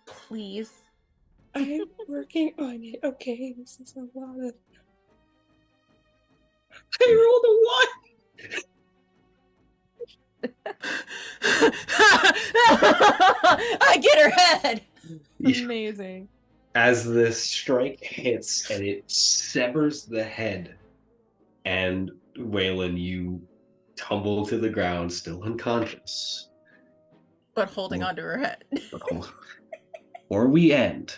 Please. I'm working on it. Okay, this is a lot of. I rolled a 1. I get her head. Amazing. As this strike hits and it severs the head, and Weylin, you tumble to the ground, still unconscious. But holding onto her head. Or we end.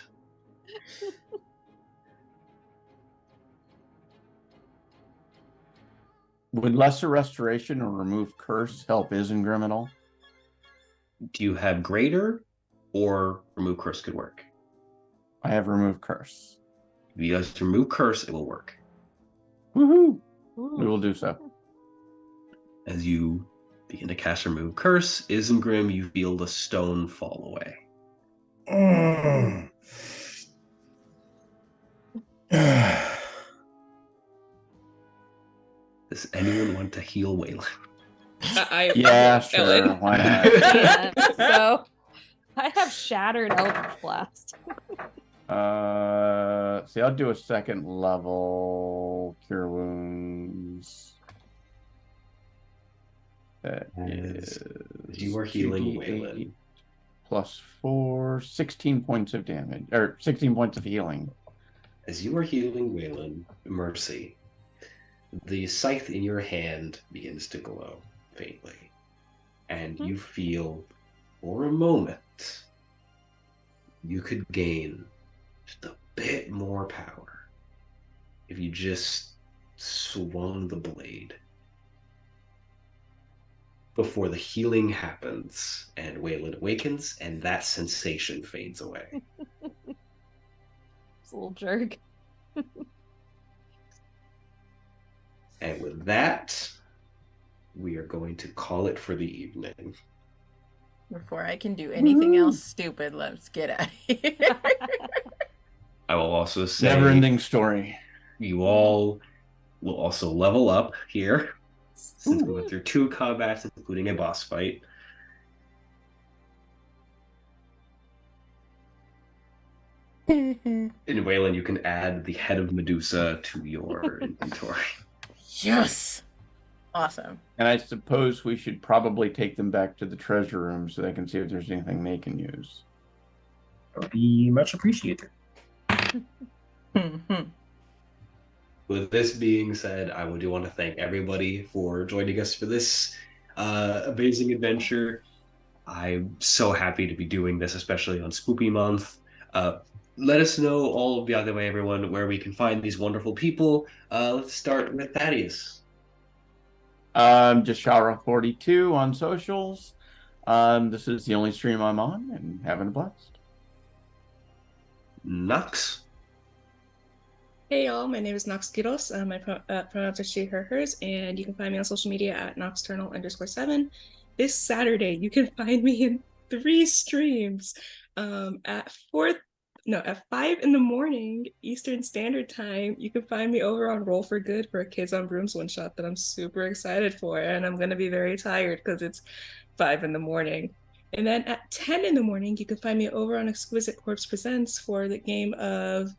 Would lesser restoration or remove curse help Isengrim at all? Do you have greater, or remove curse could work? I have remove curse. If you guys remove curse, it will work. Woohoo! We will do so. As you begin to cast remove curse, Isengrim, you feel the stone fall away. Does anyone want to heal Weylin? Yeah, sure. Ellen. Why not? Yeah, so I have shattered Eldritch Blast. See, I'll do a second level cure wounds. That is you are healing 2d8 Weylin. Plus 4, 16 points of damage, or 16 points of healing. As you are healing Weylin, Mercy, the scythe in your hand begins to glow faintly, and you feel, for a moment, you could gain just a bit more power if you just swung the blade. Before the healing happens and Weylin awakens, and that sensation fades away. This little jerk. And with that, we are going to call it for the evening. Before I can do anything else stupid, let's get out of here. I will also say, Never-ending story. you all will also level up here, since we went through 2 combats, including a boss fight. In Weylin, you can add the head of Medusa to your inventory. Yes! Awesome. And I suppose we should probably take them back to the treasure room so they can see if there's anything they can use. That would be much appreciated. With this being said, I do want to thank everybody for joining us for this amazing adventure. I'm so happy to be doing this, especially on Spoopy Month. Let us know, all by the way, everyone, where we can find these wonderful people. Let's start with Thaddaeus. Just Shara42 on socials. This is the only stream I'm on, and having a blast. Nox. Hey y'all, my name is Nox Giros. My pronouns are she, her, hers, and you can find me on social media at Noxternal_7. This Saturday, you can find me in 3 streams at 5 in the morning Eastern Standard Time. You can find me over on Roll for Good for a Kids on Brooms one shot that I'm super excited for, and I'm gonna be very tired because it's 5 in the morning. And then at 10 in the morning, you can find me over on Exquisite Corpse Presents for the game of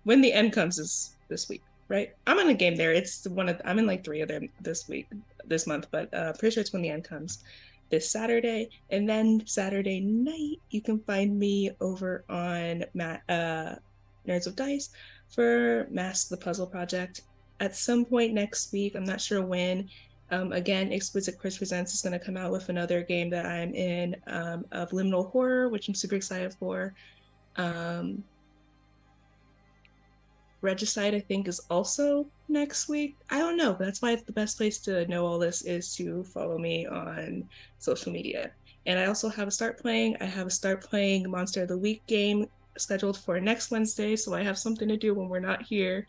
When the End Comes is this week, right? I'm in a game there. I'm in like 3 of them this month, but pretty sure it's When the End Comes this Saturday. And then Saturday night, you can find me over on Nerds of Dice for Mask the Puzzle Project at some point next week. I'm not sure when. Again, Exquisite Chris Presents is going to come out with another game that I'm in of liminal horror, which I'm super excited for. Regicide, I think, is also next week. I don't know, but that's why the best place to know all this is to follow me on social media. And I also have a Start Playing. I have a Start Playing Monster of the Week game scheduled for next Wednesday, so I have something to do when we're not here,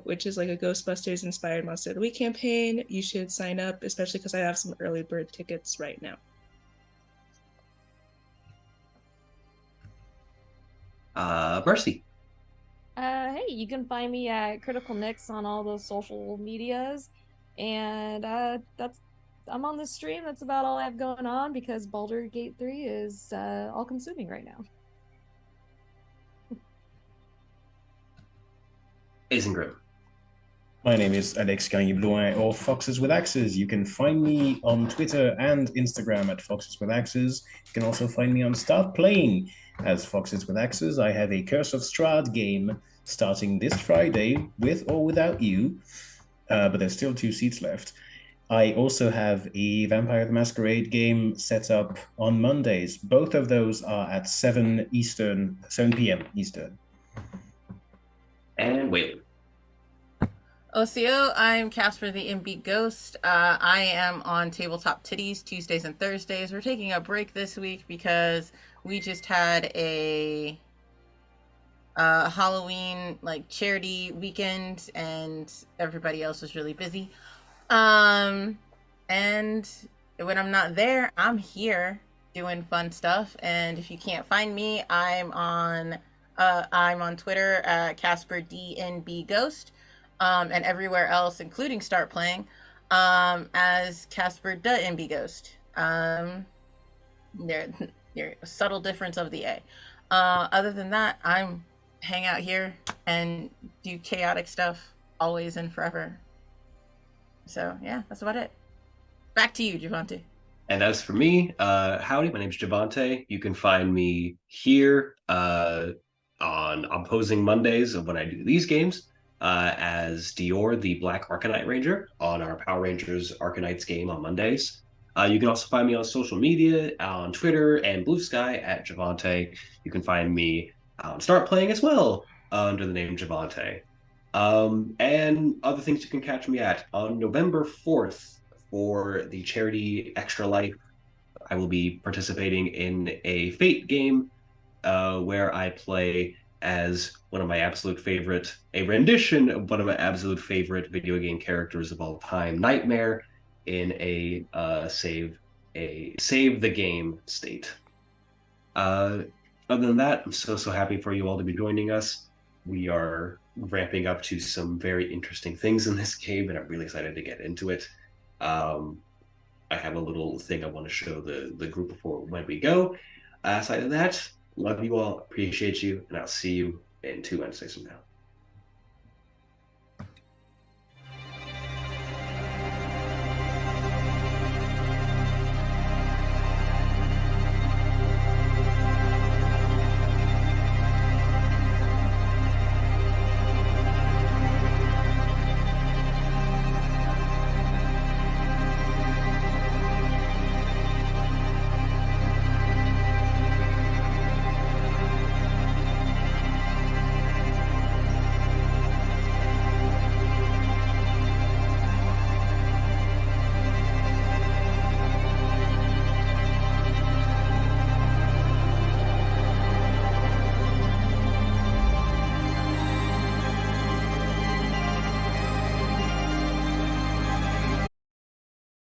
which is like a Ghostbusters inspired Monster of the Week campaign. You should sign up, especially because I have some early bird tickets right now. Mercy. Hey, you can find me at Critical Nix on all those social medias, and that's I'm on the stream. That's about all I have going on because Baldur's Gate 3 is all consuming right now. Isengrim. My name is Alex Gagny-Blouin, or Foxes with Axes. You can find me on Twitter and Instagram at Foxes with Axes. You can also find me on Start Playing as Foxes with Axes. I have a Curse of Strahd game starting this Friday, with or without you, but there's still 2 seats left. I also have a Vampire the Masquerade game set up on Mondays. Both of those are at 7 p.m. Eastern. And Weylin. OCO, I'm Casper the MB Ghost. I am on Tabletop Titties Tuesdays and Thursdays. We're taking a break this week because we just had a Halloween charity weekend and everybody else was really busy. And when I'm not there, I'm here doing fun stuff. And if you can't find me, I'm on Twitter at Casper DNB Ghost. And everywhere else, including Start Playing, as Casper the MB Ghost. There's a subtle difference of the A. Other than that, I'm hang out here and do chaotic stuff always and forever. So yeah, that's about it. Back to you, Jhevaunte. And as for me, howdy, my name's Jhevaunte. You can find me here on opposing Mondays when I do these games. As Dior, the Black Arcanite Ranger, on our Power Rangers Arcanites game on Mondays. You can also find me on social media, on Twitter and Blue Sky at Jhevaunte. You can find me on Start Playing as well under the name Jhevaunte. And other things you can catch me at on November 4th for the charity Extra Life. I will be participating in a Fate game where I play as one of my absolute favorite, a rendition of one of my absolute favorite video game characters of all time, Nightmare, in a save the game state. Other than that, I'm so happy for you all to be joining us. We are ramping up to some very interesting things in this game, and I'm really excited to get into it. I have a little thing I want to show the group before when we go. Aside of that, love you all, appreciate you, and I'll see you in 2 Wednesdays from now.